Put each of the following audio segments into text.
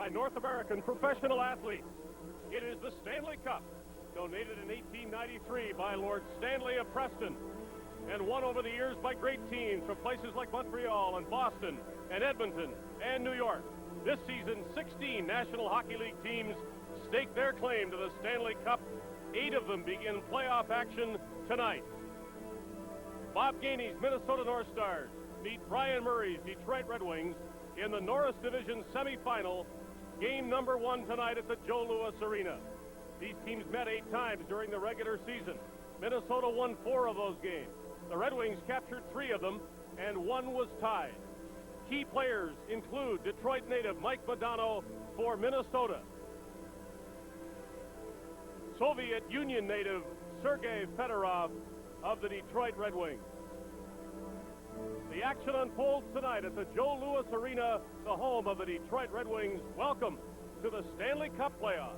by North American professional athletes. It is the Stanley Cup, donated in 1893 by Lord Stanley of Preston, and won over the years by great teams from places like Montreal and Boston and Edmonton and New York. This season, 16 National Hockey League teams stake their claim to the Stanley Cup. 8 of them begin playoff action tonight. Bob Gainey's Minnesota North Stars meet Brian Murray's Detroit Red Wings in the Norris Division semifinal, game number 1 tonight at the Joe Louis Arena. These teams met 8 times during the regular season. Minnesota won 4 of those games. The Red Wings captured 3 of them, and 1 was tied. Key players include Detroit native Mike Modano for Minnesota, Soviet Union native Sergei Fedorov of the Detroit Red Wings. The action unfolds tonight at the Joe Louis Arena, the home of the Detroit Red Wings. Welcome to the Stanley Cup playoffs.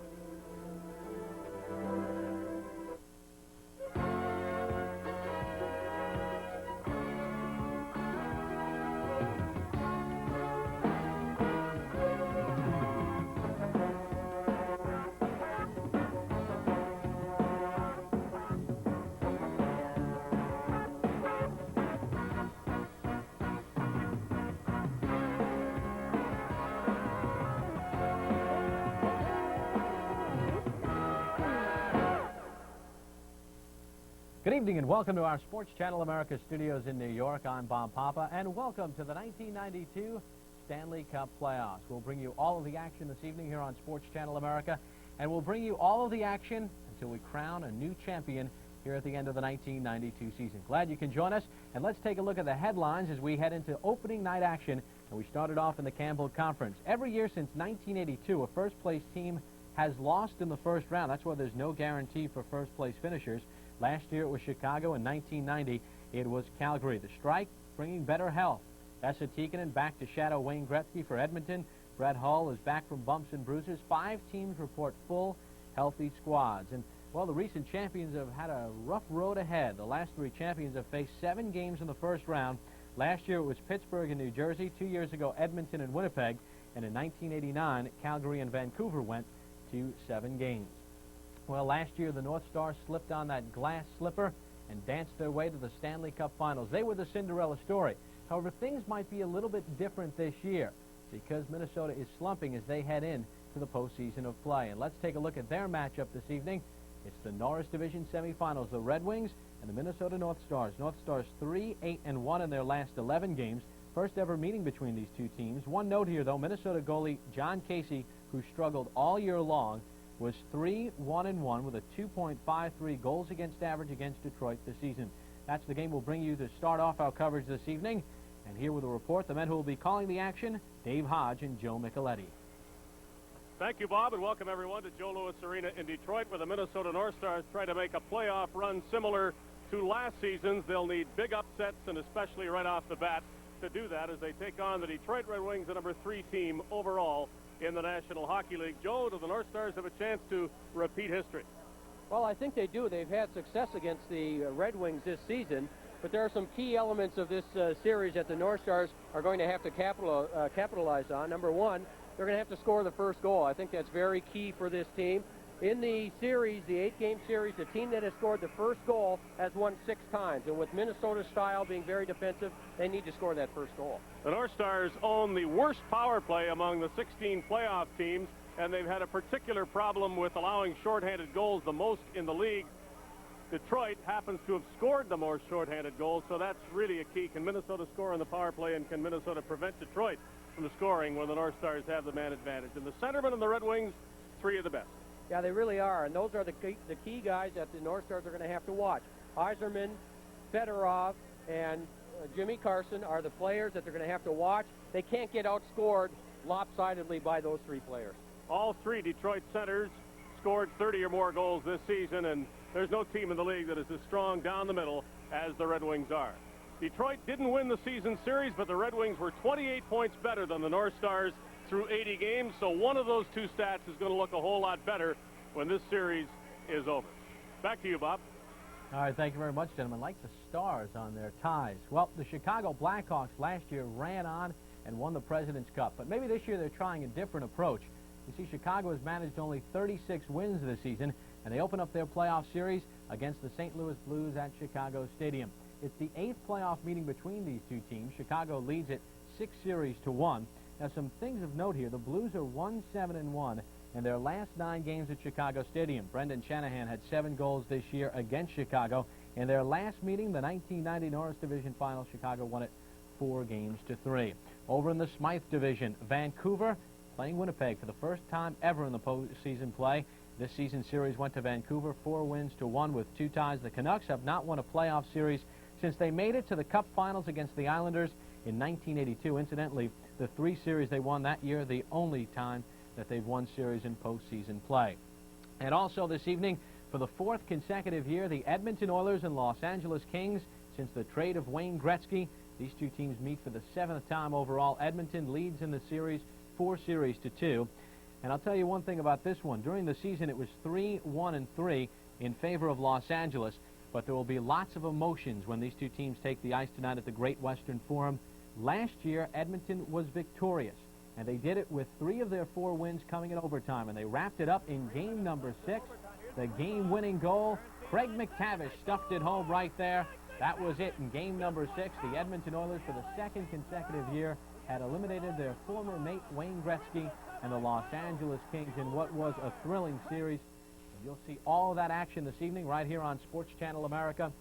Good evening and welcome to our Sports Channel America studios in New York. I'm Bob Papa, and welcome to the 1992 Stanley Cup playoffs. We'll bring you all of the action this evening here on Sports Channel America, and we'll bring you all of the action until we crown a new champion here at the end of the 1992 season. Glad you can join us, and let's take a look at the headlines as we head into opening night action. And we started off in the Campbell Conference. Every year since 1982, a first-place team has lost in the first round. That's why there's no guarantee for first-place finishers. Last year it was Chicago. In 1990 it was Calgary. The strike bringing better health. Esa Tikkanen back to shadow Wayne Gretzky for Edmonton. Brett Hull is back from bumps and bruises. 5 teams report full, healthy squads. And, well, the recent champions have had a rough road ahead. The last 3 champions have faced 7 games in the first round. Last year it was Pittsburgh and New Jersey. 2 years ago Edmonton and Winnipeg. And in 1989 Calgary and Vancouver went to 7 games. Well, last year the North Stars slipped on that glass slipper and danced their way to the Stanley Cup Finals. They were the Cinderella story. However, things might be a little bit different this year because Minnesota is slumping as they head in to the postseason of play. And let's take a look at their matchup this evening. It's the Norris Division semifinals, the Red Wings and the Minnesota North Stars. North Stars 3-8-1 in their last 11 games. First ever meeting between these two teams. One note here, though, Minnesota goalie John Casey, who struggled all year long, was 3-1-1 with a 2.53 goals against average against Detroit this season. That's the game we'll bring you to start off our coverage this evening. And here with a report, the men who will be calling the action, Dave Hodge and Joe Micheletti. Thank you, Bob, and welcome everyone to Joe Louis Arena in Detroit, where the Minnesota North Stars try to make a playoff run similar to last season's. They'll need big upsets, and especially right off the bat, to do that as they take on the Detroit Red Wings, the number 3 team overall in the National Hockey League. Joe, do the North Stars have a chance to repeat history? Well, I think they do. They've had success against the Red Wings this season, but there are some key elements of this series that the North Stars are going to have to capitalize on. Number 1, they're going to have to score the first goal. I think that's very key for this team. In the series, the 8-game series, the team that has scored the first goal has won 6 times. And with Minnesota's style being very defensive, they need to score that first goal. The North Stars own the worst power play among the 16 playoff teams, and they've had a particular problem with allowing shorthanded goals, the most in the league. Detroit happens to have scored the most shorthanded goals, so that's really a key. Can Minnesota score on the power play, and can Minnesota prevent Detroit from scoring when the North Stars have the man advantage? And the centermen and the Red Wings, 3 of the best. Yeah, they really are, and those are the key guys that the North Stars are going to have to watch. Yzerman, Fedorov, and Jimmy Carson are the players that they're going to have to watch. They can't get outscored lopsidedly by those 3 players. All 3 Detroit centers scored 30 or more goals this season, and there's no team in the league that is as strong down the middle as the Red Wings are. Detroit didn't win the season series, but the Red Wings were 28 points better than the North Stars through 80 games, so one of those 2 stats is going to look a whole lot better when this series is over. Back to you, Bob. All right, thank you very much, gentlemen. Like the Stars on their ties. Well, the Chicago Blackhawks last year ran on and won the President's Cup, but maybe this year they're trying a different approach. You see, Chicago has managed only 36 wins this season, and they open up their playoff series against the St. Louis Blues at Chicago Stadium. It's the 8th playoff meeting between these two teams. Chicago leads it 6-1. Now, some things of note here. The Blues are 1-7-1 in their last 9 games at Chicago Stadium. Brendan Shanahan had 7 goals this year against Chicago. In their last meeting, the 1990 Norris Division Final, Chicago won it 4-3. Over in the Smythe Division, Vancouver playing Winnipeg for the first time ever in the postseason play. This season series went to Vancouver, 4-1 with 2 ties. The Canucks have not won a playoff series since they made it to the Cup Finals against the Islanders in 1982. Incidentally, the 3 series they won that year, the only time that they've won series in postseason play. And also this evening, for the 4th consecutive year, the Edmonton Oilers and Los Angeles Kings, since the trade of Wayne Gretzky, these two teams meet for the 7th time overall. Edmonton leads in the series 4-2. And I'll tell you one thing about this one. During the season, it was 3-1-3 in favor of Los Angeles. But there will be lots of emotions when these two teams take the ice tonight at the Great Western Forum. Last year, Edmonton was victorious, and they did it with 3 of their 4 wins coming in overtime, and they wrapped it up in game number 6. The game-winning goal, Craig McTavish stuffed it home right there. That was it in game number 6. The Edmonton Oilers, for the 2nd consecutive year, had eliminated their former mate Wayne Gretzky and the Los Angeles Kings in what was a thrilling series. You'll see all of that action this evening right here on Sports Channel America.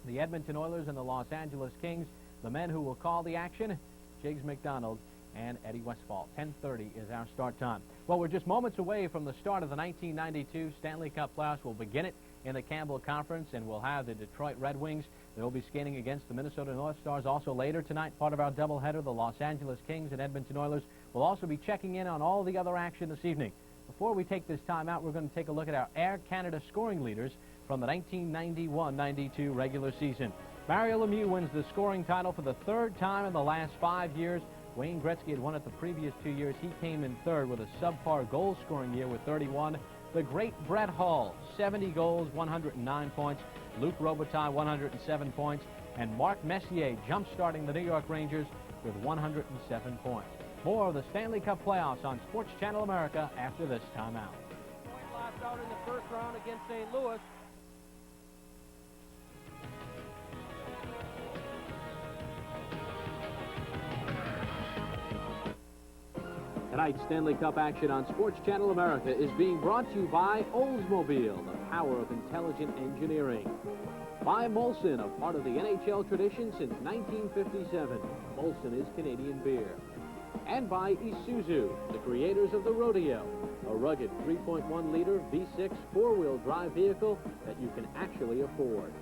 The Edmonton Oilers and the Los Angeles Kings. The men who will call the action, Jiggs McDonald and Eddie Westfall. 10:30 is our start time. Well, we're just moments away from the start of the 1992 Stanley Cup playoffs. We'll begin it in the Campbell Conference, and we'll have the Detroit Red Wings. They'll be skating against the Minnesota North Stars. Also later tonight, part of our doubleheader, the Los Angeles Kings and Edmonton Oilers. We'll also be checking in on all the other action this evening. Before we take this time out, we're going to take a look at our Air Canada scoring leaders from the 1991-92 regular season. Mario Lemieux wins the scoring title for the 3rd time in the last 5 years. Wayne Gretzky had won it the previous 2 years. He came in 3rd with a subpar goal-scoring year with 31. The great Brett Hull, 70 goals, 109 points. Luc Robitaille, 107 points. And Mark Messier jump-starting the New York Rangers with 107 points. More of the Stanley Cup playoffs on Sports Channel America after this timeout. Lost out in the first round against St. Louis. Tonight's Stanley Cup action on Sports Channel America is being brought to you by Oldsmobile, the power of intelligent engineering. By Molson, a part of the NHL tradition since 1957. Molson is Canadian beer. And by Isuzu, the creators of the Rodeo, a rugged 3.1-liter V6 4-wheel drive vehicle that you can actually afford.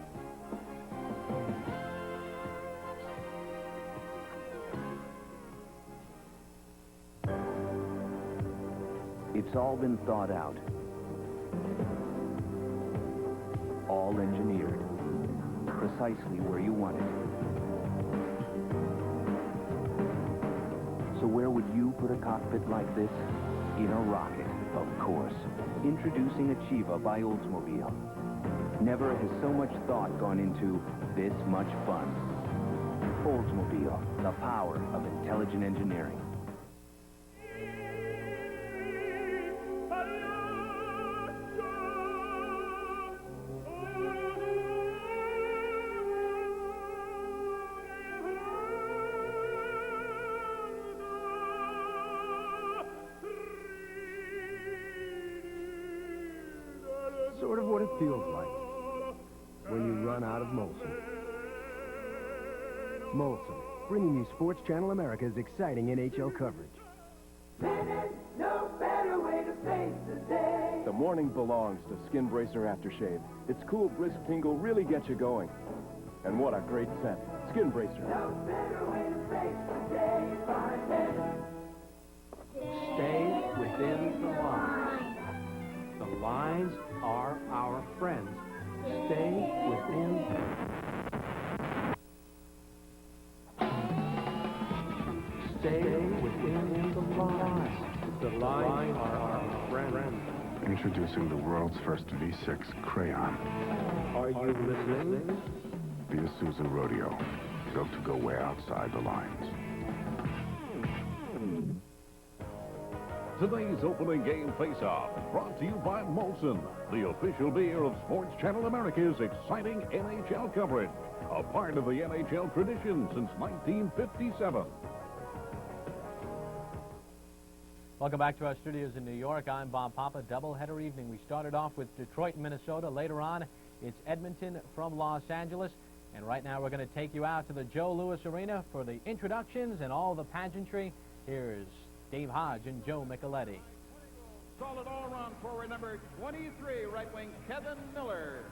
It's all been thought out, all engineered, precisely where you want it. So where would you put a cockpit like this? In a rocket, of course. Introducing Achieva by Oldsmobile. Never has so much thought gone into this much fun. Oldsmobile, the power of intelligent engineering. Sort of what it feels like when you run out of Molson. Molson, bringing you Sports Channel America's exciting NHL coverage. No better way to face the day. The morning belongs to Skin Bracer Aftershave. Its cool, brisk tingle really gets you going. And what a great scent. Skin Bracer. No better way to face the day. Find Stay within the lines. The lines are our friends. Stay within. Stay within the lines. The lines are our friends. Introducing the world's first V6 crayon. Are you listening? The Isuzu Rodeo, built to go way outside the lines. Today's opening game face-off brought to you by Molson, the official beer of Sports Channel America's exciting NHL coverage, a part of the NHL tradition since 1957. Welcome back to our studios in New York. I'm Bob Papa. Doubleheader evening. We started off with Detroit, Minnesota. Later on, it's Edmonton from Los Angeles. And right now, we're going to take you out to the Joe Louis Arena for the introductions and all the pageantry. Here's Dave Hodge and Joe Micheletti. Solid all-round forward number 23, right wing Kevin Miller.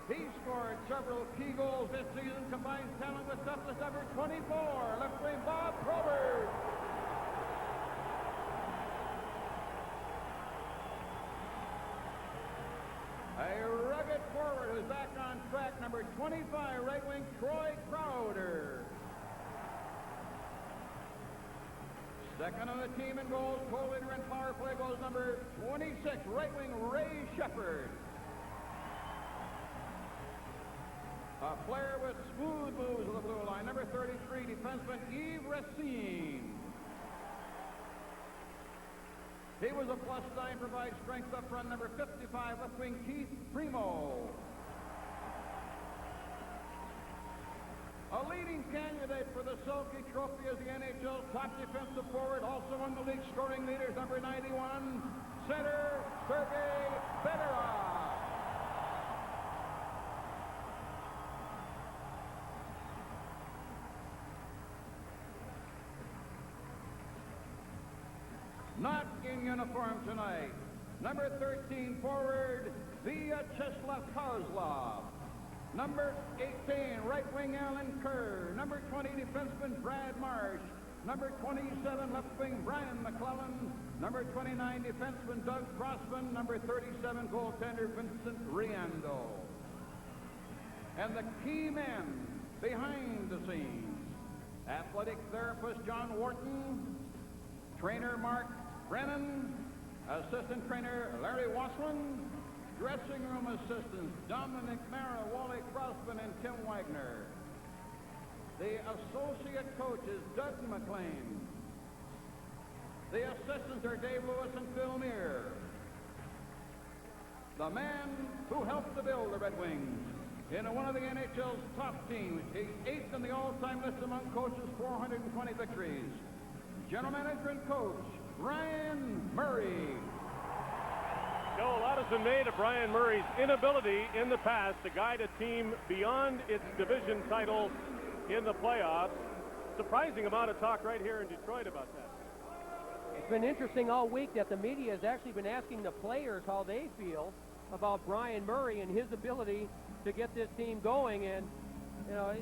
He scored several key goals this season, combined talent with toughness. Number 24, left wing Bob Probert. A rugged forward who's back on track, number 25, right wing Troy Crowder. Second on the team in goals, co-leader in power play goes number 26, right wing Ray Shepard. A player with smooth moves of the blue line, number 33, defenseman Yves Racine. He was a plus nine, provides strength up front, number 55, left wing Keith Primo. A leading candidate for the Selke Trophy as the NHL's top defensive forward, also among the league scoring leaders, number 91, center Sergei Fedorov. Not in uniform tonight, number 13 forward Vyacheslav Kozlov. Number 18, right wing Alan Kerr. Number 20, defenseman Brad Marsh. Number 27, left wing Brian McClellan. Number 29, defenseman Doug Crossman. Number 37, goaltender Vincent Riando. And the key men behind the scenes: athletic therapist John Wharton, trainer Mark Brennan, assistant trainer Larry Wasslin, dressing room assistants Dominic Mara, Wally Crossman, and Tim Wagner. The associate coaches Doug McLean. The assistants are Dave Lewis and Phil Meir. The man who helped to build the Red Wings into one of the NHL's top teams. He's eighth in the all-time list among coaches, 420 victories. General manager and coach Brian Murray. A lot has been made of Brian Murray's inability in the past to guide a team beyond its division title in the playoffs. Surprising amount of talk right here in Detroit about that. It's been interesting all week that the media has actually been asking the players how they feel about Brian Murray and his ability to get this team going. And, you know,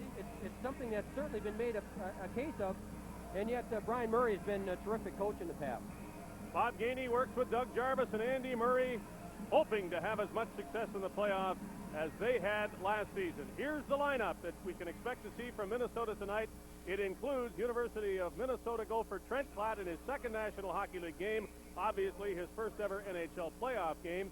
it's something that's certainly been made a case of. And yet Brian Murray has been a terrific coach in the past. Bob Gainey works with Doug Jarvis and Andy Murray, hoping to have as much success in the playoffs as they had last season. Here's the lineup that we can expect to see from Minnesota tonight. It includes University of Minnesota gopher Trent Klatt in his second National Hockey League game, obviously his first ever NHL playoff game.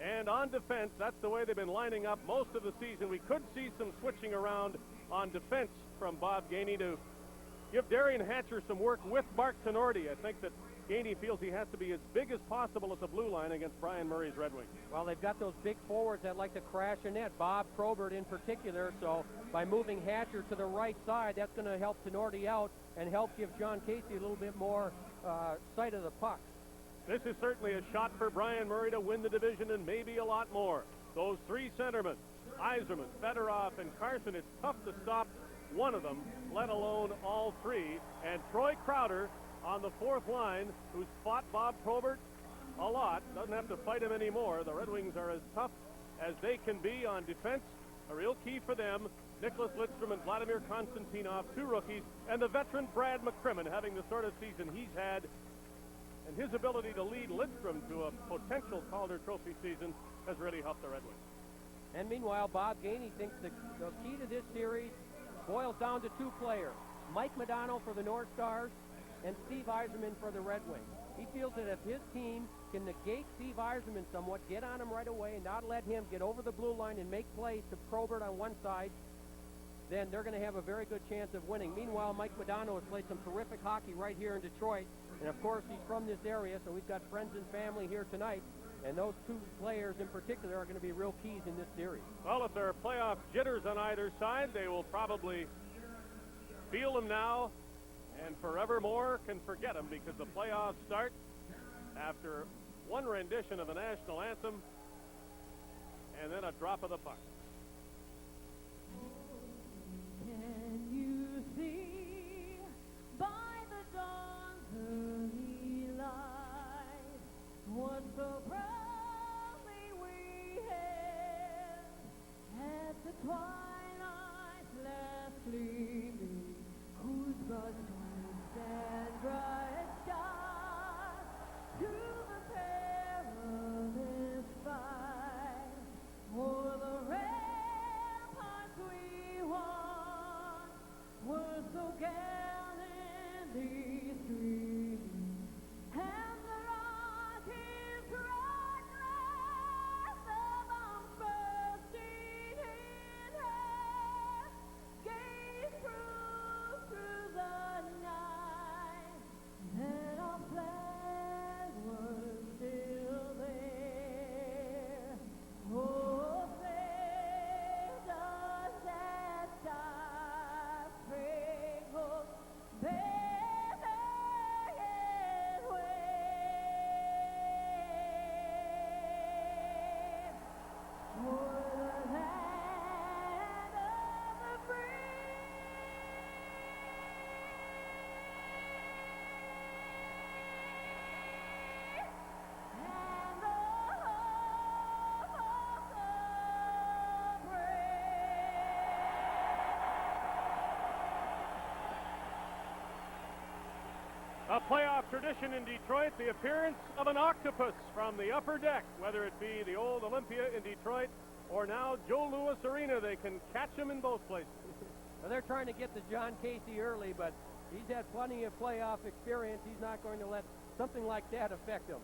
And on defense, that's the way they've been lining up most of the season. We could see some switching around on defense from Bob Gainey to give Darian Hatcher some work with Mark Tenorti. I think that Gainey feels he has to be as big as possible at the blue line against Brian Murray's Red Wings. Well, they've got those big forwards that like to crash a net, Bob Probert in particular, so by moving Hatcher to the right side, that's going to help Tenorti out and help give John Casey a little bit more sight of the puck. This is certainly a shot for Brian Murray to win the division and maybe a lot more. Those three centermen, Yzerman, Fedorov, and Carson, it's tough to stop one of them, let alone all three. And Troy Crowder on the fourth line, who's fought Bob Probert a lot, doesn't have to fight him anymore. The Red Wings are as tough as they can be on defense. A real key for them, Nicholas Lidstrom and Vladimir Konstantinov, two rookies, and the veteran Brad McCrimmon having the sort of season he's had. And his ability to lead Lidstrom to a potential Calder Trophy season has really helped the Red Wings. And meanwhile, Bob Gainey thinks the key to this series boils down to two players, Mike Modano for the North Stars and Steve Yzerman for the Red Wings. He feels that if his team can negate Steve Yzerman somewhat, get on him right away and not let him get over the blue line and make plays to Probert on one side, then they're going to have a very good chance of winning. Meanwhile, Mike Modano has played some terrific hockey right here in Detroit. And, of course, he's from this area, so we've got friends and family here tonight. And those two players in particular are going to be real keys in this series. Well, if there are playoff jitters on either side, they will probably feel them now and forevermore can forget them, because the playoffs start after one rendition of the national anthem and then a drop of the puck. Can you see by the dawn's early light what so proudly we hailed at the twilight's last gleaming, whose broad streets and bright stars to the perilous fight for the ramparts we won were so gallantly streaming, and the rocket's red glass of arms bursting in air gave proof through the night that our flag was still there. Oh, save us that star-spangled banner yet waves for the land of the free. And the hope of the brave. A playoff tradition in Detroit, the appearance of an octopus from the upper deck, whether it be the old Olympia in Detroit or now Joe Louis Arena. They can catch him in both places. Well, they're trying to get to John Casey early, but he's had plenty of playoff experience. He's not going to let something like that affect him.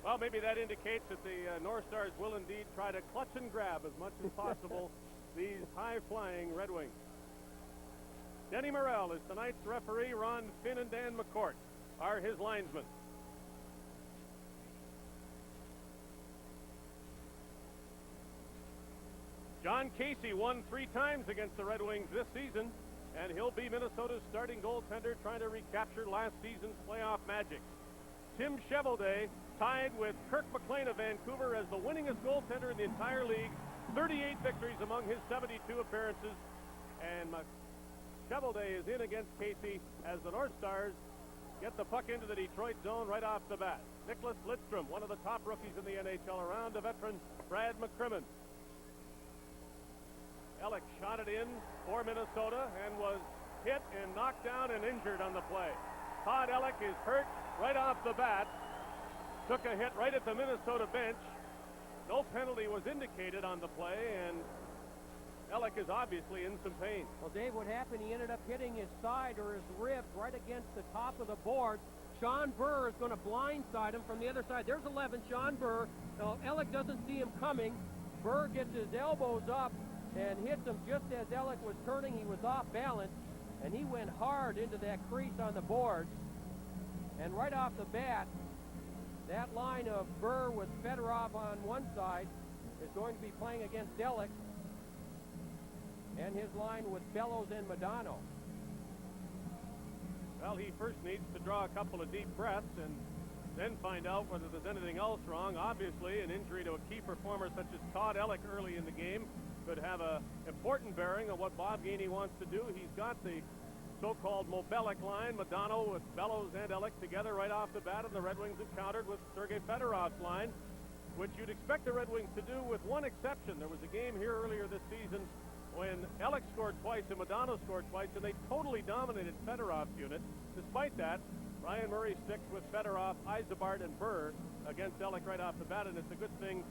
Well, maybe that indicates that the North Stars will indeed try to clutch and grab as much as possible these high-flying Red Wings. Denny Morrell is tonight's referee. Ron Finn and Dan McCourt are his linesmen. John Casey won 3 times against the Red Wings this season, and he'll be Minnesota's starting goaltender trying to recapture last season's playoff magic. Tim Cheveldae tied with Kirk McLean of Vancouver as the winningest goaltender in the entire league. 38 victories among his 72 appearances. And Cheveldae is in against Casey as the North Stars get the puck into the Detroit zone right off the bat. Nicholas Lidstrom, one of the top rookies in the NHL, around the veteran Brad McCrimmon. Ellick shot it in for Minnesota and was hit and knocked down and injured on the play. Todd Ellick is hurt right off the bat. Took a hit right at the Minnesota bench. No penalty was indicated on the play, and Ellick is obviously in some pain. Well, Dave, what happened, he ended up hitting his side or his ribs right against the top of the board. Sean Burr is going to blindside him from the other side. There's 11, Sean Burr. Now, Ellick doesn't see him coming. Burr gets his elbows up and hits him just as Ellick was turning. He was off balance, and he went hard into that crease on the boards. And right off the bat, that line of Burr with Fedorov on one side is going to be playing against Ellick, and his line with Bellows and Modano. Well, he first needs to draw a couple of deep breaths and then find out whether there's anything else wrong. Obviously, an injury to a key performer such as Todd Ellick early in the game could have an important bearing on what Bob Gainey wants to do. He's got the so-called Mobelic line, Modano with Bellows and Ellick together right off the bat, and the Red Wings have countered with Sergei Fedorov's line, which you'd expect the Red Wings to do with one exception. There was a game here earlier this season when Ellick scored twice and Modano scored twice, and they totally dominated Fedorov's unit. Despite that, Ryan Murray sticks with Fedorov, Yzerbark, and Burr against Ellick right off the bat, and it's a good thing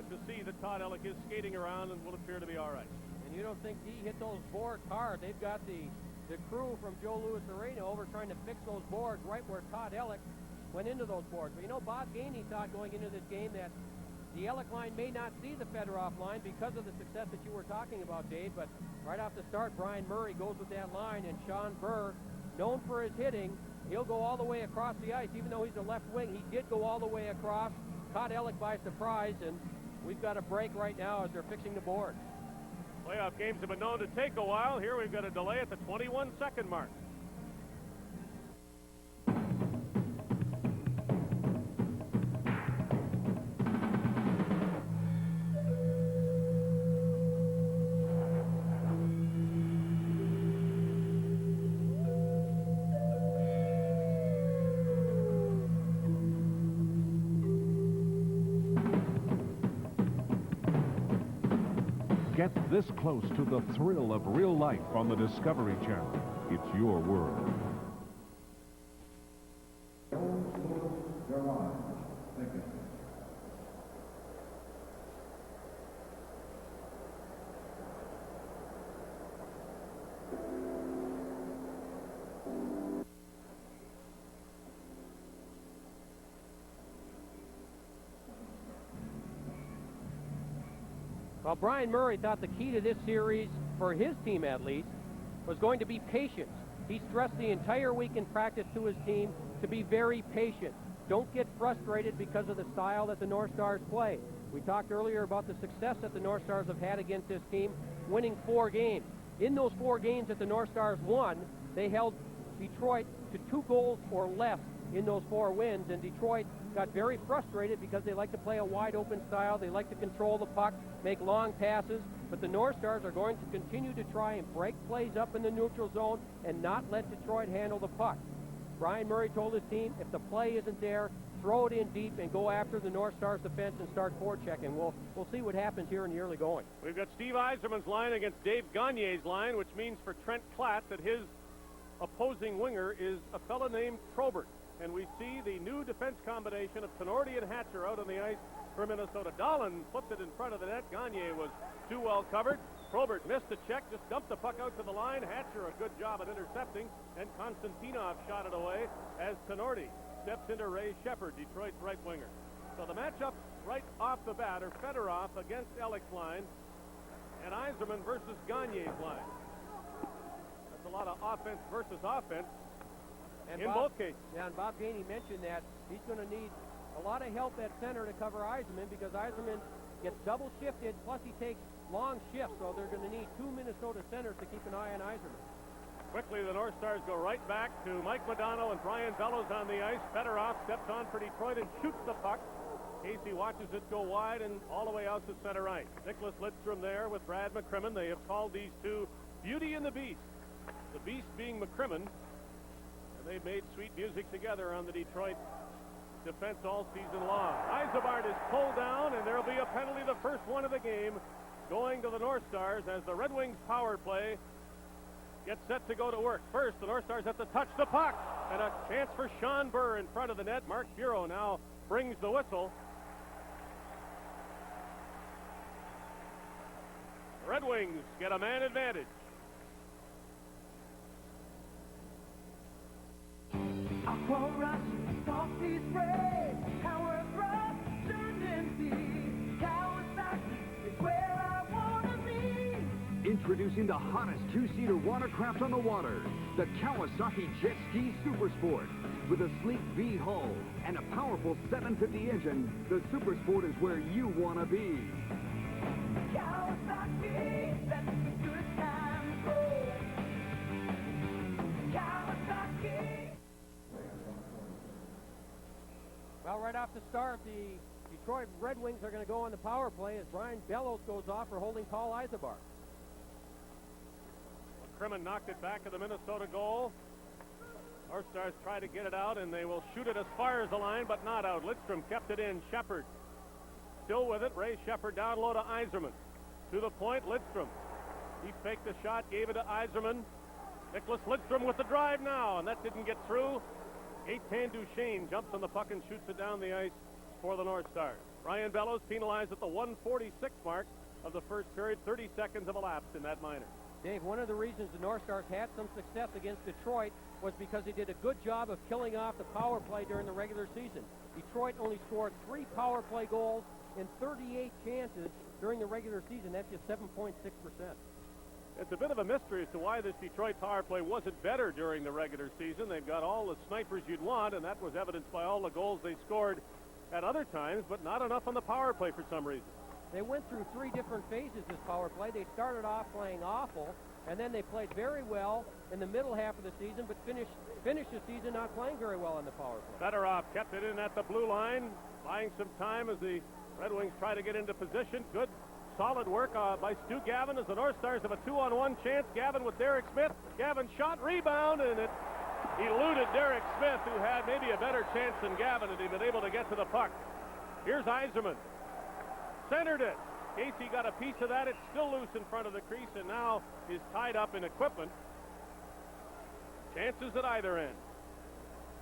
to see that Todd Ellick is skating around and will appear to be all right. And you don't think he hit those boards hard. They've got the crew from Joe Louis Arena over trying to fix those boards right where Todd Ellick went into those boards. But you know, Bob Gainey thought going into this game that The Ellick line may not see the Fedorov line because of the success that you were talking about, Dave, but right off the start, Brian Murray goes with that line, and Sean Burr, known for his hitting, he'll go all the way across the ice. Even though he's a left wing, he did go all the way across, caught Ellick by surprise, and we've got a break right now as they're fixing the board. Playoff games have been known to take a while. Here we've got a delay at the 21-second mark. Get this close to the thrill of real life on the Discovery Channel. It's your world. Well, Brian Murray thought the key to this series, for his team at least, was going to be patience. He stressed the entire week in practice to his team to be very patient. Don't get frustrated because of the style that the North Stars play. We talked earlier about the success that the North Stars have had against this team, winning 4 games. In those 4 games that the North Stars won, they held Detroit to 2 goals or less in those 4 wins, and Detroit got very frustrated because they like to play a wide-open style. They like to control the puck, make long passes, but the North Stars are going to continue to try and break plays up in the neutral zone and not let Detroit handle the puck. Brian Murray told his team, if the play isn't there, throw it in deep and go after the North Stars defense and start forechecking. We'll see what happens here in the early going. We've got Steve Yzerman's line against Dave Gagne's line, which means for Trent Klatt that his opposing winger is a fellow named Probert. And we see the new defense combination of Tenorti and Hatcher out on the ice for Minnesota. Dahlin flipped it in front of the net. Gagne was too well covered. Probert missed the check, just dumped the puck out to the line. Hatcher a good job at intercepting, and Konstantinov shot it away as Tenorti steps into Ray Shepard, Detroit's right winger. So the matchup right off the bat are Fedorov against Ellick's line and Yzerman versus Gagne's line. That's a lot of offense versus offense. And in both cases. Yeah, and Bob Gainey mentioned that he's going to need a lot of help at center to cover Yzerman because Yzerman gets double shifted, plus he takes long shifts, so they're going to need 2 Minnesota centers to keep an eye on Yzerman. Quickly, the North Stars go right back to Mike Modano and Brian Bellows on the ice. Fedorov steps on for Detroit and shoots the puck. Casey watches it go wide and all the way out to center ice. Nicholas Lidstrom there with Brad McCrimmon. They have called these two Beauty and the Beast. The Beast being McCrimmon. They've made sweet music together on the Detroit defense all season long. Yzerman is pulled down, and there'll be a penalty, the first one of the game, going to the North Stars as the Red Wings power play gets set to go to work. First, the North Stars have to touch the puck, and a chance for Sean Burr in front of the net. Mark Bureau now brings the whistle. The Red Wings get a man advantage. Rush, softly spray, Howard Rush, turned empty. Kawasaki is where I wanna be. Introducing the hottest 2-seater watercraft on the water, the Kawasaki Jet Ski Super Sport. With a sleek V hull and a powerful 750 engine, the Super Sport is where you wanna be. Kawasaki, that's a good time to go. Kawasaki. Well, right off the start, the Detroit Red Wings are going to go on the power play as Brian Bellows goes off for holding Paul Yzerman. McCrimmon knocked it back to the Minnesota goal. North Stars try to get it out, and they will shoot it as far as the line, but not out. Lidstrom kept it in. Shepard still with it. Ray Shepard down low to Yzerman. To the point, Lidstrom. He faked the shot, gave it to Yzerman. Nicholas Lidstrom with the drive now, and that didn't get through. Eitan Duchesne jumps on the puck and shoots it down the ice for the North Stars. Brian Bellows penalized at the 1:46 mark of the first period. 30 seconds have elapsed in that minor. Dave, one of the reasons the North Stars had some success against Detroit was because they did a good job of killing off the power play during the regular season. Detroit only scored 3 power play goals in 38 chances during the regular season. That's just 7.6%. It's a bit of a mystery as to why this Detroit power play wasn't better during the regular season. They've got all the snipers you'd want, and that was evidenced by all the goals they scored at other times, but not enough on the power play for some reason. They went through 3 different phases this power play. They started off playing awful, and then they played very well in the middle half of the season, but finished the season not playing very well on the power play. Fedorov kept it in at the blue line, buying some time as the Red Wings try to get into position. Good, solid work by Stu Gavin as the North Stars have a 2-on-1 chance. Gavin with Derek Smith. Gavin shot, rebound, and it eluded Derek Smith, who had maybe a better chance than Gavin had he been able to get to the puck. Here's Yzerman. Centered it. Casey got a piece of that. It's still loose in front of the crease and now is tied up in equipment. Chances at either end.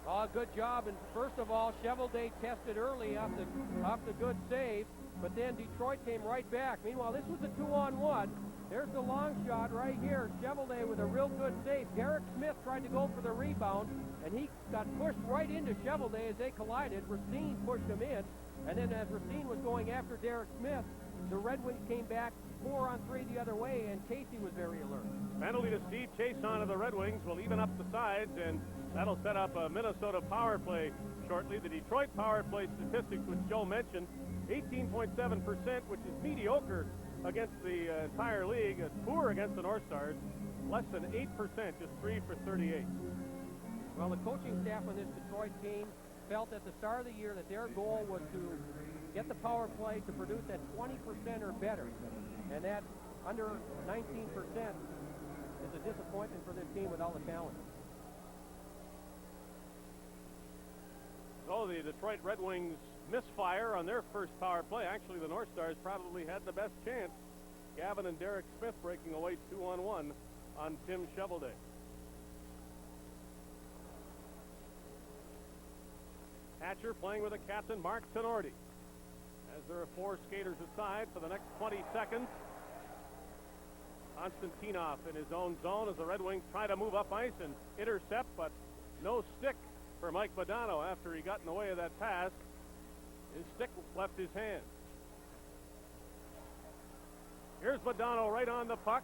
Oh, good job. And first of all, Chevelday tested early off the good save, but then Detroit came right back. Meanwhile, this was a 2-on-1. There's the long shot right here. Chevelday with a real good save. Derek Smith tried to go for the rebound, and he got pushed right into Chevelday as they collided. Racine pushed him in, and then as Racine was going after Derek Smith, the Red Wings came back 4-on-3 the other way, and Casey was very alert. Penalty to Steve Chason of the Red Wings will even up the sides, and that'll set up a Minnesota power play shortly. The Detroit power play statistics, which Joe mentioned, 18.7%, which is mediocre against the entire league. It's poor against the North Stars, less than 8%, just 3 for 38. Well, the coaching staff on this Detroit team felt at the start of the year that their goal was to get the power play to produce at 20% or better, and that under 19% is a disappointment for this team with all the talent. So the Detroit Red Wings misfire on their first power play. Actually, the North Stars probably had the best chance. Gavin and Derek Smith breaking away 2-on-1 on Tim Chevelday. Hatcher playing with the captain, Mark Tenorti. As there are 4 skaters aside for the next 20 seconds. Konstantinov in his own zone as the Red Wings try to move up ice and intercept, but no stick for Mike Modano after he got in the way of that pass. His stick left his hand. Here's Modano right on the puck.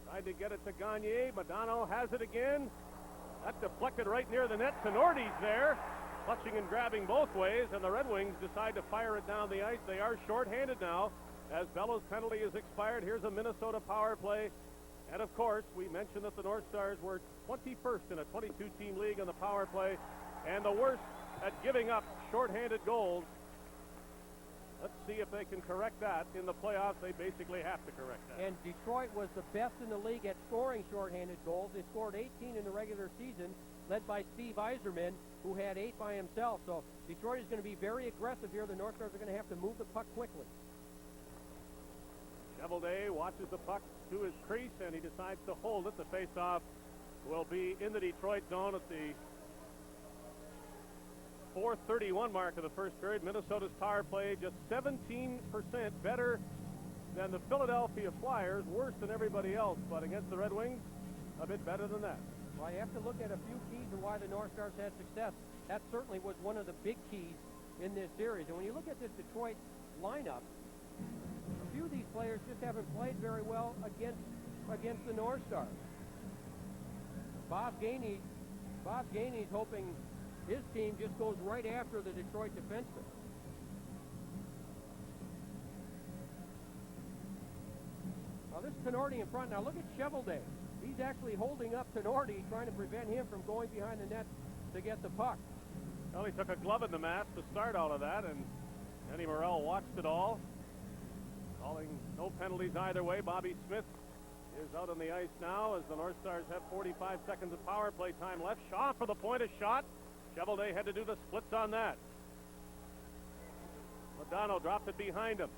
Tried to get it to Gagne. Modano has it again. That deflected right near the net. Tenorti's there, clutching and grabbing both ways, and the Red Wings decide to fire it down the ice. They are shorthanded now as Bellows' penalty is expired. Here's a Minnesota power play. And of course, we mentioned that the North Stars were 21st in a 22-team league on the power play and the worst at giving up shorthanded goals. Let's see if they can correct that. In the playoffs, they basically have to correct that. And Detroit was the best in the league at scoring shorthanded goals. They scored 18 in the regular season, led by Steve Yzerman, who had 8 by himself. So Detroit is going to be very aggressive here. The North Stars are going to have to move the puck quickly. Chevelday watches the puck to his crease, and he decides to hold it. The face-off will be in the Detroit zone at the 4:31 mark of the first period. Minnesota's power play just 17% better than the Philadelphia Flyers, worse than everybody else, but against the Red Wings, a bit better than that. Well, you have to look at a few keys of why the North Stars had success. That certainly was one of the big keys in this series. And when you look at this Detroit lineup, a few of these players just haven't played very well against the North Stars. Bob Gainey's hoping his team just goes right after the Detroit defenseman. Now this Tenorti in front. Now look at Chevelday. He's actually holding up Tenorti, trying to prevent him from going behind the net to get the puck. Well, he took a glove in the mask to start all of that, and Kenny Morrell watched it all. Calling no penalties either way. Bobby Smith is out on the ice now as the North Stars have 45 seconds of power play time left. Shaw for the point, a shot. Chevelday had to do the splits on that. Modano dropped it behind him.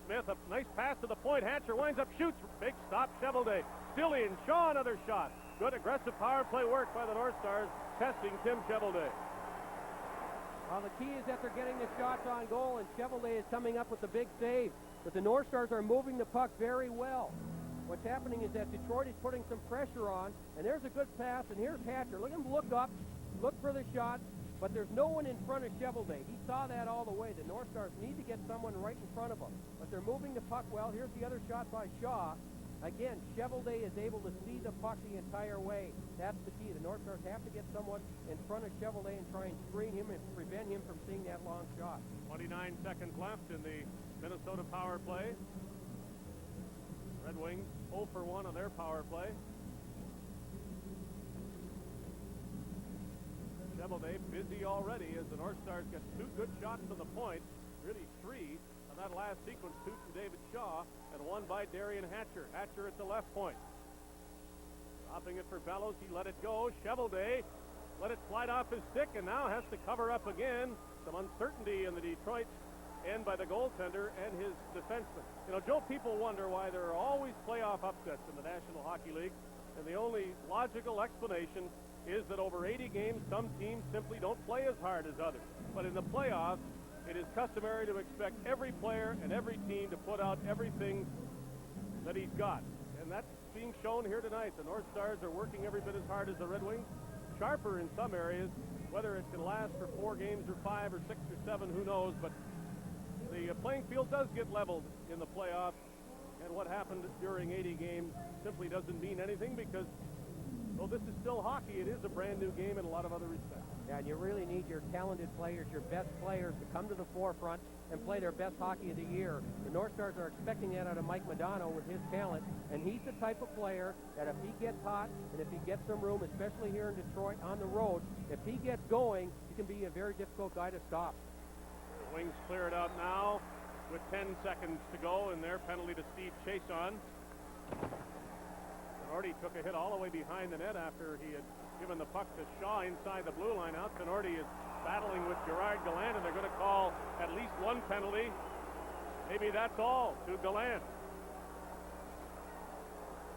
Smith, a nice pass to the point. Hatcher winds up, shoots. Big stop, Chevelday. Still in. Shaw, another shot. Good aggressive power play work by the North Stars, testing Tim Chevelday. Well, the key is that they're getting the shots on goal, and Chevelday is coming up with the big save. But the North Stars are moving the puck very well. What's happening is that Detroit is putting some pressure on, and there's a good pass, and here's Hatcher. Look at him look up, look for the shot, but there's no one in front of Chevelday. He saw that all the way. The North Stars need to get someone right in front of them, but they're moving the puck well. Here's the other shot by Shaw. Again, Chevelday is able to see the puck the entire way. That's the key. The North Stars have to get someone in front of Chevelday and try and screen him and prevent him from seeing that long shot. 29 seconds left in the Minnesota power play. Red Wings 0 for 1 on their power play. Chevelday busy already as the North Stars get 2 good shots from the point, really 3 on that last sequence, 2 from David Shaw and 1 by Darian Hatcher. Hatcher at the left point. Dropping it for Bellows, he let it go. Chevelday let it slide off his stick and now has to cover up again. Some uncertainty in the Detroit end by the goaltender and his defenseman. You know, Joe, people wonder why there are always playoff upsets in the National Hockey League, and the only logical explanation is that over 80 games, some teams simply don't play as hard as others. But in the playoffs, it is customary to expect every player and every team to put out everything that he's got. And that's being shown here tonight. The North Stars are working every bit as hard as the Red Wings. Sharper in some areas. Whether it can last for 4 games or 5 or 6 or 7, who knows. But the playing field does get leveled in the playoffs. And what happened during 80 games simply doesn't mean anything because, though this is still hockey, it is a brand new game in a lot of other respects. Yeah, and you really need your talented players, your best players to come to the forefront and play their best hockey of the year. The North Stars are expecting that out of Mike Modano with his talent, and he's the type of player that if he gets hot and if he gets some room, especially here in Detroit on the road, if he gets going, he can be a very difficult guy to stop. The Wings clear it out now with 10 seconds to go in their penalty to Steve Chason. Tenorti took a hit all the way behind the net after he had given the puck to Shaw inside the blue line. Now Tenorti is battling with Gerard Gallant, and they're going to call at least 1 penalty. Maybe that's all to Gallant.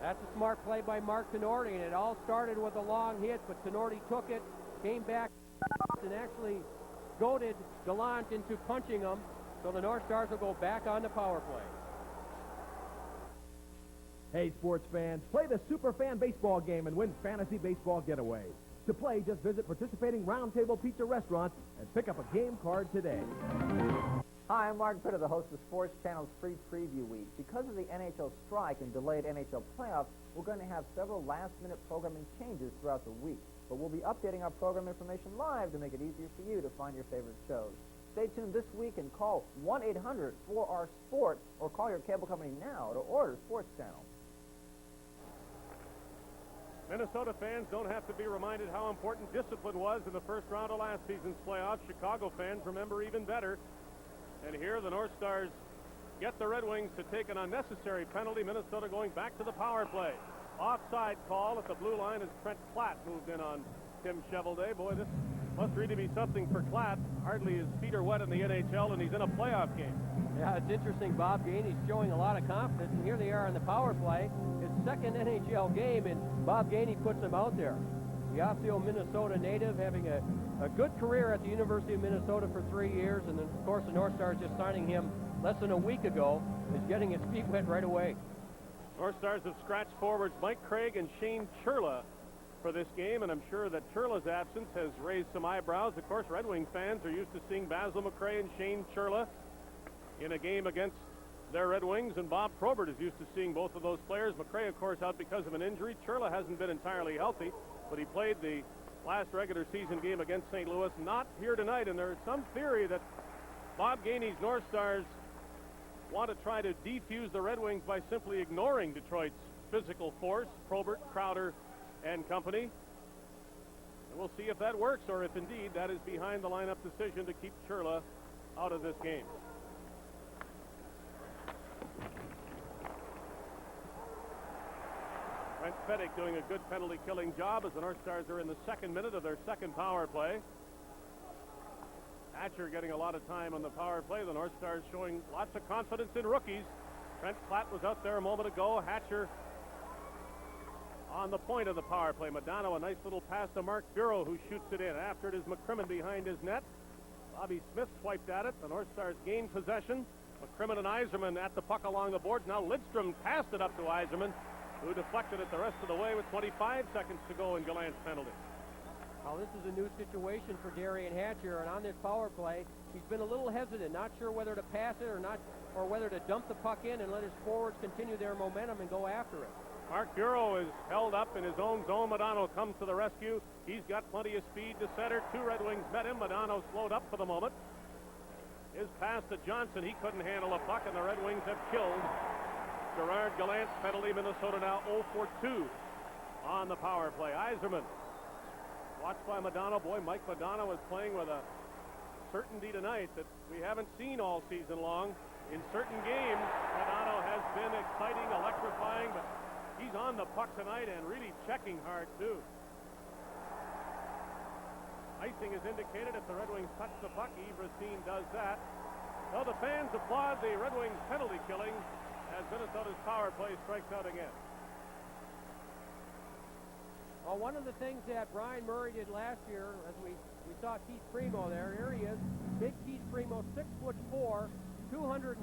That's a smart play by Mark Tenorti, and it all started with a long hit, but Tenorti took it, came back, and actually goaded Gallant into punching him, so the North Stars will go back on the power play. Hey, sports fans, play the Superfan Baseball game and win fantasy baseball getaways. To play, just visit participating Round Table Pizza restaurants and pick up a game card today. Hi, I'm Mark Pitter, the host of Sports Channel's Free Preview Week. Because of the NHL strike and delayed NHL playoffs, we're going to have several last-minute programming changes throughout the week. But we'll be updating our program information live to make it easier for you to find your favorite shows. Stay tuned this week and call 1-800-4R-SPORT or call your cable company now to order Sports Channel. Minnesota fans don't have to be reminded how important discipline was in the first round of last season's playoffs. Chicago fans remember even better. And here the North Stars get the Red Wings to take an unnecessary penalty. Minnesota going back to the power play. Offside call at the blue line as Trent Platt moved in on Tim Chevelday. Boy, this must really be something for Platt. Hardly his feet are wet in the NHL, and he's in a playoff game. Yeah, it's interesting. Bob Gainey's showing a lot of confidence, and here they are on the power play. His second NHL game, and Bob Gainey puts him out there. The Osseo, Minnesota native, having a good career at the University of Minnesota for 3 years, and then, of course, the North Stars just signing him less than a week ago, is getting his feet wet right away. North Stars have scratched forwards Mike Craig and Shane Churla for this game, and I'm sure that Churla's absence has raised some eyebrows. Of course, Red Wing fans are used to seeing Basil McRae and Shane Churla in a game against their Red Wings, and Bob Probert is used to seeing both of those players. McRae, of course, out because of an injury. Churla hasn't been entirely healthy, but he played the last regular season game against St. Louis, not here tonight, and there's some theory that Bob Gainey's North Stars want to try to defuse the Red Wings by simply ignoring Detroit's physical force, Probert, Crowder, and company. And we'll see if that works, or if indeed that is behind the lineup decision to keep Churla out of this game. Brent Feddick doing a good penalty-killing job as the North Stars are in the 2nd minute of their second power play. Hatcher getting a lot of time on the power play. The North Stars showing lots of confidence in rookies. Trent Platt was out there a moment ago. Hatcher on the point of the power play. Modano, a nice little pass to Mark Bureau, who shoots it in. After it is McCrimmon behind his net. Bobby Smith swiped at it. The North Stars gained possession. McCrimmon and Yzerman at the puck along the boards. Now Lidstrom passed it up to Yzerman, who deflected it the rest of the way with 25 seconds to go in Gallant's penalty. Well, this is a new situation for Darian Hatcher, and on this power play, he's been a little hesitant, not sure whether to pass it or whether to dump the puck in and let his forwards continue their momentum and go after it. Mark Bureau is held up in his own zone. Modano comes to the rescue. He's got plenty of speed to center. Two Red Wings met him. Modano slowed up for the moment. His pass to Johnson. He couldn't handle a puck, and the Red Wings have killed Gerard Gallant's penalty. Minnesota now 0 for 2 on the power play. Yzerman watched by Modano. Boy, Mike Modano is playing with a certainty tonight that we haven't seen all season long. In certain games, Modano has been exciting, electrifying, but he's on the puck tonight and really checking hard, too. Icing is indicated if the Red Wings touch the puck. Yves Racine does that. So the fans applaud the Red Wings penalty killing as Minnesota's power play strikes out again. Well, one of the things that Brian Murray did last year, as we saw Keith Primo there, here he is, big Keith Primo, 6'4", 220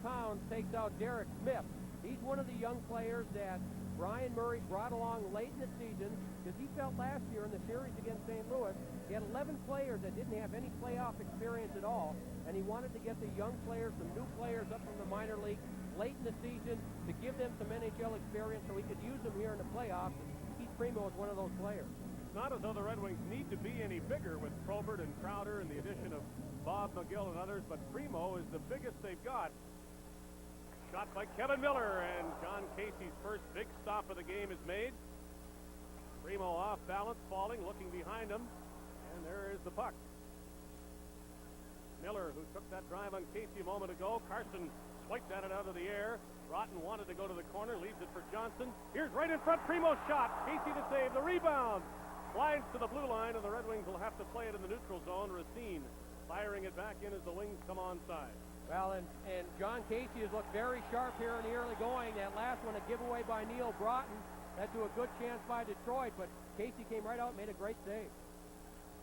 pounds, takes out Derek Smith. He's one of the young players that Brian Murray brought along late in the season because he felt last year in the series against St. Louis, he had 11 players that didn't have any playoff experience at all, and he wanted to get the young players, some new players up from the minor league late in the season to give them some NHL experience so he could use them here in the playoffs. Keith Primo is one of those players. It's not as though the Red Wings need to be any bigger with Probert and Crowder and the addition of Bob McGill and others, but Primo is the biggest they've got. Shot by Kevin Miller, and John Casey's first big stop of the game is made. Primo off balance, falling, looking behind him, and there is the puck. Miller, who took that drive on Casey a moment ago. Carson swiped at it out of the air. Broughton wanted to go to the corner, leaves it for Johnson. Here's right in front, Primo's shot. Casey to save, the rebound. Slides to the blue line, and the Red Wings will have to play it in the neutral zone. Racine firing it back in as the Wings come onside. Well, and John Casey has looked very sharp here in the early going. That last one, a giveaway by Neil Broughton, led to a good chance by Detroit, but Casey came right out and made a great save.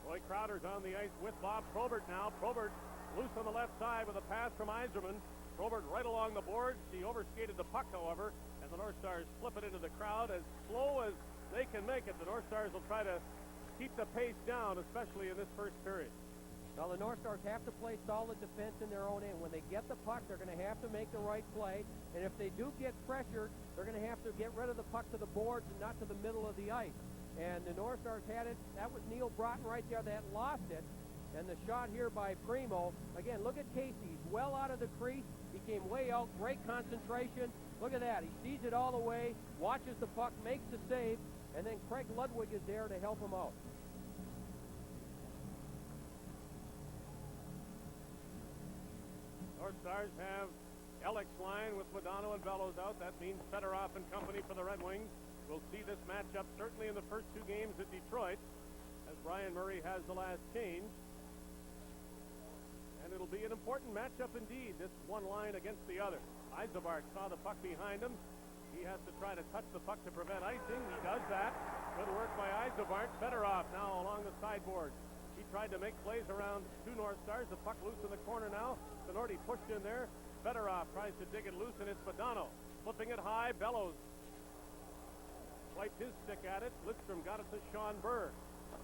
Roy Crowder's on the ice with Bob Probert now. Probert loose on the left side with a pass from Yzerman. Probert right along the boards. He overskated the puck, however, and the North Stars flip it into the crowd. As slow as they can make it, the North Stars will try to keep the pace down, especially in this first period. Well, the North Stars have to play solid defense in their own end. When they get the puck, they're going to have to make the right play. And if they do get pressured, they're going to have to get rid of the puck to the boards and not to the middle of the ice. And the North Stars had it. That was Neil Broughton right there that lost it. And the shot here by Primo. Again, look at Casey. He's well out of the crease. He came way out. Great concentration. Look at that. He sees it all the way, watches the puck, makes the save, and then Craig Ludwig is there to help him out. North Stars have Alex line with Modano and Bellows out. That means Fedorov and company for the Red Wings. We'll see this matchup certainly in the first two games at Detroit as Brian Murray has the last change. And it'll be an important matchup indeed, this one line against the other. Yzerman saw the puck behind him. He has to try to touch the puck to prevent icing. He does that. Good work by Yzerman. Fedorov now along the sideboard. He tried to make plays around two North Stars. The puck loose in the corner now. Sonorti pushed in there. Fedorov tries to dig it loose, and it's Modano. Flipping it high. Bellows swiped his stick at it. Lidstrom got it to Sean Burr.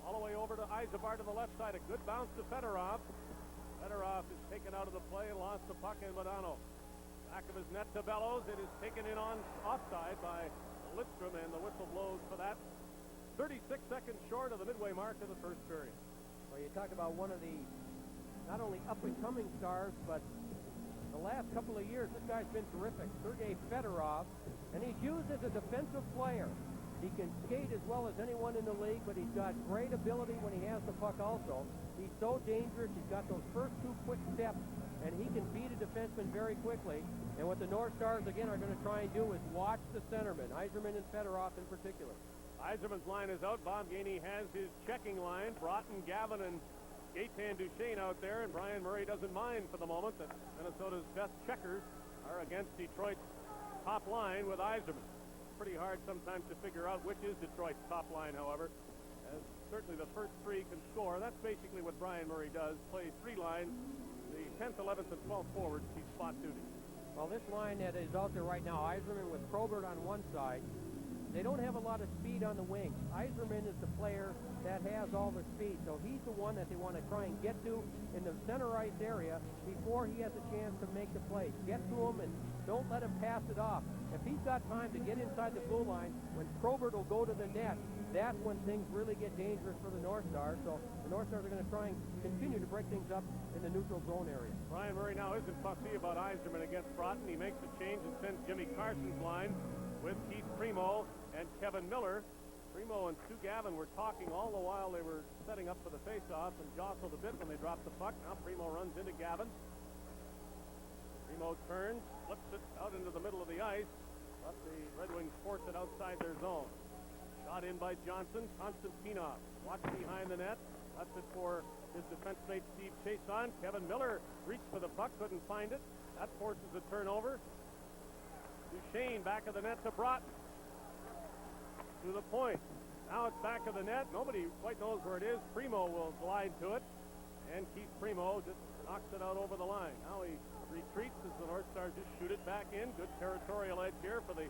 All the way over to Yzerman to the left side. A good bounce to Fedorov. Fedorov is taken out of the play and lost the puck, and Modano. Back of his net to Bellows. It is taken in on offside by Lidstrom, and the whistle blows for that. 36 seconds short of the midway mark of the first period. Well, you talk about one of the not only up-and-coming stars, but the last couple of years, this guy's been terrific. Sergei Fedorov, and he's used as a defensive player. He can skate as well as anyone in the league, but he's got great ability when he has the puck also. He's so dangerous. He's got those first two quick steps, and he can beat a defenseman very quickly. And what the North Stars, again, are going to try and do is watch the centermen, Yzerman and Fedorov in particular. Yzerman's line is out. Bob Gainey has his checking line. Broughton, Gavin, and Gaetan Duchesne out there, and Brian Murray doesn't mind for the moment that Minnesota's best checkers are against Detroit's top line with Yzerman. Pretty hard sometimes to figure out which is Detroit's top line, however, as certainly the first three can score. That's basically what Brian Murray does, plays three lines. The 10th, 11th, and 12th forwards, he's spot duty. Well, this line that is out there right now, Yzerman with Probert on one side, They don't have a lot of speed on the wings. Yzerman is the player that has all the speed, so he's the one that they want to try and get to in the center ice area before he has a chance to make the play. Get to him and don't let him pass it off. If he's got time to get inside the blue line, when Probert will go to the net, that's when things really get dangerous for the North Stars. So the North Stars are going to try and continue to break things up in the neutral zone area. Brian Murray now isn't fussy about Yzerman against Broughton. He makes a change and sends Jimmy Carson's line with Keith Primo and Kevin Miller. Primo and Stu Gavin were talking all the while they were setting up for the face-off and jostled a bit when they dropped the puck. Now Primo runs into Gavin. Primo turns, flips it out into the middle of the ice, but the Red Wings force it outside their zone. Shot in by Johnson. Konstantinov walks behind the net. Lets it for his defense mate Steve Chason. Kevin Miller reached for the puck, couldn't find it. That forces a turnover. Duchesne back of the net to Broughton. To the point. Now it's back of the net. Nobody quite knows where it is. Primo will glide to it. And Keith Primo just knocks it out over the line. Now he retreats as the North Stars just shoot it back in. Good territorial edge here for the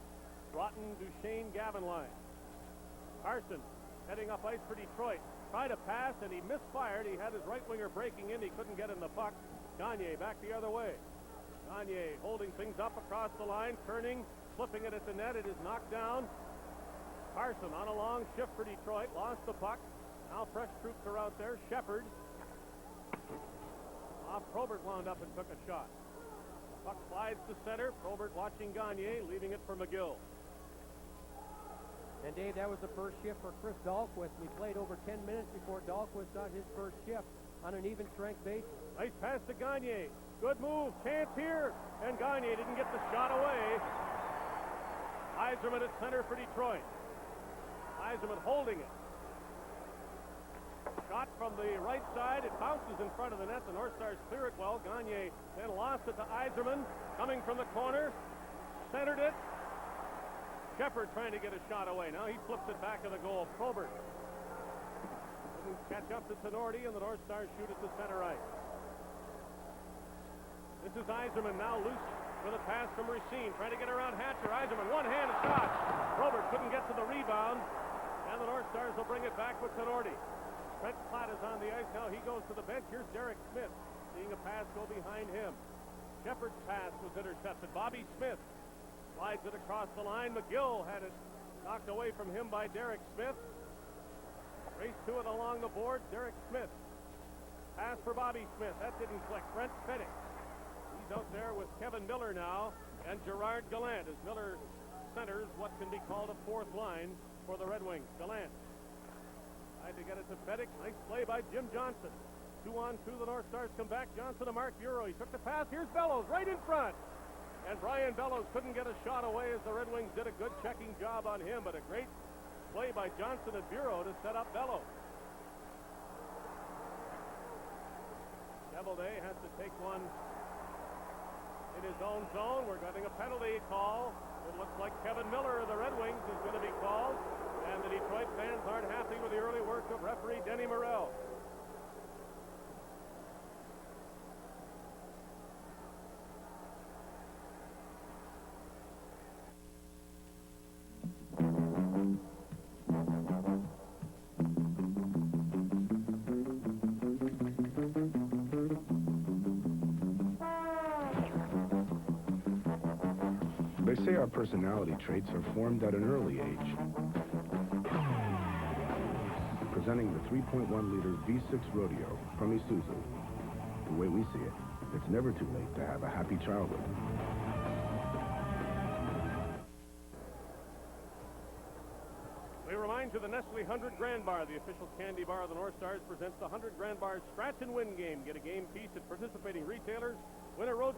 Broughton, Duchesne, Gavin line. Carson heading up ice for Detroit. Tried to pass and he misfired. He had his right winger breaking in. He couldn't get in the puck. Gagne back the other way. Gagne holding things up across the line, turning, flipping it at the net. It is knocked down. Carson on a long shift for Detroit. Lost the puck. Now fresh troops are out there. Shepard. Probert wound up and took a shot. Puck slides to center. Probert watching Gagne, leaving it for McGill. And Dave, that was the first shift for Chris Dahlquist. We played over 10 minutes before Dahlquist got his first shift on an even strength basis. Nice pass to Gagne. Good move. Chance here. And Gagne didn't get the shot away. Yzerman at center for Detroit. Yzerman holding it. Shot from the right side. It bounces in front of the net. The North Stars clear it well. Gagne then lost it to Yzerman. Coming from the corner. Centered it. Shepard trying to get a shot away. Now he flips it back to the goal. Probert couldn't catch up to Tenorti, and the North Stars shoot at the center ice. This is Yzerman now loose with a pass from Racine. Trying to get around Hatcher. Yzerman one-handed shot. Probert couldn't get to the rebound, and the North Stars will bring it back with Tenorti. Trent Platt is on the ice now. He goes to the bench. Here's Derek Smith seeing a pass go behind him. Shepard's pass was intercepted. Bobby Smith slides it across the line. McGill had it knocked away from him by Derek Smith. Race to it along the board. Derek Smith. Pass for Bobby Smith. That didn't click. Brent Fennick. He's out there with Kevin Miller now and Gerard Gallant as Miller centers what can be called a fourth line for the Red Wings. Gallant tried to get it to Fennick. Nice play by Jim Johnson. 2-on-2. The North Stars come back. Johnson to Mark Bureau. He took the pass. Here's Bellows right in front. And Brian Bellows couldn't get a shot away as the Red Wings did a good checking job on him, but a great play by Johnson and Bureau to set up Bellows. Doubleday has to take one in his own zone. We're getting a penalty call. It looks like Kevin Miller of the Red Wings is going to be called, and the Detroit fans aren't happy with the early work of referee Denny Morrell. They say our personality traits are formed at an early age. Presenting the 3.1-liter V6 Rodeo from Isuzu. The way we see it, it's never too late to have a happy childhood. We remind you the Nestle 100 Grand Bar, the official candy bar of the North Stars, presents the 100 Grand Bar Scratch and Win game. Get a game piece at participating retailers. Win a road.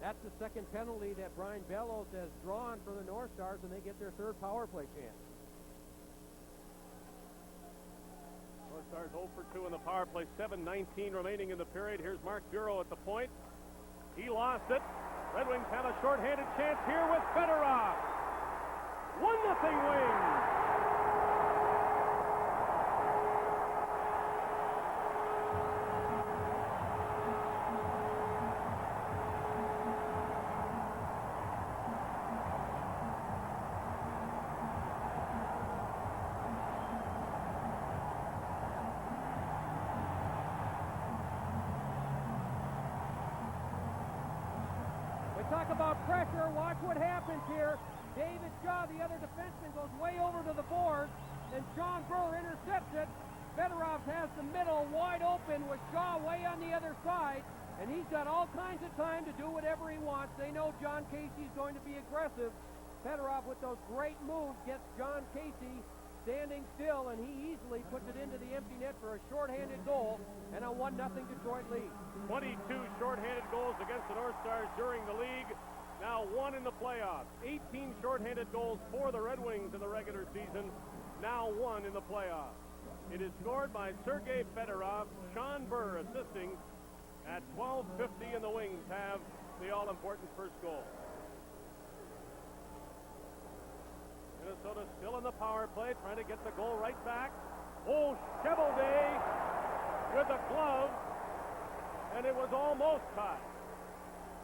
That's the second penalty that Brian Bellows has drawn for the North Stars, and they get their third power play chance. North Stars 0 for 2 in the power play. 7:19 remaining in the period. Here's Mark Bureau at the point. He lost it. Red Wings have a shorthanded chance here with Fedorov. 1-0 Wings. pressure. Watch what happens here. David Shaw, the other defenseman, goes way over to the board, and Sean Burr intercepts it. Fedorov has the middle wide open with Shaw way on the other side, and he's got all kinds of time to do whatever he wants. They know John Casey's going to be aggressive. Fedorov, with those great moves, gets John Casey standing still, and he easily puts it into the empty net for a shorthanded goal and a 1-0 Detroit lead. 22 shorthanded goals against the North Stars during the league. Now 1 in the playoffs. 18 shorthanded goals for the Red Wings in the regular season. Now 1 in the playoffs. It is scored by Sergei Fedorov. Sean Burr assisting at 12:50, and the Wings have the all-important first goal. Minnesota still in the power play, trying to get the goal right back. Oh, Chevelday with the glove, and it was almost tied.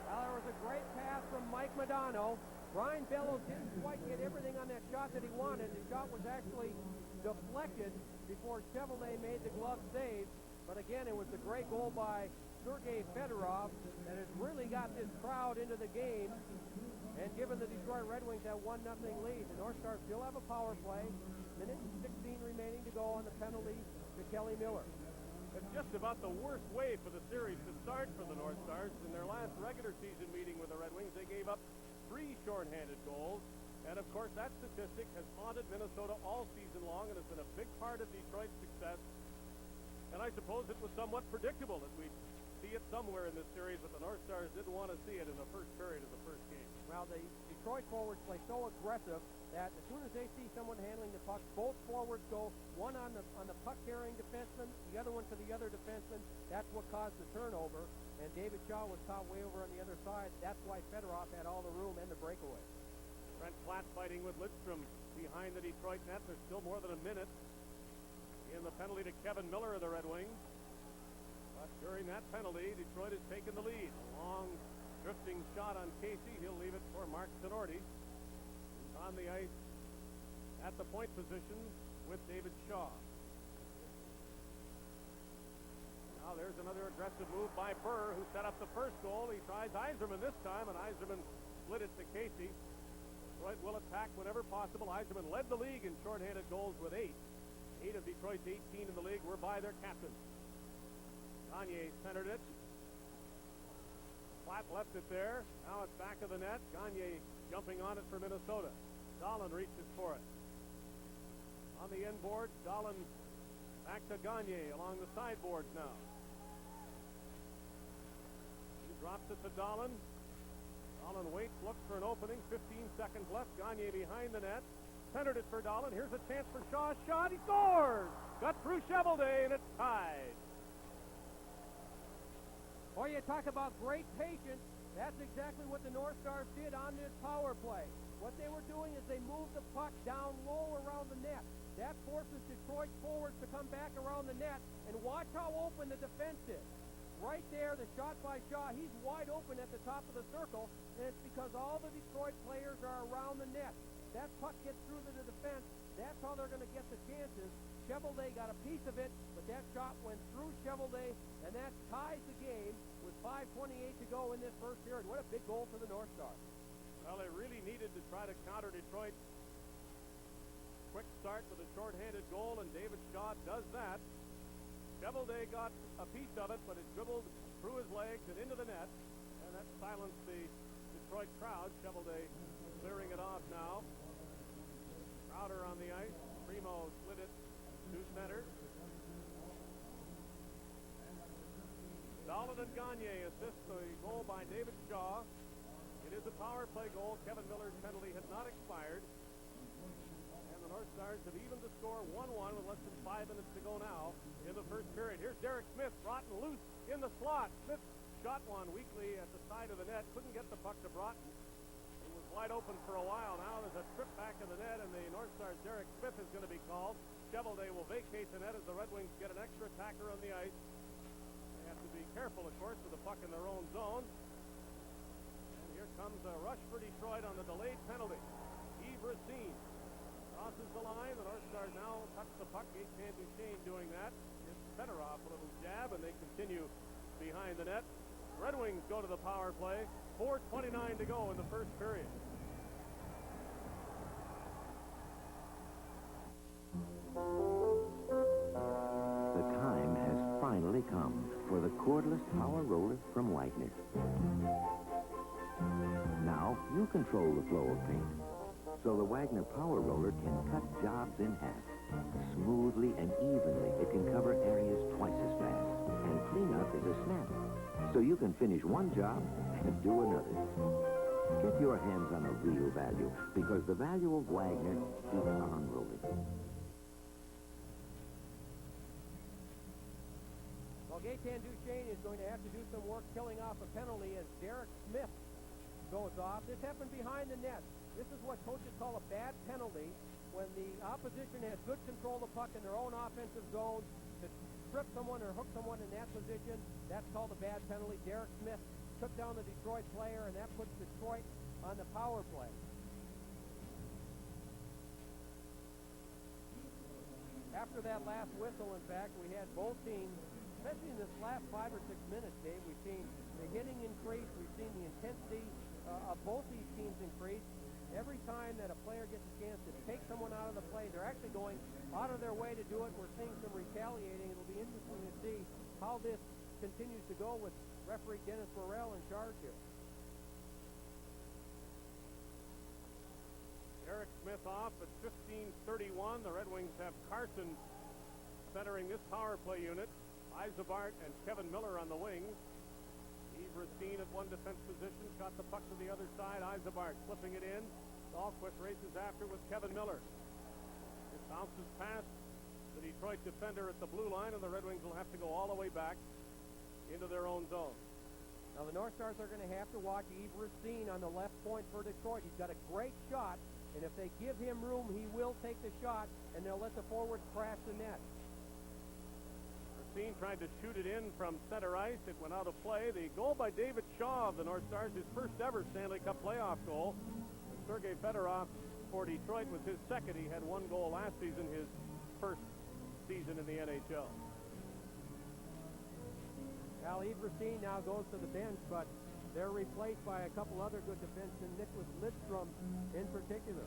Well, there was a great pass from Mike Modano. Brian Bellows didn't quite get everything on that shot that he wanted. The shot was actually deflected before Chevelday made the glove save. But again, it was a great goal by Sergei Fedorov that has really got this crowd into the game and given the Detroit Red Wings that 1-0 lead. The North Stars still have a power play. Minute and 16 remaining to go on the penalty to Kelly Miller. It's just about the worst way for the series to start for the North Stars. In their last regular season meeting with the Red Wings, they gave up 3 shorthanded goals. And, of course, that statistic has haunted Minnesota all season long and has been a big part of Detroit's success. And I suppose it was somewhat predictable that we'd see it somewhere in this series, but the North Stars didn't want to see it in the first period of the first game. Well, the Detroit forwards play so aggressive that as soon as they see someone handling the puck, both forwards go, one on the puck-carrying defenseman, the other one to the other defenseman. That's what caused the turnover, and David Shaw was caught way over on the other side. That's why Fedorov had all the room and the breakaway. Trent Platt fighting with Lidstrom behind the Detroit net. There's still more than a minute in the penalty to Kevin Miller of the Red Wings. But during that penalty, Detroit has taken the lead. A long drifting shot on Casey. He'll leave it for Mark Sonorti. He's on the ice at the point position with David Shaw. Now there's another aggressive move by Burr, who set up the first goal. He tries Yzerman this time, and Yzerman split it to Casey. Detroit will attack whenever possible. Yzerman led the league in shorthanded goals with 8. 8 of Detroit's 18 in the league were by their captain. Gagne centered it. Platt left it there. Now it's back of the net. Gagne jumping on it for Minnesota. Dahlin reaches for it. On the end board, Dahlin back to Gagne along the sideboards now. He drops it to Dahlin. Dahlin waits, looks for an opening. 15 seconds left. Gagne behind the net. Centered it for Dahlin. Here's a chance for Shaw. Shot. He scores! Got through Chevelday, and it's tied. Boy, you talk about great patience. That's exactly what the North Stars did on this power play. What they were doing is they moved the puck down low around the net. That forces Detroit forwards to come back around the net, and watch how open the defense is. Right there, the shot by Shaw, he's wide open at the top of the circle, and it's because all the Detroit players are around the net. That puck gets through to the defense. That's how they're going to get the chances. Chevelday got a piece of it, but that shot went through Chevelday, and that ties the game with 5:28 to go in this first period. What a big goal for the North Stars. Well, they really needed to try to counter Detroit's quick start with a shorthanded goal, and David Shaw does that. Chevelday got a piece of it, but it dribbled through his legs and into the net, and that silenced the Detroit crowd. Chevelday clearing it off now. Crowder on the ice. Primo slid it to center. Dahlin and Gagne assist the goal by David Shaw. It is a power play goal. Kevin Miller's penalty had not expired. And the North Stars have evened the score 1-1 with less than 5 minutes to go now in the first period. Here's Derek Smith, Broughton loose in the slot. Smith shot one weakly at the side of the net. Couldn't get the puck to Broughton. It was wide open for a while. Now there's a trip back in the net, and the North Stars' Derek Smith is going to be called. Chevelday will vacate the net as the Red Wings get an extra attacker on the ice. They have to be careful, of course, with the puck in their own zone. And here comes a rush for Detroit on the delayed penalty. Yves Racine crosses the line. The North Stars now touch the puck. Gaethan Duchesne doing that. It's Fedorov, a little jab, and they continue behind the net. Red Wings go to the power play. 4:29 to go in the first period. The time has finally come for the cordless power roller from Wagner. Now you control the flow of paint, so the Wagner power roller can cut jobs in half. Smoothly and evenly, it can cover areas twice as fast, and cleanup is a snap, so you can finish one job and do another. Get your hands on a real value, because the value of Wagner keeps on rolling. Well, Gaetan Duchesne is going to have to do some work killing off a penalty as Derek Smith goes off. This happened behind the net. This is what coaches call a bad penalty, when the opposition has good control of the puck in their own offensive zone to trip someone or hook someone in that position. That's called a bad penalty. Derek Smith took down the Detroit player, and that puts Detroit on the power play. After that last whistle, in fact, we had both teams, especially in this last 5 or 6 minutes, Dave, we've seen the hitting increase, we've seen the intensity of both these teams increase. Every time that a player gets a chance to take someone out of the play, they're actually going out of their way to do it. We're seeing some retaliating. It'll be interesting to see how this continues to go with referee Dennis Morrell in charge here. Eric Smith off at 15:31. The Red Wings have Carson centering this power play unit. Isabart and Kevin Miller on the wings. Yves Racine at one defense position, shot the puck to the other side. Isabart flipping it in. Dahlquist races after with Kevin Miller. It bounces past the Detroit defender at the blue line, and the Red Wings will have to go all the way back into their own zone. Now the North Stars are going to have to watch Yves Racine on the left point for Detroit. He's got a great shot, and if they give him room, he will take the shot, and they'll let the forwards crash the net. Racine tried to shoot it in from center ice. It went out of play. The goal by David Shaw of the North Stars, his first ever Stanley Cup playoff goal. And Sergei Fedorov for Detroit was his second. He had one goal last season, his first season in the NHL. Now Yves Racine now goes to the bench, but they're replaced by a couple other good defensemen, Nicholas Lidstrom in particular.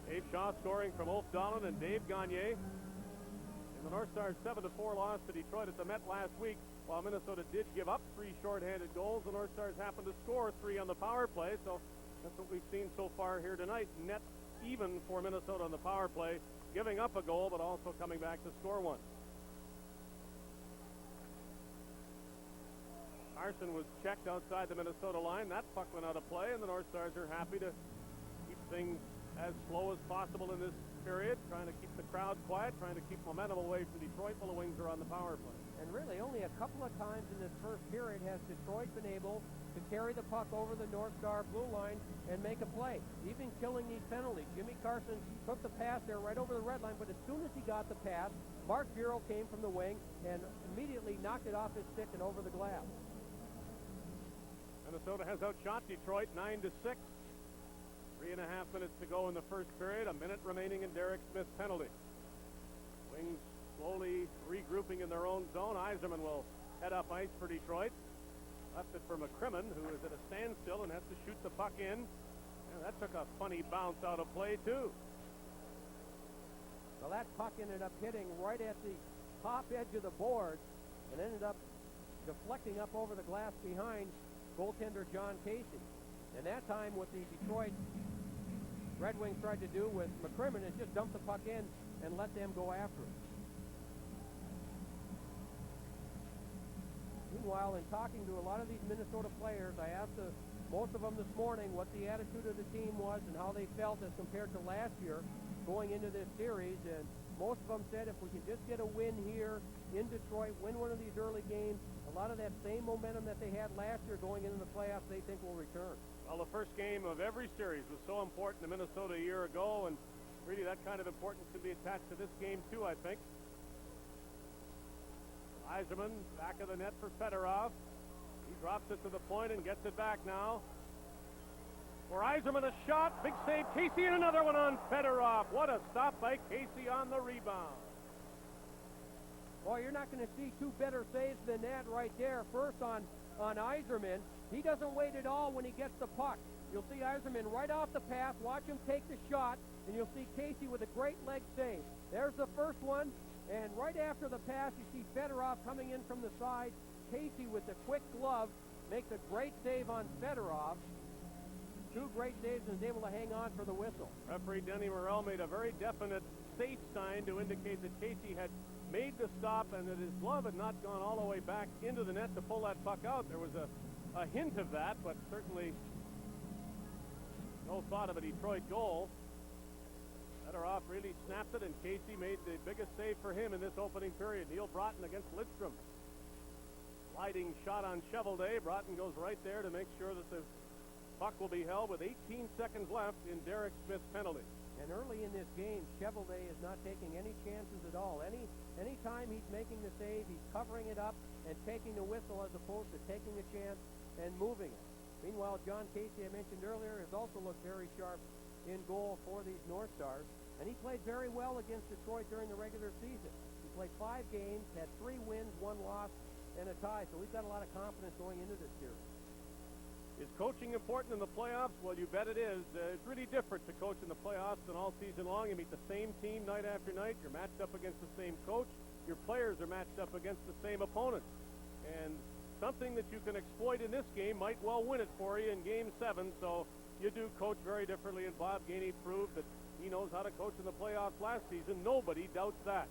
Dave Shaw scoring from Ulf Dahlen and Dave Gagne. And the North Stars 7-4 loss to Detroit at the Met last week. While Minnesota did give up 3 shorthanded goals, the North Stars happened to score 3 on the power play. So that's what we've seen so far here tonight. Net even for Minnesota on the power play, giving up a goal, but also coming back to score one. Carson was checked outside the Minnesota line. That puck went out of play, and the North Stars are happy to keep things as slow as possible in this period, trying to keep the crowd quiet, trying to keep momentum away from Detroit while the Wings are on the power play. And really only a couple of times in this first period has Detroit been able to carry the puck over the North Star blue line and make a play, even killing these penalties. Jimmy Carson took the pass there right over the red line, but as soon as he got the pass, Mark Bureau came from the wing and immediately knocked it off his stick and over the glass. Minnesota has outshot Detroit 9-6. 3.5 minutes to go in the first period. A minute remaining in Derek Smith's penalty. Wings slowly regrouping in their own zone. Yzerman will head up ice for Detroit. Left it for McCrimmon, who is at a standstill and has to shoot the puck in. And that took a funny bounce out of play, too. Well, that puck ended up hitting right at the top edge of the board and ended up deflecting up over the glass behind goaltender John Casey. And that time what the Detroit Red Wings tried to do with McCrimmon is just dump the puck in and let them go after it. Meanwhile, in talking to a lot of these Minnesota players, I asked most of them this morning what the attitude of the team was and how they felt as compared to last year going into this series. And most of them said if we can just get a win here in Detroit, win one of these early games, a lot of that same momentum that they had last year going into the playoffs, they think will return. Well, the first game of every series was so important to Minnesota a year ago, and really that kind of importance can be attached to this game too, I think. Yzerman, back of the net for Fedorov. He drops it to the point and gets it back now. For Yzerman, a shot, big save, Casey, and another one on Fedorov. What a stop by Casey on the rebound. Boy, you're not going to see two better saves than that right there. First on Yzerman. He doesn't wait at all when he gets the puck. You'll see Yzerman right off the pass. Watch him take the shot, and you'll see Casey with a great leg save. There's the first one, and right after the pass, you see Fedorov coming in from the side. Casey with the quick glove makes a great save on Fedorov. Two great saves and is able to hang on for the whistle. Referee Denny Morrell made a very definite safe sign to indicate that Casey had made the stop and that his glove had not gone all the way back into the net to pull that puck out. There was a hint of that, but certainly no thought of a Detroit goal. Fedorov really snapped it, and Casey made the biggest save for him in this opening period. Neil Broughton against Lidstrom. Sliding shot on Chevelday. Broughton goes right there to make sure that the puck will be held with 18 seconds left in Derek Smith's penalty. And early in this game, Chevelday is not taking any chances at all. Any time he's making the save, he's covering it up and taking the whistle as opposed to taking a chance and moving it. Meanwhile, John Casey, I mentioned earlier, has also looked very sharp in goal for these North Stars. And he played very well against Detroit during the regular season. He played 5 games, had 3 wins, 1 loss, and a tie. So we've got a lot of confidence going into this series. Is coaching important in the playoffs? Well, you bet it is. It's really different to coach in the playoffs than all season long. You meet the same team night after night. You're matched up against the same coach. Your players are matched up against the same opponents. And something that you can exploit in this game might well win it for you in Game 7. So you do coach very differently, and Bob Gainey proved that he knows how to coach in the playoffs last season. Nobody doubts that.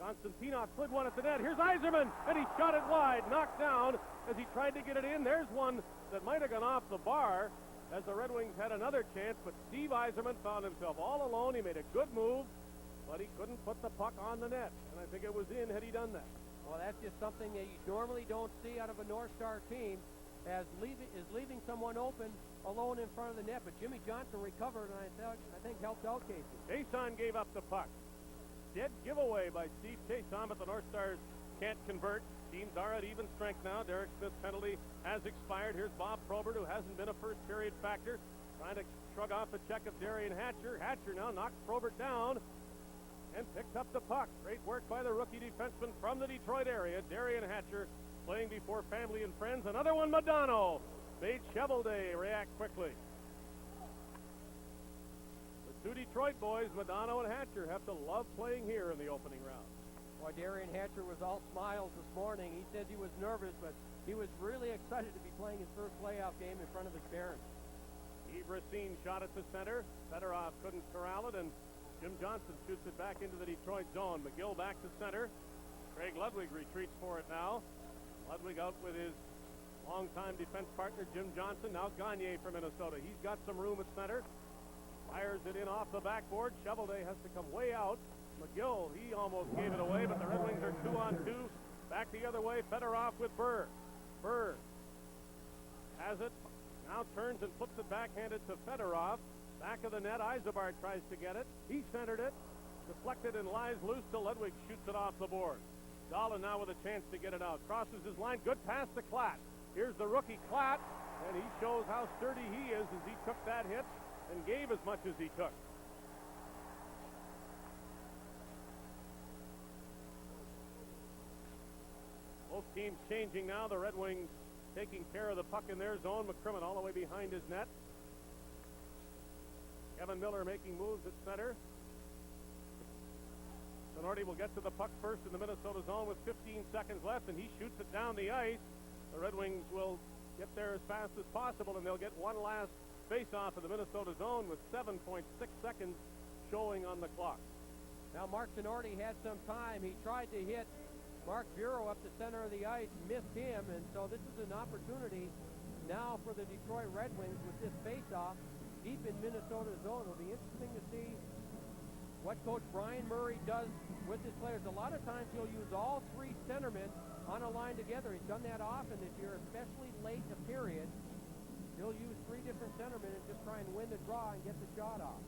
Konstantinov slid one at the net. Here's Yzerman, and he shot it wide, knocked down as he tried to get it in. There's one that might have gone off the bar as the Red Wings had another chance, but Steve Yzerman found himself all alone. He made a good move, but he couldn't put the puck on the net, and I think it was in had he done that. Well, that's just something that you normally don't see out of a North Star team, as leaving someone open alone in front of the net, but Jimmy Johnson recovered, and I think helped out Casey. Jason gave up the puck. Dead giveaway by Steve Chason, but the North Stars can't convert. Teams are at even strength now. Derek Smith's penalty has expired. Here's Bob Probert, who hasn't been a first-period factor, trying to shrug off the check of Darian Hatcher. Hatcher now knocks Probert down and picks up the puck. Great work by the rookie defenseman from the Detroit area, Darian Hatcher, playing before family and friends. Another one, Madonna, made Chevelday react quickly. The 2 Detroit boys, Madonna and Hatcher, have to love playing here in the opening round. Boy, Darian Hatcher was all smiles this morning. He said he was nervous, but he was really excited to be playing his first playoff game in front of his parents. Yves Racine shot at the center. Fedorov couldn't corral it, and Jim Johnson shoots it back into the Detroit zone. McGill back to center. Craig Ludwig retreats for it now. Ludwig out with his longtime defense partner, Jim Johnson. Now Gagne for Minnesota. He's got some room at center. Fires it in off the backboard. Chevelday has to come way out. McGill, he almost gave it away, but the Red Wings are 2-on-2. Back the other way, Fedorov with Burr. Burr has it. Now turns and flips it backhanded to Fedorov. Back of the net, Eisenbart tries to get it. He centered it. Deflected and lies loose till Ludwig shoots it off the board. Dahlin now with a chance to get it out. Crosses his line. Good pass to Klatt. Here's the rookie Klatt, and he shows how sturdy he is as he took that hit and gave as much as he took. Both teams changing now. The Red Wings taking care of the puck in their zone. McCrimmon all the way behind his net. Kevin Miller making moves at center. Sonorti will get to the puck first in the Minnesota zone with 15 seconds left, and he shoots it down the ice. The Red Wings will get there as fast as possible, and they'll get one last face-off in the Minnesota zone with 7.6 seconds showing on the clock. Now Mark Sonorti had some time. He tried to hit Mark Bureau up the center of the ice, missed him, and so this is an opportunity now for the Detroit Red Wings with this face-off deep in Minnesota zone. It'll be interesting to see what Coach Brian Murray does with his players. A lot of times he'll use all 3 centermen on a line together. He's done that often this year, especially late in the period. He'll use 3 different centermen and just try and win the draw and get the shot off.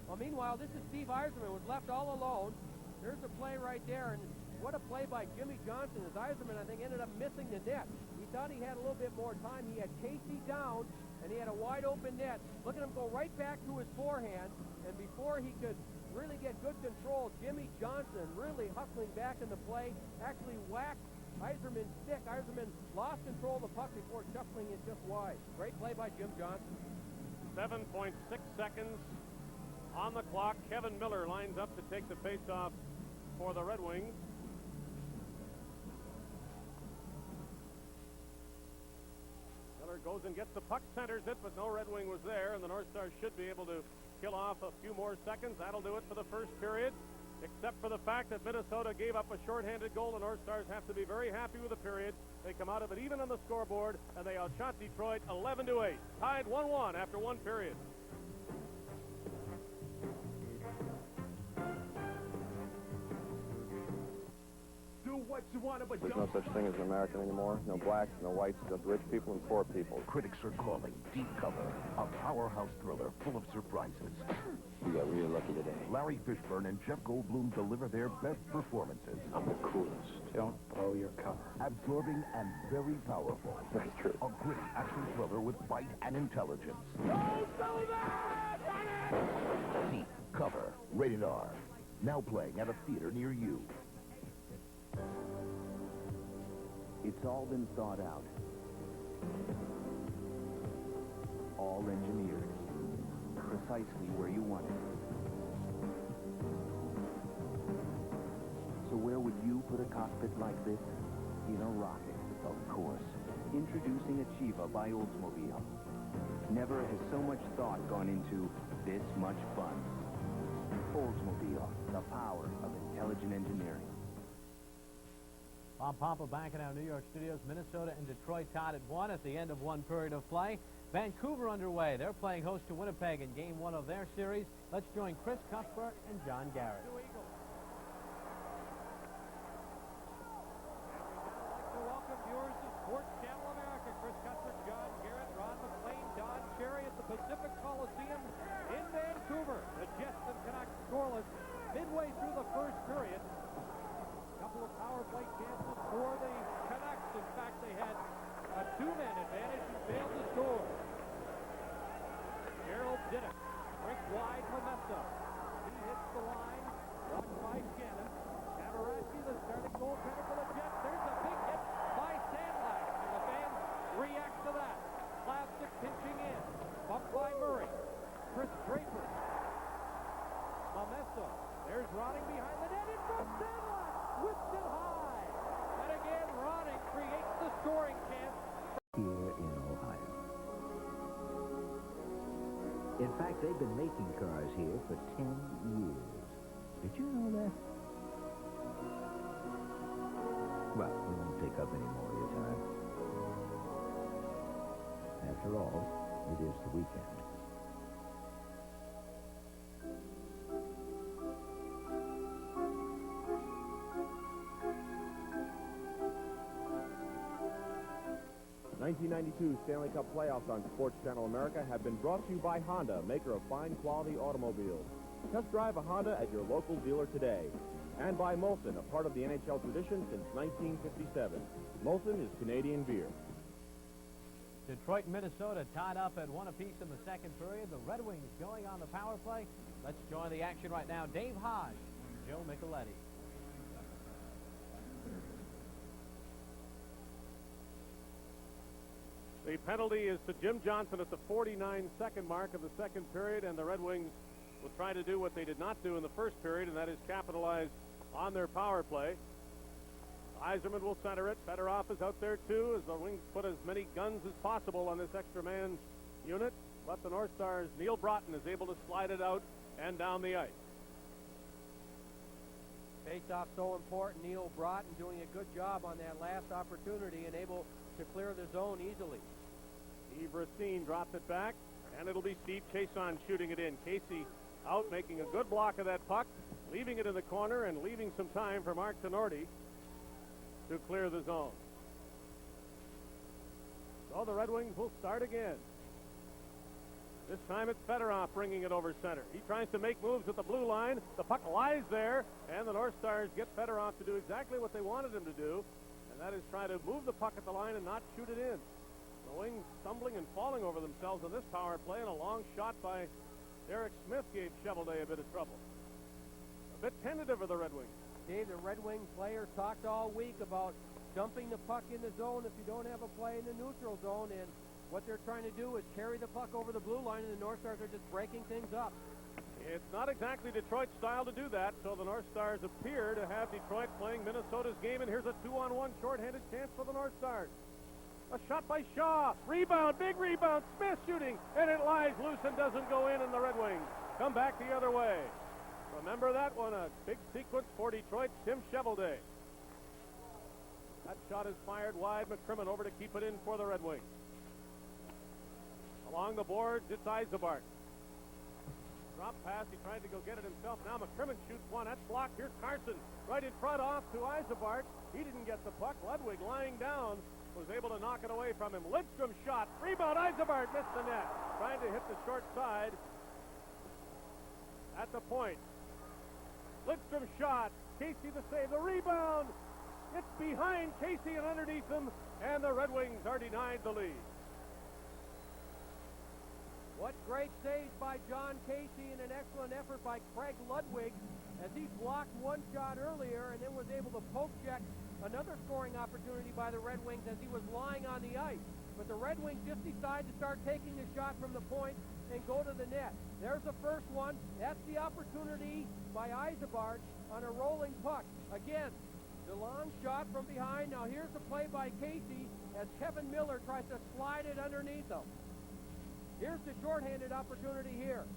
Well, meanwhile, this is Steve Yzerman, was left all alone. There's a play right there, and what a play by Jimmy Johnson, as Yzerman, I think, ended up missing the net. He thought he had a little bit more time. He had Casey down, and he had a wide open net. Look at him go right back to his forehand, and before he could really get good control. Jimmy Johnson really hustling back in the play, actually whacked Eiserman's stick. Eiserman lost control of the puck before shuffling it just wide. Great play by Jim Johnson. 7.6 seconds on the clock. Kevin Miller lines up to take the faceoff for the Red Wings. Miller goes and gets the puck, centers it, but no Red Wing was there, and the North Stars should be able to kill off a few more seconds. That'll do it for the first period, except for the fact that Minnesota gave up a shorthanded goal. The North Stars have to be very happy with the period. They come out of it even on the scoreboard, and they outshot Detroit 11-8. Tied 1-1 after one period. What you want, but there's no such thing as an American anymore. No blacks, no whites, just rich people and poor people. Critics are calling Deep Cover a powerhouse thriller full of surprises. We got really lucky today. Larry Fishburne and Jeff Goldblum deliver their best performances. I'm the coolest. Don't blow your cover. Absorbing and very powerful. That's true. A gritty action thriller with bite and intelligence. Don't do that! Deep Cover. Rated R. Now playing at a theater near you. It's all been thought out. All engineered. Precisely where you want it. So where would you put a cockpit like this? In a rocket, of course. Introducing Achieva by Oldsmobile. Never has so much thought gone into this much fun. Oldsmobile, the power of intelligent engineering. Bob Papa back in our New York studios. Minnesota and Detroit tied at 1 at the end of one period of play. Vancouver underway. They're playing host to Winnipeg in Game 1 of their series. Let's join Chris Cuthbert and John Garrett. Welcome viewers to Sports Channel America. Chris Cuthbert, John Garrett, Ron McLean, Don Cherry at the Pacific Coliseum in Vancouver. The Jets and Canucks scoreless midway through the first period. Couple of power play chances for the Canucks. In fact, they had a two-man advantage and failed to score. Gerald did it. Quick wide for Messa. He hits the line. Blocked by Shannon. Cavarassi, the starting goaltender for the Jets. There's a big hit by Sandlack. And the fans react to that. Plastic pitching in. Bumped by Murray. Chris Draper. Messa. There's Ronning behind the net in front. Sandlack whips it high. And again, Ronning creates the scoring chance. Here in Ohio. In fact, they've been making cars here for 10 years. Did you know that? Well, we won't take up any more of your time. After all, it is the weekend. The 1992 Stanley Cup playoffs on Sports Channel America have been brought to you by Honda, maker of fine quality automobiles. Test drive a Honda at your local dealer today. And by Molson, a part of the NHL tradition since 1957. Molson is Canadian beer. Detroit and Minnesota tied up at 1 apiece in the second period. The Red Wings going on the power play. Let's join the action right now. Dave Hodge, Joe Micheletti. The penalty is to Jim Johnson at the 49-second mark of the second period, and the Red Wings will try to do what they did not do in the first period, and that is capitalize on their power play. Eiserman will center it. Fedorov is out there, too, as the Wings put as many guns as possible on this extra man unit. But the North Stars' Neil Broughton is able to slide it out and down the ice. Face-off so important. Neil Broughton doing a good job on that last opportunity and able to clear the zone easily. Steve Racine dropped it back, and it'll be Steve Chason shooting it in. Casey out, making a good block of that puck, leaving it in the corner and leaving some time for Mark Tenorti to clear the zone. So the Red Wings will start again. This time it's Fedorov bringing it over center. He tries to make moves at the blue line. The puck lies there, and the North Stars get Fedorov to do exactly what they wanted him to do, and that is try to move the puck at the line and not shoot it in. The Wings stumbling and falling over themselves on this power play, and a long shot by Derek Smith gave Shovelday a bit of trouble. bit tentative of the Red Wings. Dave, the Red Wing players talked all week about dumping the puck in the zone if you don't have a play in the neutral zone, and what they're trying to do is carry the puck over the blue line, and the North Stars are just breaking things up. It's not exactly Detroit's style to do that, so the North Stars appear to have Detroit playing Minnesota's game, and here's a 2-on-1 shorthanded chance for the North Stars. A shot by Shaw. Rebound, big rebound. Smith shooting, and it lies loose and doesn't go in, and the Red Wings come back the other way. Remember that one, a big sequence for Detroit, Tim Shovelday. That shot is fired wide. McCrimmon over to keep it in for the Red Wings. Along the boards, it's Yzerbark. Drop pass, he tried to go get it himself. Now McCrimmon shoots one. That's blocked. Here's Carson right in front off to Yzerbark. He didn't get the puck. Ludwig lying down was able to knock it away from him. Lidstrom shot. Rebound. Yzerbark missed the net. Trying to hit the short side at the point. Lidstrom shot. Casey the save. The rebound. It's behind Casey and underneath him, and the Red Wings are denied the lead. What great saves by John Casey and an excellent effort by Craig Ludwig as he blocked one shot earlier and then was able to poke check another scoring opportunity by the Red Wings as he was lying on the ice. But the Red Wings just decide to start taking the shot from the point and go to the net. There's the first one. That's the opportunity by Yzerbark on a rolling puck. Again, the long shot from behind. Now here's the play by Casey as Kevin Miller tries to slide it underneath him. Here's the shorthanded opportunity here.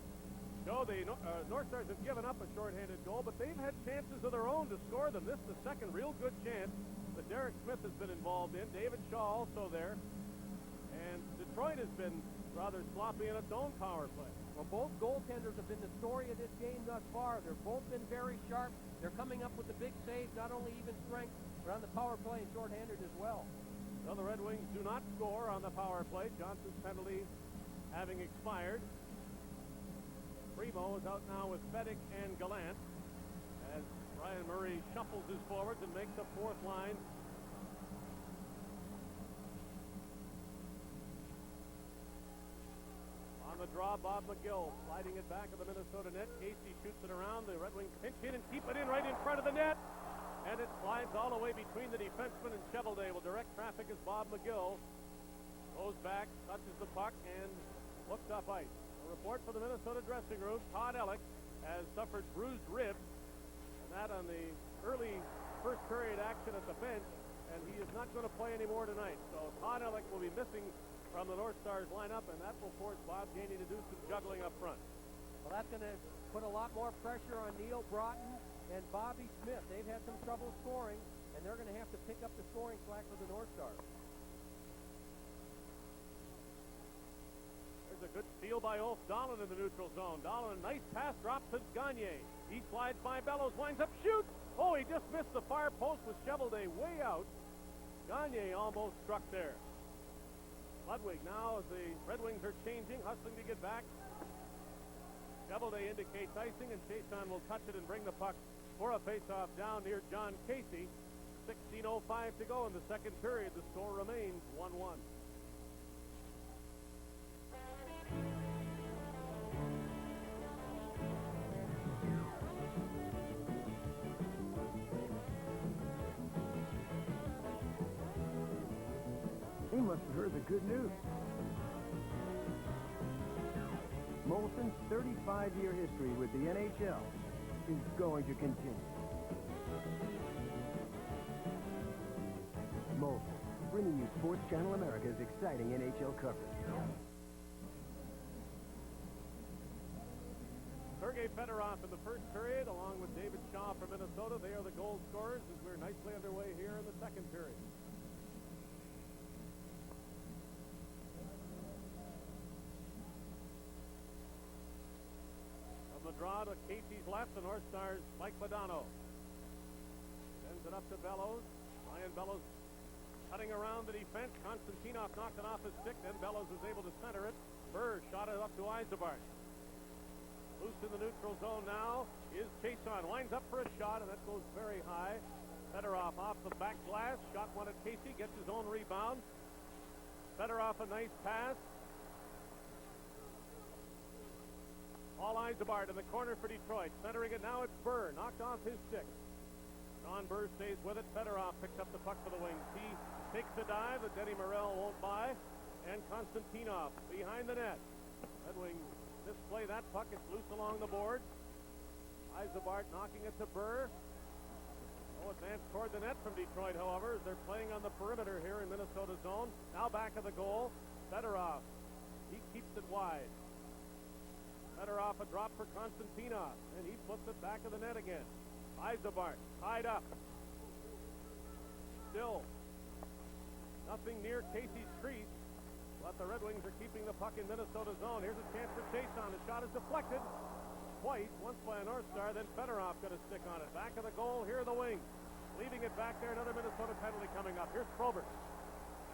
No, the North Stars have given up a shorthanded goal, but they've had chances of their own to score them. This is the second real good chance that Derek Smith has been involved in. David Shaw also there. And Detroit has been rather sloppy in its own power play. Well, both goaltenders have been the story of this game thus far. They've both been very sharp. They're coming up with the big saves, not only even strength, but on the power play and shorthanded as well. So the Red Wings do not score on the power play. Johnson's penalty having expired. Primo is out now with Fedek and Gallant as Ryan Murray shuffles his forwards and makes a fourth line. On the draw, Bob McGill sliding it back of the Minnesota net. Casey shoots it around. The Red Wings pinch in and keep it in right in front of the net. And it slides all the way between the defenseman and Shovelday. Will direct traffic as Bob McGill goes back, touches the puck, and looks up ice. A report for the Minnesota dressing room. Todd Ellick has suffered bruised ribs, and that on the early first period action at the bench, and he is not going to play anymore tonight. So Todd Ellick will be missing from the North Stars lineup, and that will force Bob Gainey to do some juggling up front. Well, that's going to put a lot more pressure on Neil Broughton and Bobby Smith. They've had some trouble scoring, and they're going to have to pick up the scoring slack for the North Stars. A good steal by Ulf Dahlin in the neutral zone. Dahlin, a nice pass, drops to Gagne. He slides by Bellows, winds up, shoots. Oh, he just missed the far post with Shovelday way out. Gagne almost struck there. Ludwig now, as the Red Wings are changing, hustling to get back. Shovelday indicates icing, and Chason will touch it and bring the puck for a faceoff down near John Casey. 16:05 to go in the second period. The score remains 1-1. He must have heard the good news. Molson's 35-year history with the NHL is going to continue. Molson, bringing you Sports Channel America's exciting NHL coverage. Sergei Fedorov in the first period, along with David Shaw from Minnesota. They are the goal scorers as we're nicely underway here in the second period. From the draw to Casey's left, the North Stars' Mike Modano. Sends it up to Bellows. Ryan Bellows cutting around the defense. Konstantinov knocked it off his stick. Then Bellows was able to center it. Burr shot it up to Yzerbark. Loose in the neutral zone now is Chason. Winds up for a shot, and that goes very high. Fedorov off the back glass. Shot one at Casey. Gets his own rebound. Fedorov a nice pass. All Yzabart in the corner for Detroit. Centering it now, it's Burr. Knocked off his stick. Sean Burr stays with it. Fedorov picks up the puck for the Wings. He takes the dive that Denny Morrell won't buy. And Konstantinov behind the net. Red Wings misplay that puck. It's loose along the board. Yzabart knocking it to Burr. No advance toward the net from Detroit, however, as they're playing on the perimeter here in Minnesota zone. Now back of the goal. Fedorov. He keeps it wide. Fedorov a drop for Konstantinov, and he flips it back of the net again. Yzabart tied up. Still nothing near Casey Street, but the Red Wings are keeping the puck in Minnesota zone. Here's a chance for Chason. The shot is deflected twice, once by a North Star, then Fedorov got a stick on it. Back of the goal, here are the Wings. Leaving it back there, another Minnesota penalty coming up. Here's Probert.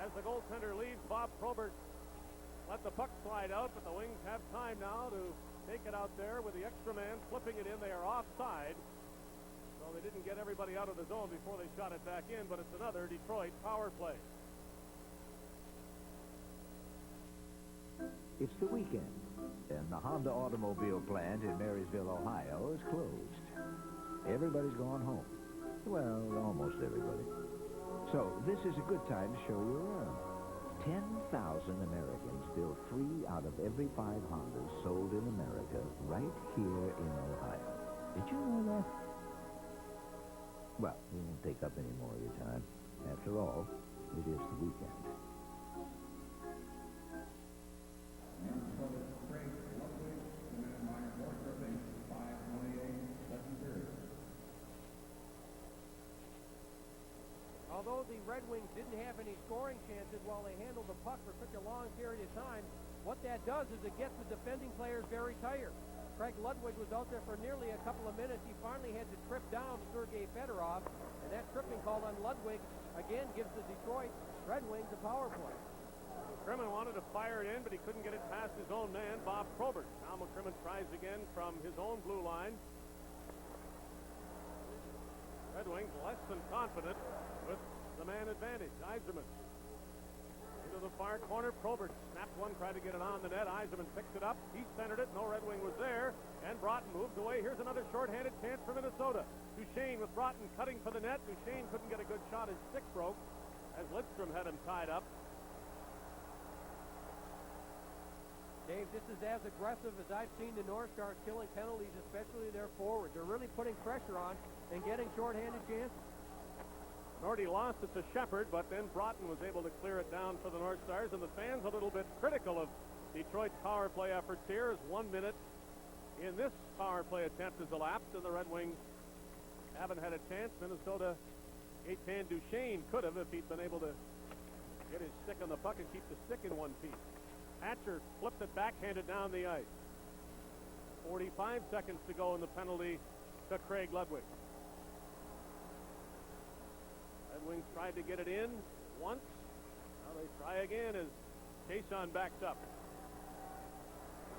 As the goaltender leaves, Bob Probert let the puck slide out, but the Wings have time now to take it out there with the extra man flipping it in. They are offside, so they didn't get everybody out of the zone before they shot it back in, but it's another Detroit power play. It's the weekend, and the Honda automobile plant in Marysville, Ohio is closed. Everybody's gone home. Well, almost everybody. So this is a good time to show you around. 10,000 Americans build 3 out of every 5 Hondas sold in America right here in Ohio. Did you know that? Well, we won't take up any more of your time. After all, it is the weekend. Although the Red Wings didn't have any scoring chances while they handled the puck for such a long period of time, what that does is it gets the defending players very tired. Craig Ludwig was out there for nearly a couple of minutes. He finally had to trip down Sergei Fedorov, and that tripping call on Ludwig again gives the Detroit Red Wings a power play. McCrimmon wanted to fire it in, but he couldn't get it past his own man, Bob Probert. Now McCrimmon tries again from his own blue line. Red Wings less than confident with the man advantage. Yzerman into the far corner. Probert snapped one, tried to get it on the net. Yzerman picked it up. He centered it. No Red Wing was there. And Broughton moved away. Here's another shorthanded chance for Minnesota. Duchesne with Broughton cutting for the net. Duchesne couldn't get a good shot. His stick broke as Lidstrom had him tied up. Dave, this is as aggressive as I've seen the North Stars killing penalties, especially their forwards. They're really putting pressure on and getting shorthanded chances. Nordy lost it to Shepard, but then Broughton was able to clear it down for the North Stars, and the fans a little bit critical of Detroit's power play efforts here as 1 minute in this power play attempt has elapsed, and the Red Wings haven't had a chance. Minnesota, Gaetan Duchesne could have if he'd been able to get his stick on the puck and keep the stick in one piece. Hatcher flipped it backhanded down the ice. 45 seconds to go in the penalty to Craig Ludwig. Red Wings tried to get it in once. Now they try again as Chason backs up.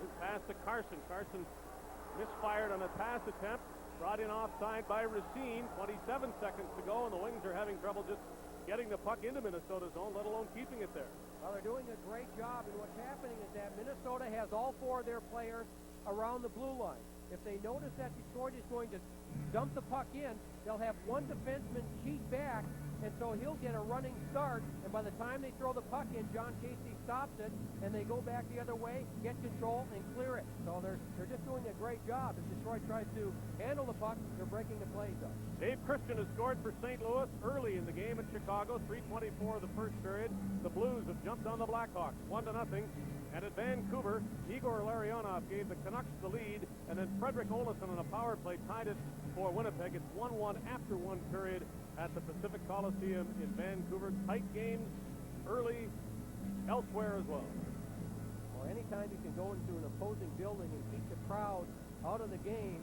His pass to Carson. Carson misfired on a pass attempt. Brought in offside by Racine. 27 seconds to go, and the Wings are having trouble just getting the puck into Minnesota zone, let alone keeping it there. Well, they're doing a great job, and what's happening is that Minnesota has all 4 of their players around the blue line. If they notice that Detroit is going to dump the puck in, they'll have one defenseman cheat back, and so he'll get a running start, and by the time they throw the puck in, John Casey stops it, and they go back the other way, get control, and clear it. So they're just doing a great job. As Detroit tries to handle the puck, they're breaking the plays up. Dave Christian has scored for St. Louis early in the game at Chicago, 3:24 of the first period. The Blues have jumped on the Blackhawks, 1-0. And at Vancouver, Igor Larionov gave the Canucks the lead, and then Frederick Olofsson on a power play tied it for Winnipeg. It's 1-1 after one period at the Pacific Coliseum in Vancouver. Tight games early elsewhere as well. Well, anytime you can go into an opposing building and keep the crowd out of the game,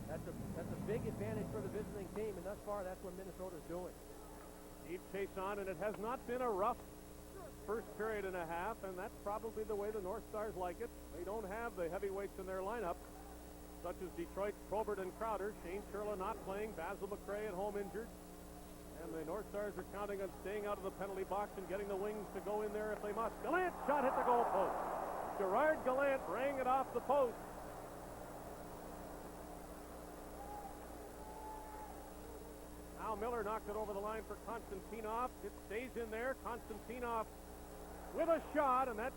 that's a big advantage for the visiting team, and thus far that's what Minnesota's doing. Steve Chason, and it has not been a rough first period and a half, and that's probably the way the North Stars like it. They don't have the heavyweights in their lineup, such as Detroit's Probert and Crowder. Shane Churla not playing, Basil McRae at home injured. And the North Stars are counting on staying out of the penalty box and getting the Wings to go in there if they must. Gallant shot hit the goal post. Gerard Gallant rang it off the post. Now Miller knocked it over the line for Konstantinov. It stays in there. Konstantinov with a shot, and that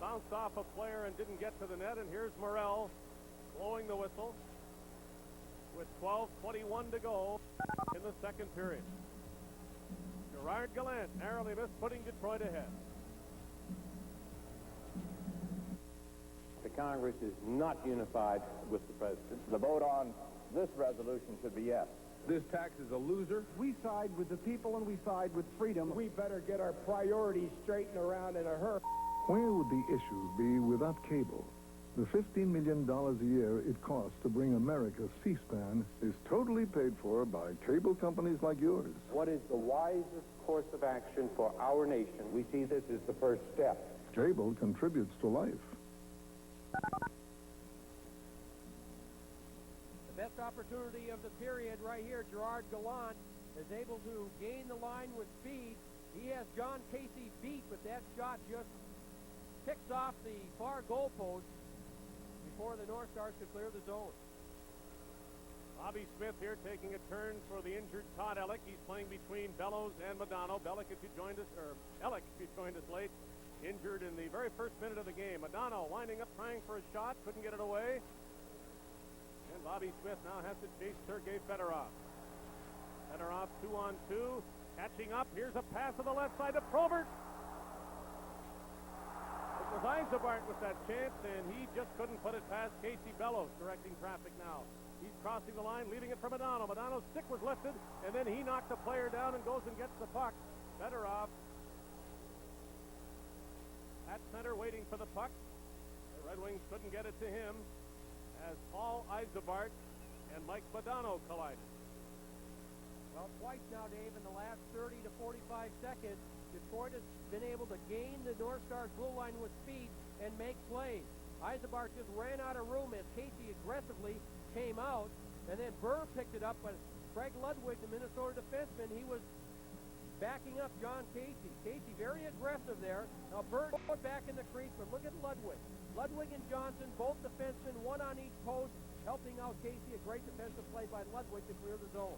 bounced off a player and didn't get to the net. And here's Morrell blowing the whistle with 12:21 to go in the second period. Gerard Gallant narrowly missed, putting Detroit ahead. The Congress is not unified with the President. The vote on this resolution should be yes. This tax is a loser. We side with the people and we side with freedom. We better get our priorities straightened around in a hurry. Where would the issues be without cable? The $15 million a year it costs to bring America C-SPAN is totally paid for by cable companies like yours. What is the wisest course of action for our nation? We see this as the first step. Cable contributes to life. The best opportunity of the period right here. Gerard Gallant is able to gain the line with speed. He has John Casey beat, but that shot just kicks off the far goalpost before the North Stars could clear the zone. Bobby Smith here taking a turn for the injured Todd Ellick. He's playing between Bellows and Modano. Ellick, if you joined us late, injured in the very first minute of the game. Modano winding up trying for a shot, couldn't get it away. And Bobby Smith now has to chase Sergei Fedorov. Fedorov 2-on-2, catching up. Here's a pass to the left side to Probert. It was Eisenbart with that chance, and he just couldn't put it past Casey Bellows, directing traffic now. He's crossing the line, leaving it for Modano. Modano's stick was lifted, and then he knocked the player down and goes and gets the puck. Fedorov at center waiting for the puck. The Red Wings couldn't get it to him as Paul Eisenbart and Mike Modano collided. Well, twice now, Dave, in the last 30 to 45 seconds, Detroit has been able to gain the North Stars blue line with speed and make plays. Eisenbart just ran out of room as Casey aggressively came out, and then Burr picked it up, but Craig Ludwig, the Minnesota defenseman, he was backing up John Casey. Casey very aggressive there. Now Burr put back in the crease, but look at Ludwig. Ludwig and Johnson, both defensemen, one on each post, helping out Casey. A great defensive play by Ludwig to clear the zone.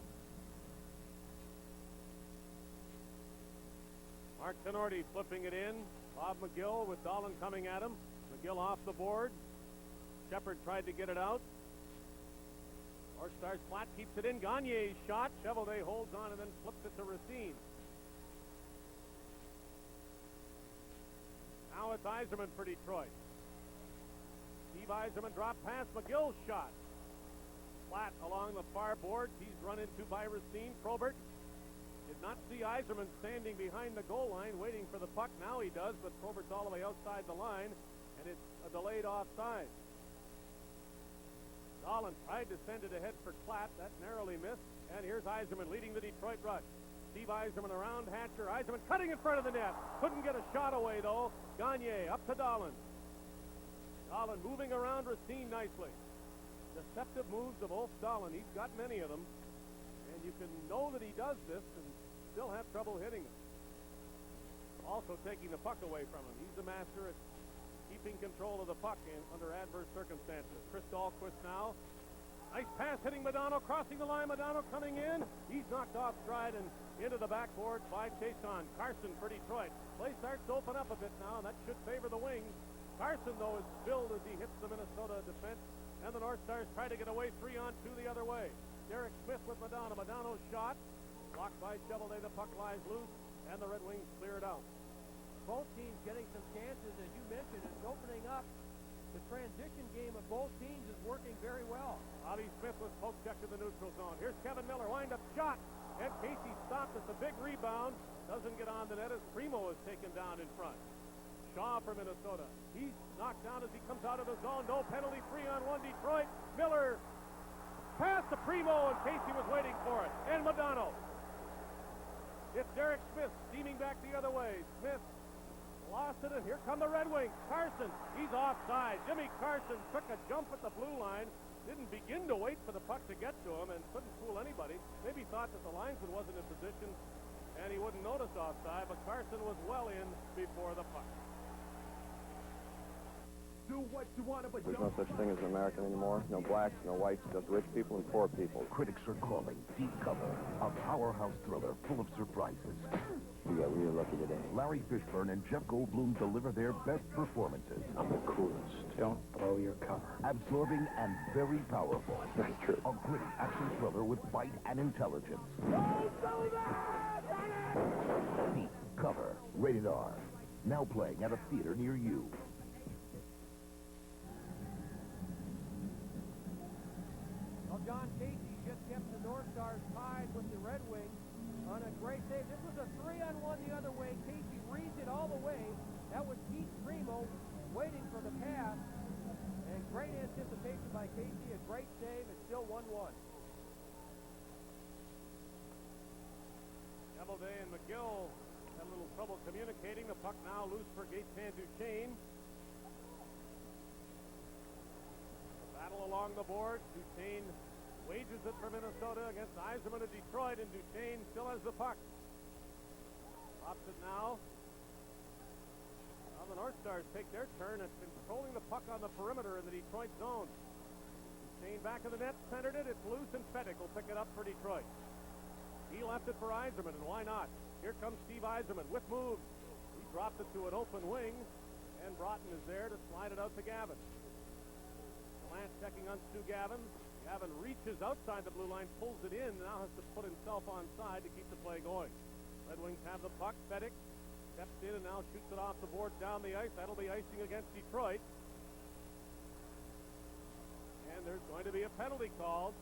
Mark Tenorti flipping it in. Bob McGill with Dahlin coming at him. McGill off the board. Shepard tried to get it out. North Stars flat keeps it in. Gagne's shot. Chevalier holds on and then flips it to Racine. Now it's Yzerman for Detroit. Steve Yzerman dropped past McGill's shot. Flat along the far boards. He's run into by Racine. Probert did not see Yzerman standing behind the goal line waiting for the puck. Now he does, but Probert's all the way outside the line, and it's a delayed offside. Dahlin tried to send it ahead for Klatt. That narrowly missed. And here's Yzerman leading the Detroit rush. Steve Yzerman around Hatcher. Yzerman cutting in front of the net. Couldn't get a shot away, though. Gagne up to Dahlin. Dahlin moving around Racine nicely. Deceptive moves of Ulf Dahlin. He's got many of them. And you can know that he does this and still have trouble hitting him. Also taking the puck away from him. He's the master at keeping control of the puck under adverse circumstances. Chris Dahlquist now. Nice pass hitting Modano, crossing the line. Modano coming in. He's knocked off stride and into the backboard by Chason. Carson for Detroit. Play starts to open up a bit now, and that should favor the Wings. Carson, though, is spilled as he hits the Minnesota defense, and the North Stars try to get away 3-on-2 the other way. Derek Smith with Modano. Modano's shot. Blocked by Chevalier. The puck lies loose, and the Red Wings clear it out. Both teams getting some chances, as you mentioned, and opening up. The transition game of both teams is working very well. Bobby Smith was poke checked to the neutral zone. Here's Kevin Miller. Wind-up shot. And Casey stopped. It's a big rebound. Doesn't get on the net as Primo is taken down in front. Shaw for Minnesota. He's knocked down as he comes out of the zone. No penalty. 3-on-1 Detroit. Miller pass to Primo, and Casey was waiting for it. And Modano. It's Derek Smith steaming back the other way. Smith lost it, and here come the Red Wings. Carson, he's offside. Jimmy Carson took a jump at the blue line. Didn't begin to wait for the puck to get to him and couldn't fool anybody. Maybe thought that the linesman wasn't in position and he wouldn't notice offside, but Carson was well in before the puck. Do what you want, but There's no such thing as an American anymore. No blacks, no whites, just rich people and poor people. Critics are calling Deep Cover a powerhouse thriller full of surprises. We got real lucky today. Larry Fishburne and Jeff Goldblum deliver their best performances. I'm the coolest. Don't blow your cover. Absorbing and very powerful. That's true. A gritty action thriller with bite and intelligence. Deep Cover. Rated R. Now playing at a theater near you. Well, John Casey just kept the North Stars tied with the Red Wings on a great save. This was a 3-on-1 the other way. Casey reads it all the way. That was Keith Primo waiting for the pass. And great anticipation by Casey. A great save. It's still 1-1. Doubleday and McGill had a little trouble communicating. The puck now loose for Gaetan Duchesne. The battle along the board. Duchesne wages it for Minnesota against Yzerman of Detroit, and Duchesne still has the puck. Pops it now. Now the North Stars take their turn. It's been controlling the puck on the perimeter in the Detroit zone. Duchesne back of the net, centered it. It's loose, and Fedek will pick it up for Detroit. He left it for Yzerman, and why not? Here comes Steve Yzerman with moves. He dropped it to an open wing, and Broughton is there to slide it out to Gavin. Lance checking on Stu Gavin. Gavin reaches outside the blue line, pulls it in, now has to put himself onside to keep the play going. Red Wings have the puck. Fedek steps in and now shoots it off the boards down the ice. That'll be icing against Detroit. And there's going to be a penalty called.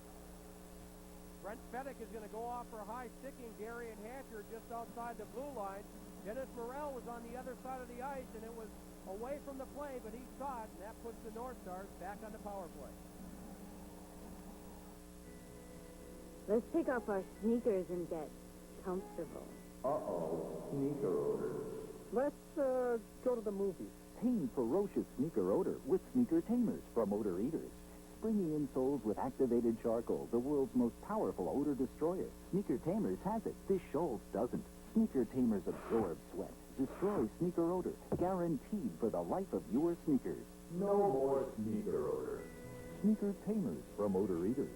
Brent Fedek is going to go off for a high sticking Darian Hatcher just outside the blue line. Dennis Morrell was on the other side of the ice, and it was away from the play, but he saw it, and that puts the North Stars back on the power play. Let's take off our sneakers and get comfortable. Uh-oh, sneaker odor. Let's go to the movies. Tame ferocious sneaker odor with Sneaker Tamers from Odor Eaters. Springy insoles with activated charcoal, the world's most powerful odor destroyer. Sneaker Tamers has it. This Scholl's doesn't. Sneaker Tamers absorb sweat, destroy sneaker odor, guaranteed for the life of your sneakers. No more sneaker odor. Sneaker Tamers from Odor Eaters.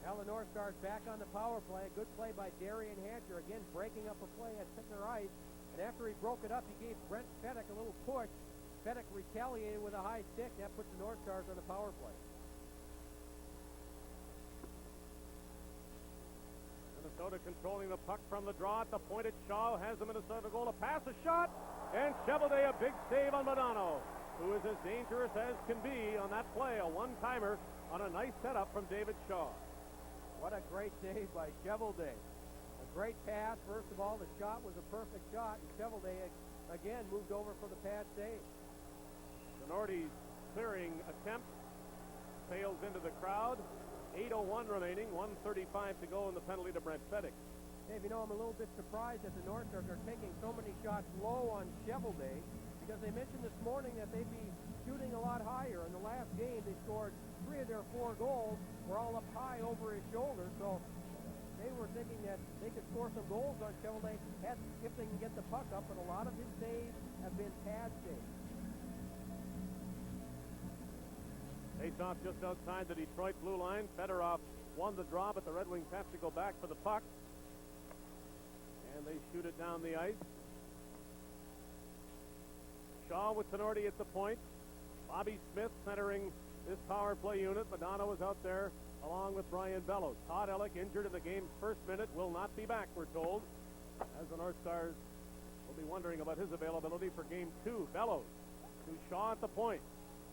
Now the North Stars back on the power play. Good play by Darian Hatcher. Again, breaking up a play at center ice. And after he broke it up, he gave Brent Fedek a little push. Fedek retaliated with a high stick. That puts the North Stars on the power play. Minnesota controlling the puck from the draw at the point at Shaw. Has the Minnesota goal. A pass, a shot. And Chevalier, a big save on Modano, who is as dangerous as can be on that play. A one-timer on a nice setup from David Shaw. What a great save by Chevalier. A great pass. First of all, the shot was a perfect shot, and Chevalier again moved over for the pad save. Sonorti's clearing attempt sails into the crowd. 8:01 remaining, 1:35 to go in the penalty to Brent Fedek. Dave, you know, I'm a little bit surprised that the North Stars are taking so many shots low on Chevalier, because they mentioned this morning that they'd be shooting a lot higher. In the last game, they scored 3 of their 4 goals were all up high over his shoulder, so they were thinking that they could score some goals on Chevalier if they can get the puck up, but a lot of his saves have been pad saves. Face-off just outside the Detroit blue line. Fedorov won the draw, but the Red Wings have to go back for the puck. And they shoot it down the ice. Shaw with Sonorti at the point. Bobby Smith centering this power play unit. Madonna was out there along with Brian Bellows. Todd Ellick, injured in the game's first minute, will not be back, we're told, as the North Stars will be wondering about his availability for Game 2. Bellows to Shaw at the point.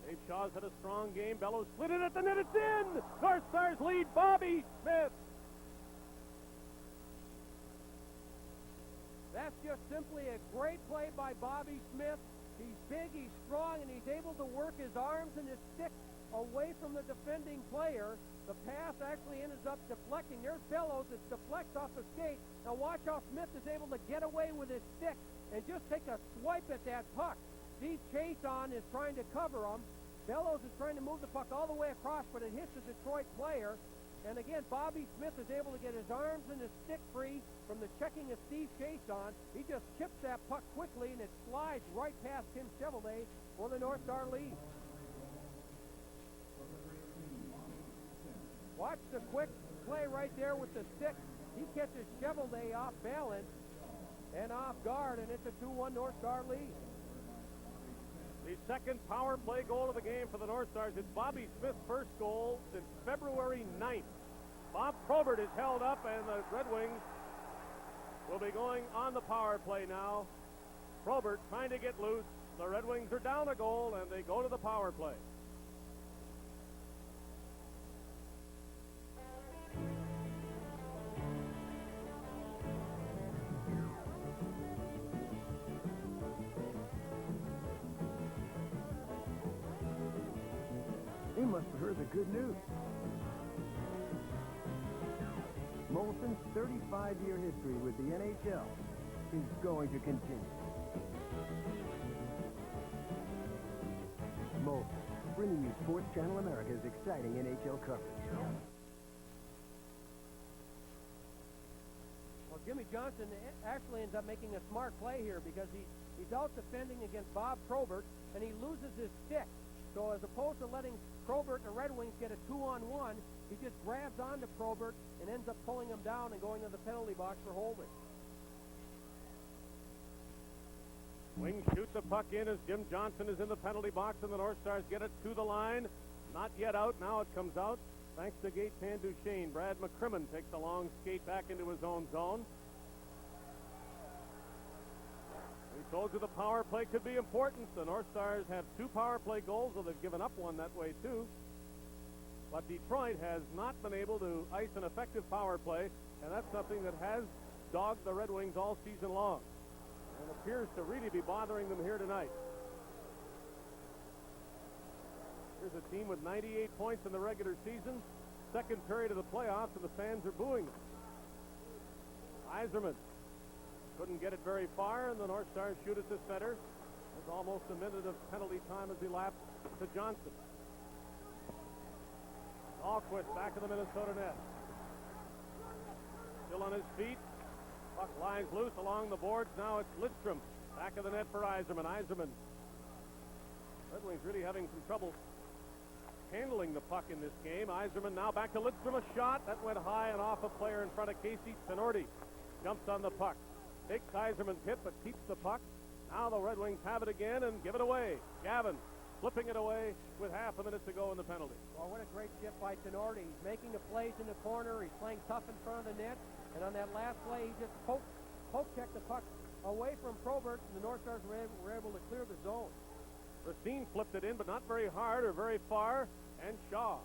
Dave Shaw's had a strong game. Bellows slid it at the net. It's in! North Stars lead. Bobby Smith. That's just simply a great play by Bobby Smith. He's big, he's strong, and he's able to work his arms and his stick away from the defending player. The pass actually ends up deflecting. There's Bellows. It deflects off the skate. Now watch how Smith is able to get away with his stick and just take a swipe at that puck. Steve Chason is trying to cover him. Bellows is trying to move the puck all the way across, but it hits the Detroit player. And again, Bobby Smith is able to get his arms and his stick free from the checking of Steve Chason. He just chips that puck quickly, and it slides right past Tim Chevrolet for the North Star lead. Watch the quick play right there with the stick. He catches Chevrolet off balance and off guard, and it's a 2-1 North Star lead. The second power play goal of the game for the North Stars. It's Bobby Smith's first goal since February 9th. Bob Probert is held up, and the Red Wings will be going on the power play now. Probert trying to get loose. The Red Wings are down a goal, and they go to the power play. They must have heard the good news. Molson's 35-year history with the NHL is going to continue. Molson, bringing you Sports Channel America's exciting NHL coverage. Well, Jimmy Johnson actually ends up making a smart play here because he's out defending against Bob Probert, and he loses his stick. So as opposed to letting Probert and the Red Wings get a 2-on-1, he just grabs onto Probert and ends up pulling him down and going to the penalty box for holding. Wings shoot the puck in as Jim Johnson is in the penalty box, and the North Stars get it to the line. Not yet out. Now it comes out. Thanks to Gaetan Duchesne. Brad McCrimmon takes a long skate back into his own zone. We told you the power play could be important. The North Stars have 2 power play goals, though they've given up one that way too. But Detroit has not been able to ice an effective power play, and that's something that has dogged the Red Wings all season long, and appears to really be bothering them here tonight. Here's a team with 98 points in the regular season, second period of the playoffs, and the fans are booing them. Yzerman couldn't get it very far, and the North Stars shoot it to center. There's almost a minute of penalty time as elapsed to Johnson. Alquist back of the Minnesota net. Still on his feet. Puck lies loose along the boards. Now it's Lidstrom. Back of the net for Yzerman. Yzerman. Red Wings really having some trouble handling the puck in this game. Yzerman now back to Lidstrom. A shot. That went high and off a player in front of Casey. Tenorti jumps on the puck. Takes Yzerman's hit, but keeps the puck. Now the Red Wings have it again and give it away. Gavin flipping it away with half a minute to go in the penalty. Well, what a great shift by Tenorti. He's making the plays in the corner. He's playing tough in front of the net. And on that last play, he just poke checked the puck away from Probert, and the North Stars were able to clear the zone. Racine flipped it in, but not very hard or very far, and Shaw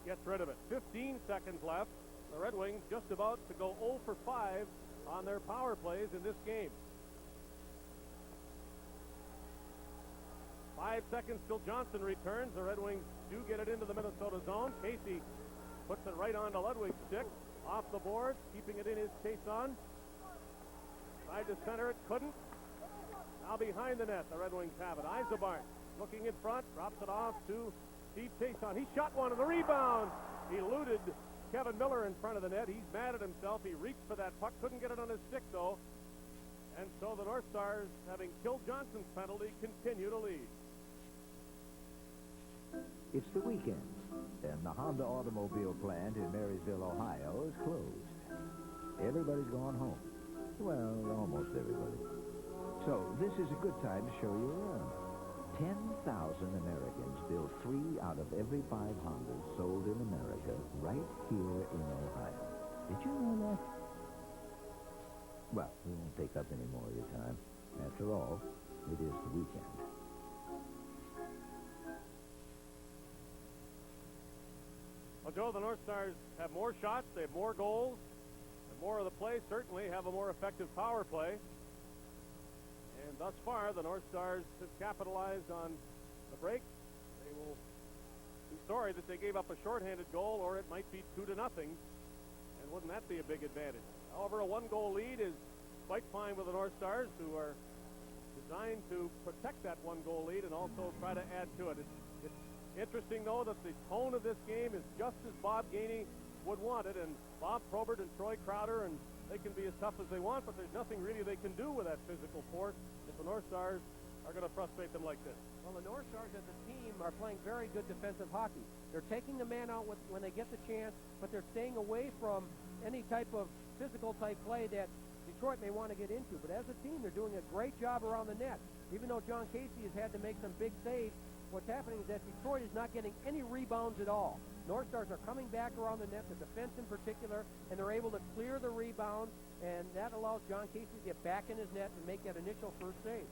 gets rid of it. 15 seconds left. The Red Wings just about to go 0 for 5 on their power plays in this game. 5 seconds till Johnson returns. The Red Wings do get it into the Minnesota zone. Casey puts it right onto Ludwig's stick. Off the board, keeping it in his Chason. Tried to center it, couldn't. Now behind the net, the Red Wings have it. Yzerman looking in front, drops it off to Steve Chason. He shot one on the rebound. He eluded Kevin Miller in front of the net. He's mad at himself. He reached for that puck, couldn't get it on his stick though. And so the North Stars, having killed Johnson's penalty, continue to lead. It's the weekend, and the Honda automobile plant in Marysville, Ohio is closed. Everybody's gone home. Well, almost everybody. So this is a good time to show you around. 10,000 Americans build 3 out of every 5 Hondas sold in America right here in Ohio. Did you know that? Well, we won't take up any more of your time. After all, it is the weekend. Well, Joe, the North Stars have more shots, they have more goals, and more of the play, certainly have a more effective power play. And thus far, the North Stars have capitalized on the break. They will be sorry that they gave up a shorthanded goal, or it might be 2-0. And wouldn't that be a big advantage? However, a 1-goal lead is quite fine with the North Stars, who are designed to protect that one-goal lead and also try to add to it. It's interesting, though, that the tone of this game is just as Bob Gainey would want it, and Bob Probert and Troy Crowder, and they can be as tough as they want, but there's nothing really they can do with that physical force if the North Stars are going to frustrate them like this. Well, the North Stars as a team are playing very good defensive hockey. They're taking the man out when they get the chance, but they're staying away from any type of physical type play that Detroit may want to get into. But as a team, they're doing a great job around the net. Even though John Casey has had to make some big saves, what's happening is that Detroit is not getting any rebounds at all. North Stars are coming back around the net, the defense in particular, and they're able to clear the rebound, and that allows John Casey to get back in his net and make that initial first save.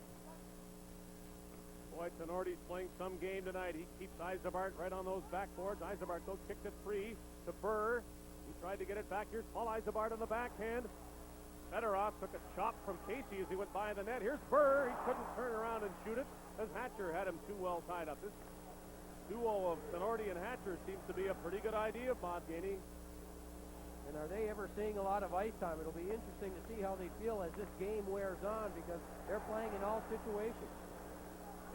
Boy, Tenorti's playing some game tonight. He keeps Yzerbark right on those backboards. Yzerbark, though, kicked it free to Burr. He tried to get it back. Here's Paul Yzerbark on the backhand. Fedorov took a chop from Casey as he went by the net. Here's Burr. He couldn't turn around and shoot it as Hatcher had him too well tied up. This duo of Tenorti and Hatcher seems to be a pretty good idea, Bob Gainey. And are they ever seeing a lot of ice time? It'll be interesting to see how they feel as this game wears on, because they're playing in all situations.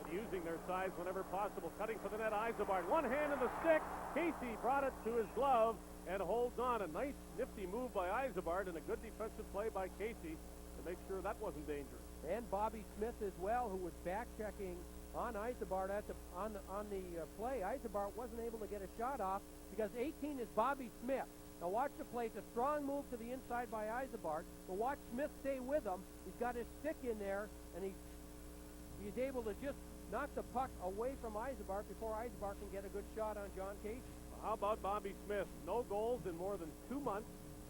Using their size whenever possible. Cutting for the net, Yzerbark. One hand in the stick. Casey brought it to his glove and holds on. A nice, nifty move by Yzerbark and a good defensive play by Casey to make sure that wasn't dangerous. And Bobby Smith as well, who was back-checking on Yzerbark on the play. Yzerbark wasn't able to get a shot off because 18 is Bobby Smith. Now watch the play. It's a strong move to the inside by Yzerbark, but watch Smith stay with him. He's got his stick in there, and he's able to just knock the puck away from Yzerbark before Yzerbark can get a good shot on John Casey. How about Bobby Smith? No goals in more than 2 months,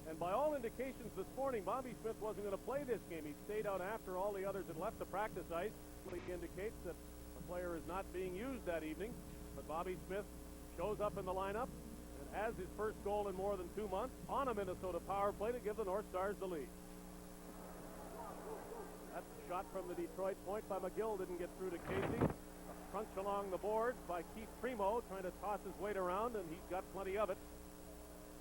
and by all indications this morning, Bobby Smith wasn't going to play this game. He stayed out after all the others had left the practice ice, which indicates that the player is not being used that evening. But Bobby Smith shows up in the lineup and has his first goal in more than 2 months on a Minnesota power play to give the North Stars the lead. That shot from the Detroit point by McGill didn't get through to Casey. A crunch along the boards by Keith Primo, trying to toss his weight around, and he's got plenty of it.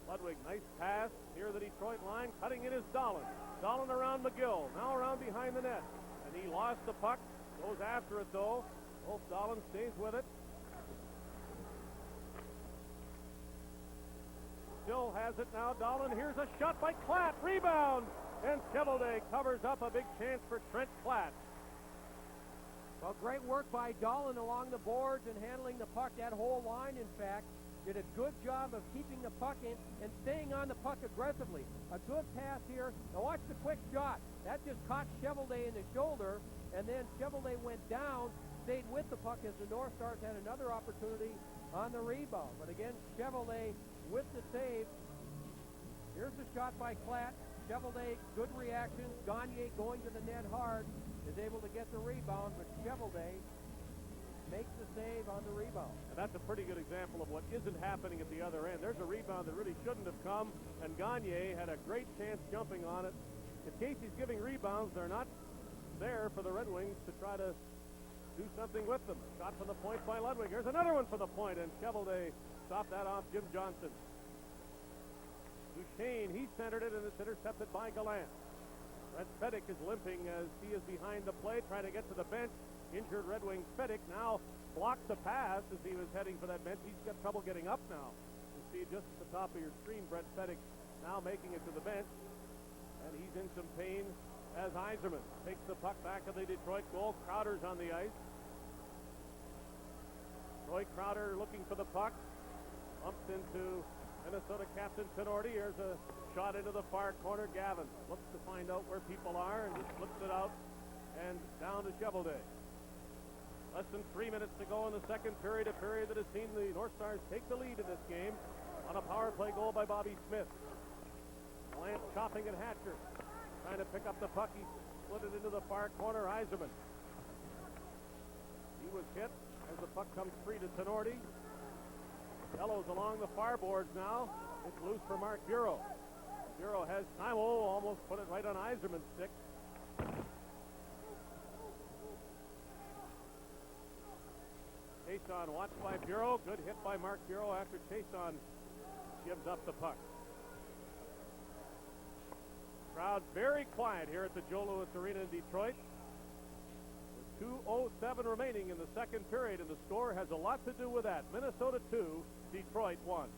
Ludwig, nice pass near the Detroit line. Cutting in is Dahlin. Dahlin around McGill, now around behind the net. And he lost the puck, goes after it though. Wolf Dahlin stays with it. Still has it now, Dahlin. Here's a shot by Klatt. Rebound! And Cheveldae covers up a big chance for Trent Klatt. Well, great work by Dahlin along the boards and handling the puck. That whole line, in fact, did a good job of keeping the puck in and staying on the puck aggressively. A good pass here. Now watch the quick shot. That just caught Cheveldae in the shoulder, and then Cheveldae went down, stayed with the puck as the North Stars had another opportunity on the rebound. But again, Cheveldae with the save. Here's the shot by Klatt. Cheveldae, good reaction. Gagne going to the net hard, is able to get the rebound, but Cheveldae makes the save on the rebound. And that's a pretty good example of what isn't happening at the other end. There's a rebound that really shouldn't have come, and Gagne had a great chance jumping on it. If Casey's giving rebounds, they're not there for the Red Wings to try to do something with them. Shot from the point by Ludwig. Here's another one from the point, and Cheveldae stopped that off Jim Johnson. Duchesne, he centered it, and it's intercepted by Gallant. Brett Feddick is limping as he is behind the play, trying to get to the bench. Injured Red Wing Feddick now blocks the pass as he was heading for that bench. He's got trouble getting up now. You see just at the top of your screen, Brett Feddick now making it to the bench. And he's in some pain as Yzerman takes the puck back of the Detroit goal. Crowder's on the ice. Troy Crowder looking for the puck. Bumps into Minnesota captain Tenorti. Here's a shot into the far corner. Gavin looks to find out where people are and just flips it out and down to Cheveldae. Less than 3 minutes to go in the second period, a period that has seen the North Stars take the lead in this game on a power play goal by Bobby Smith. Gallant chopping at Hatcher, trying to pick up the puck. He split it into the far corner. Yzerman. He was hit as the puck comes free to Tenorti. Yellow's along the far boards now. It's loose for Mark Bureau. Bureau has time. Oh, almost put it right on Yzerman's stick. Chason watched by Bureau. Good hit by Mark Bureau after Chason gives up the puck. Crowd very quiet here at the Joe Louis Arena in Detroit. 2:07 remaining in the second period, and the score has a lot to do with that. Minnesota 2, Detroit 1.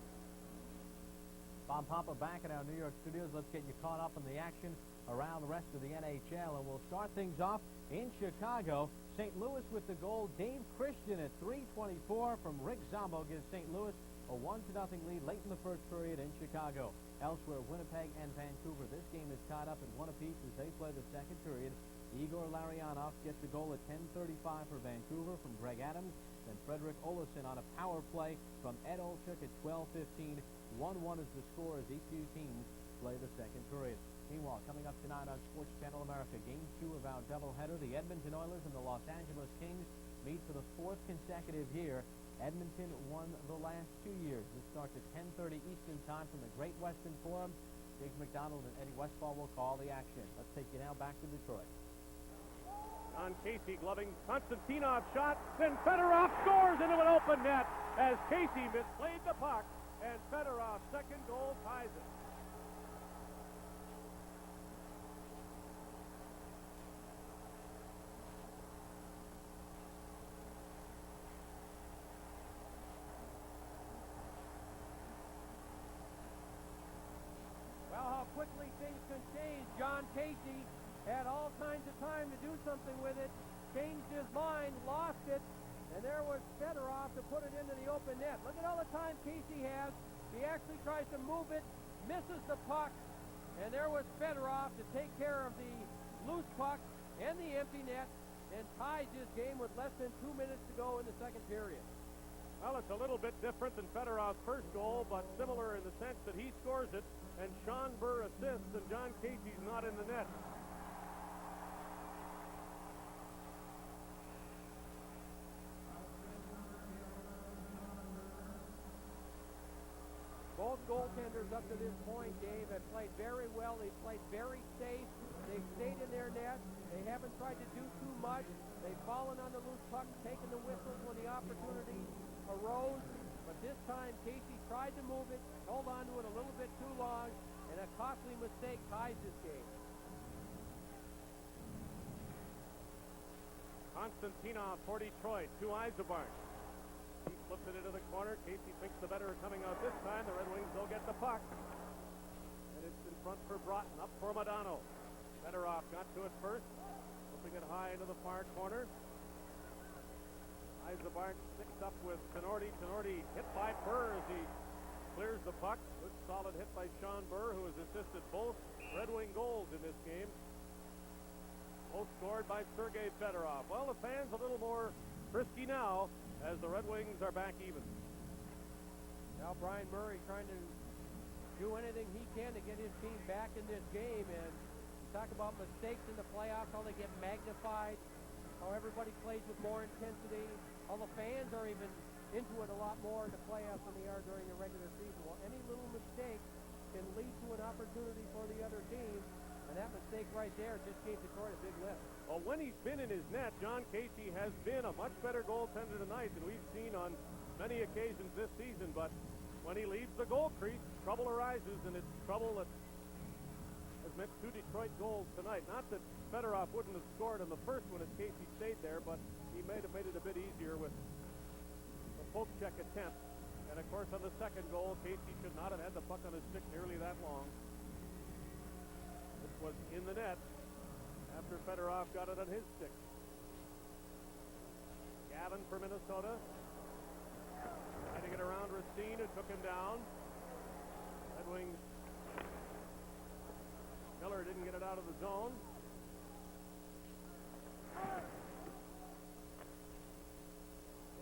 Bob Papa back in our New York studios. Let's get you caught up on the action around the rest of the NHL, and we'll start things off in Chicago. St. Louis with the goal. Dave Christian at 3:24 from Rick Zombo gives St. Louis a 1-0 lead late in the first period in Chicago. Elsewhere, Winnipeg and Vancouver. This game is tied up at 1 apiece as they play the second period. Igor Larionov gets the goal at 10:35 for Vancouver from Greg Adams. Then Frederick Olofsson on a power play from Ed Olchuk at 12:15. 1-1 is the score as each two teams play the second period. Meanwhile, coming up tonight on Sports Channel America, Game 2 of our doubleheader, the Edmonton Oilers and the Los Angeles Kings meet for the fourth consecutive year. Edmonton won the last 2 years. This starts at 10:30 Eastern Time from the Great Western Forum. Biggs McDonald and Eddie Westfall will call the action. Let's take you now back to Detroit. On Casey gloving Konstantinov shot, then Fedorov scores into an open net as Casey misplayed the puck, and Fedorov's second goal ties it. Well, how quickly things can change. John Casey had all kinds of time to do something with it, changed his mind, lost it, and there was Fedorov to put it into the open net. Look at all the time Casey has. He actually tries to move it, misses the puck, and there was Fedorov to take care of the loose puck and the empty net and ties his game with less than 2 minutes to go in the second period. Well, it's a little bit different than Fedorov's first goal, but similar in the sense that he scores it, and Sean Burr assists, and John Casey's not in the net. Both goaltenders up to this point, Dave, have played very well. They've played very safe. They've stayed in their net. They haven't tried to do too much. They've fallen on the loose puck, taken the whistles when the opportunity arose. But this time, Casey tried to move it, held on to it a little bit too long, and a costly mistake ties this game. Konstantinov for Detroit to Eisenbarn. He flips it into the corner. Casey thinks the better coming out this time. The Red Wings will get the puck. And it's in front for Broughton. Up for Modano. Fedorov got to it first. Flipping it high into the far corner. Eisenbarn sticks up with Tenorti. Tenorti hit by Burr as he clears the puck. Good solid hit by Sean Burr, who has assisted both Red Wing goals in this game. Both scored by Sergei Fedorov. Well, the fans a little more frisky now as the Red Wings are back even. Now Brian Murray trying to do anything he can to get his team back in this game. And you talk about mistakes in the playoffs, how they get magnified, how everybody plays with more intensity, how the fans are even into it a lot more in the playoffs than they are during the regular season. Well, any little mistake can lead to an opportunity for the other team. And that mistake right there just gave Detroit a big lift. Well, when he's been in his net, John Casey has been a much better goaltender tonight than we've seen on many occasions this season. But when he leaves the goal crease, trouble arises, and it's trouble that has meant 2 Detroit goals tonight. Not that Fedorov wouldn't have scored on the first one if Casey stayed there, but he may have made it a bit easier with the poke check attempt. And, of course, on the second goal, Casey should not have had the puck on his stick nearly that long. This was in the net after Fedorov got it on his stick. Gavin for Minnesota. Getting it around Racine, who took him down. Red Wings. Miller didn't get it out of the zone.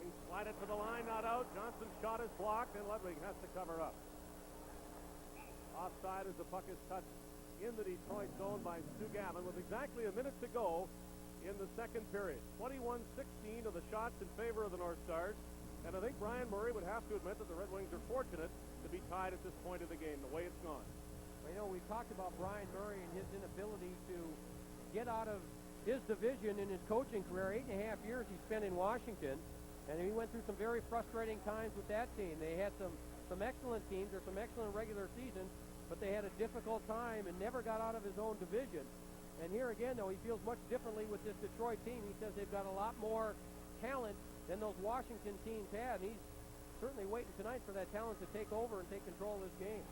Wings slide it to the line, not out. Johnson's shot is blocked, and Ludwig has to cover up. Offside as the puck is touched in the Detroit zone by Stu Gavin with exactly a minute to go in the second period. 21-16 of the shots in favor of the North Stars. And I think Brian Murray would have to admit that the Red Wings are fortunate to be tied at this point of the game, the way it's gone. Well, you know, we talked about Brian Murray and his inability to get out of his division in his coaching career. 8.5 years he spent in Washington, and he went through some very frustrating times with that team. They had some excellent teams or some excellent regular seasons, but they had a difficult time and never got out of his own division. And here again, though, he feels much differently with this Detroit team. He says they've got a lot more talent than those Washington teams had. And he's certainly waiting tonight for that talent to take over and take control of this game.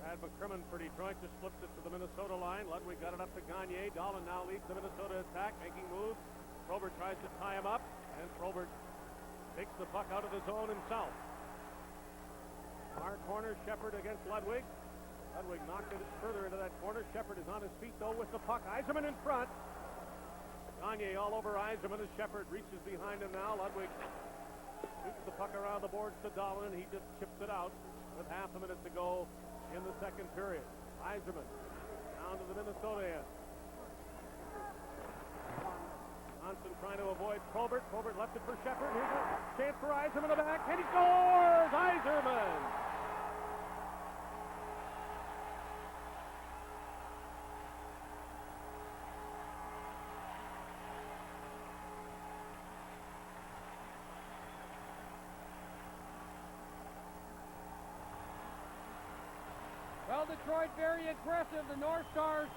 Brad McCrimmon for Detroit just flips it to the Minnesota line. Ludwig got it up to Gagne. Dahlin now leads the Minnesota attack, making moves. Probert tries to tie him up, and Probert takes the puck out of the zone himself. Far corner, Shepard against Ludwig. Ludwig knocked it further into that corner. Shepard is on his feet, though, with the puck. Yzerman in front. Gagne all over Yzerman as Shepard reaches behind him now. Ludwig shoots the puck around the boards to Dahlin, and he just chips it out with half a minute to go in the second period. Yzerman down to the Minnesota end. Johnson trying to avoid Probert. Probert left it for Shepard. Here's a chance for Yzerman to back, and he scores! Yzerman! Well, Detroit very aggressive. The North Stars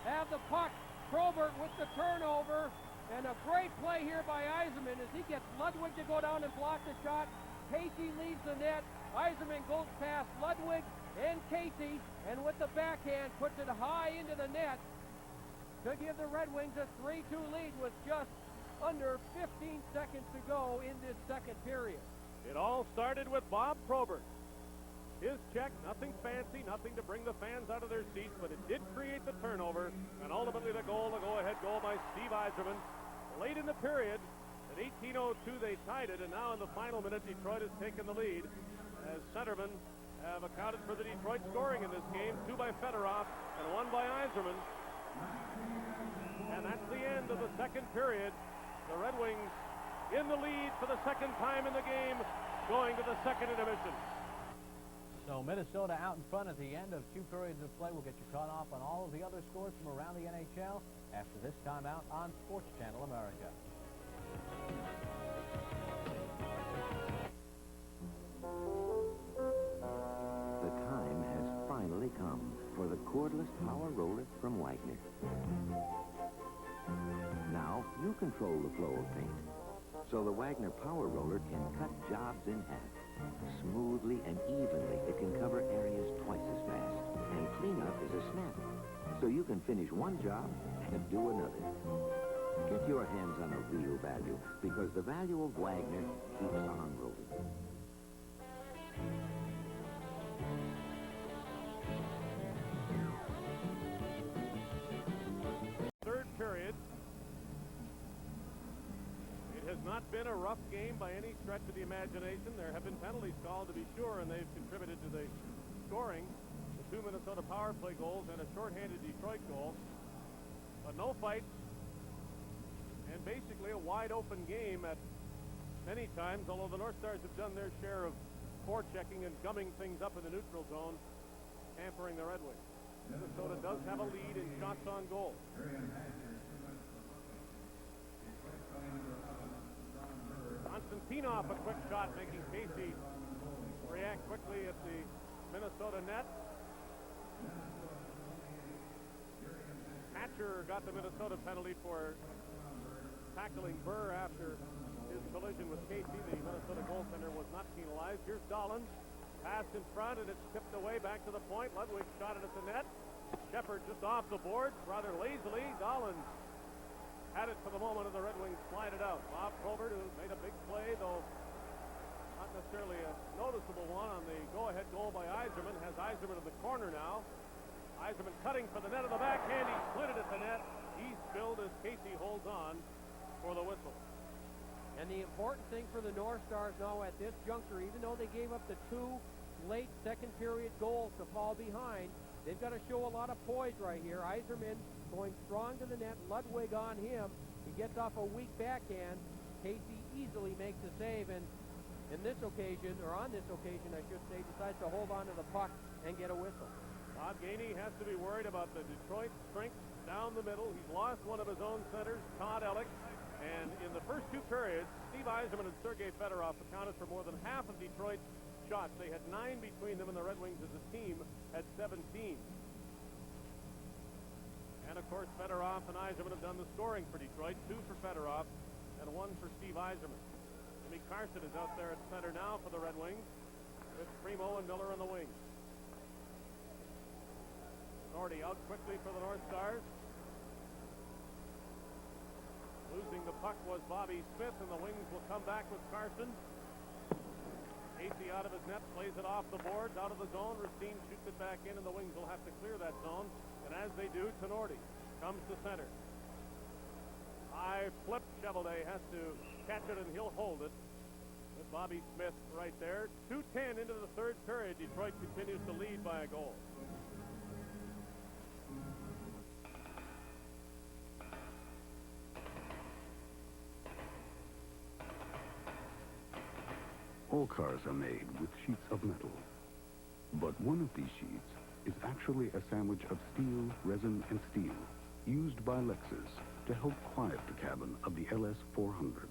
have the puck. Probert with the turnover. And a great play here by Yzerman as he gets Ludwig to go down and block the shot. Casey leaves the net. Yzerman goes past Ludwig and Casey, and with the backhand puts it high into the net to give the Red Wings a 3-2 lead with just under 15 seconds to go in this second period. It all started with Bob Probert. His check, nothing fancy, nothing to bring the fans out of their seats, but it did create the turnover, and ultimately the goal, the go-ahead goal by Steve Yzerman. Late in the period, at 18:02 they tied it, and now in the final minute Detroit has taken the lead as centermen have accounted for the Detroit scoring in this game, 2 by Fedorov and 1 by Yzerman. And that's the end of the second period. The Red Wings in the lead for the second time in the game, going to the second intermission. So Minnesota out in front at the end of 2 periods of play. We'll get you caught up on all of the other scores from around the NHL after this timeout on Sports Channel America. The time has finally come for the cordless power roller from Wagner. Now you control the flow of paint, so the Wagner power roller can cut jobs in half. Smoothly and evenly, it can cover areas twice as fast. And cleanup is a snap, so you can finish one job and do another. Get your hands on the real value, because the value of Wagner keeps on rolling. Third period. It has not been a rough game by any stretch of the imagination. There have been penalties called, to be sure, and they've contributed to the scoring. The 2 Minnesota power play goals and a shorthanded Detroit goal. But no fights, and basically a wide-open game at many times, although the North Stars have done their share of forechecking and gumming things up in the neutral zone, hampering the Red Wings. Minnesota does have a lead in shots on goal. Konstantinov, a quick shot, making Casey react quickly at the Minnesota net. Hatcher got the Minnesota penalty for tackling Burr after his collision with Casey. The Minnesota goaltender was not penalized. Here's Dahlin. Pass in front, and it's tipped away back to the point. Ludwig shot it at the net. Shepard just off the boards rather lazily. Dahlin had it for the moment, and the Red Wings slide it out. Bob Probert, who made a big play, though not necessarily a noticeable one, on the go-ahead goal by Yzerman, has Yzerman in the corner now. Yzerman cutting for the net of the backhand. He split it at the net. He spilled as Casey holds on for the whistle. And the important thing for the North Stars now at this juncture, even though they gave up the 2 late second period goals to fall behind, they've got to show a lot of poise right here. Yzerman going strong to the net, Ludwig on him. He gets off a weak backhand. Casey easily makes the save, and in this occasion, or on this occasion, I should say, decides to hold on to the puck and get a whistle. Bob Gainey has to be worried about the Detroit strength down the middle. He's lost one of his own centers, Todd Ellick, and in the first 2 periods, Steve Yzerman and Sergei Fedorov accounted for more than half of Detroit's shots. They had 9 between them, and the Red Wings as a team had 17. And, of course, Fedorov and Yzerman have done the scoring for Detroit. 2 for Fedorov and 1 for Steve Yzerman. Jimmy Carson is out there at center now for the Red Wings with Primo and Miller on the wing. Nordy out quickly for the North Stars. Losing the puck was Bobby Smith, and the Wings will come back with Carson. Casey out of his net, plays it off the boards, out of the zone. Racine shoots it back in, and the Wings will have to clear that zone. And as they do, Tenorti comes to center. High flip. Chevalier has to catch it, and he'll hold it. With Bobby Smith right there. 2:10 into the third period. Detroit continues to lead by a goal. All cars are made with sheets of metal. But one of these sheets is actually a sandwich of steel, resin, and steel used by Lexus to help quiet the cabin of the LS 400.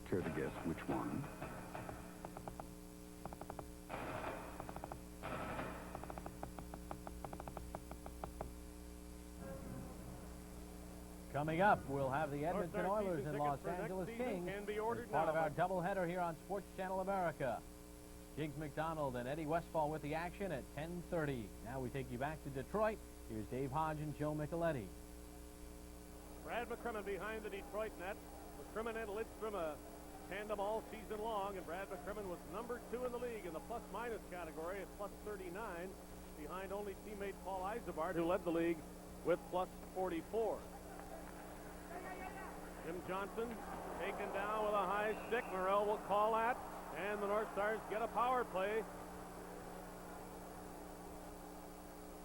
Care to guess which one? Coming up, we'll have the Edmonton North Star Oilers season and Los tickets for Angeles next season Kings can be as ordered part of now. our doubleheader here on Sports Channel America. Jiggs McDonald and Eddie Westfall with the action at 10:30. Now we take you back to Detroit. Here's Dave Hodge and Joe Micheletti. Brad McCrimmon behind the Detroit net. McCrimmon and Lidstrom a tandem all season long, and Brad McCrimmon was number 2 in the league in the plus-minus category at plus 39, behind only teammate Paul Eisenbart, who led the league with plus 44. Jim Johnson taken down with a high stick. Morrell will call that, and the North Stars get a power play.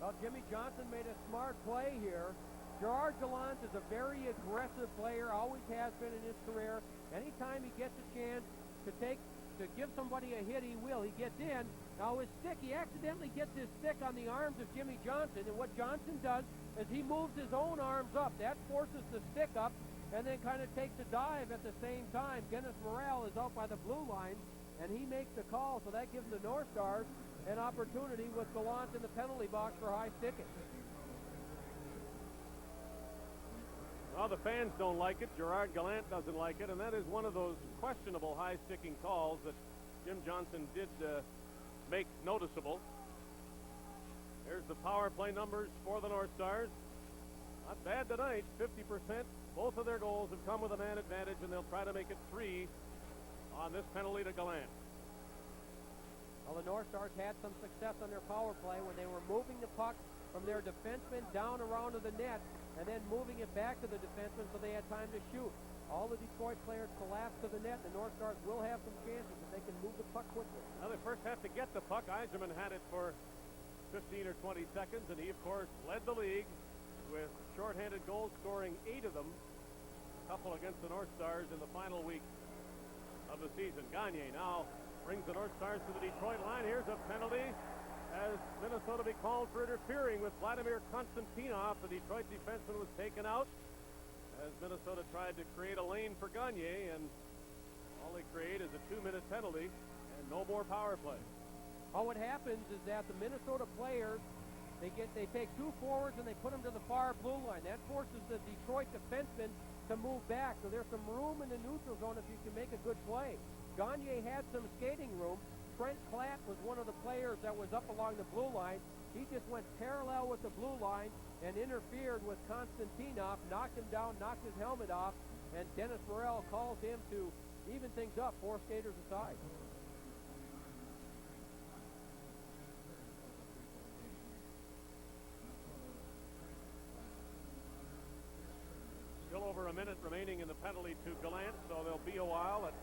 Well, Jimmy Johnson made a smart play here. Gerard Gallant is a very aggressive player, always has been in his career. Anytime he gets a chance to give somebody a hit, he will. He gets in. Now his stick, he accidentally gets his stick on the arms of Jimmy Johnson, and what Johnson does is he moves his own arms up. That forces the stick up, and then kind of takes a dive at the same time. Dennis Morrell is out by the blue line, and he makes the call, so that gives the North Stars an opportunity with Gallant in the penalty box for high sticking. Well, the fans don't like it. Gerard Gallant doesn't like it, and that is one of those questionable high-sticking calls that Jim Johnson did make noticeable. There's the power play numbers for the North Stars. Not bad tonight, 50%. Both of their goals have come with a man advantage, and they'll try to make it 3 on this penalty to Gallant. Well, the North Stars had some success on their power play when they were moving the puck from their defenseman down around to the net and then moving it back to the defenseman so they had time to shoot. All the Detroit players collapsed to the net. The North Stars will have some chances if they can move the puck quickly. Now they first have to get the puck. Yzerman had it for 15 or 20 seconds, and he, of course, led the league with shorthanded goals, scoring 8 of them, a couple against the North Stars in the final week of the season. Gagne now brings the North Stars to the Detroit line. Here's a penalty as Minnesota be called for interfering with Vladimir Konstantinov. The Detroit defenseman was taken out as Minnesota tried to create a lane for Gagne, and all they create is a 2-minute penalty and no more power play. Well, what happens is that the Minnesota players, they take 2 forwards and they put them to the far blue line. That forces the Detroit defenseman to move back, so there's some room in the neutral zone if you can make a good play. Gagne had some skating room. Trent Klatt was one of the players that was up along the blue line. He just went parallel with the blue line and interfered with Konstantinov, knocked him down, knocked his helmet off, and Dennis Morrell calls him to even things up, 4 skaters aside. Still over a minute remaining in the penalty to Gallant, so there'll be a while at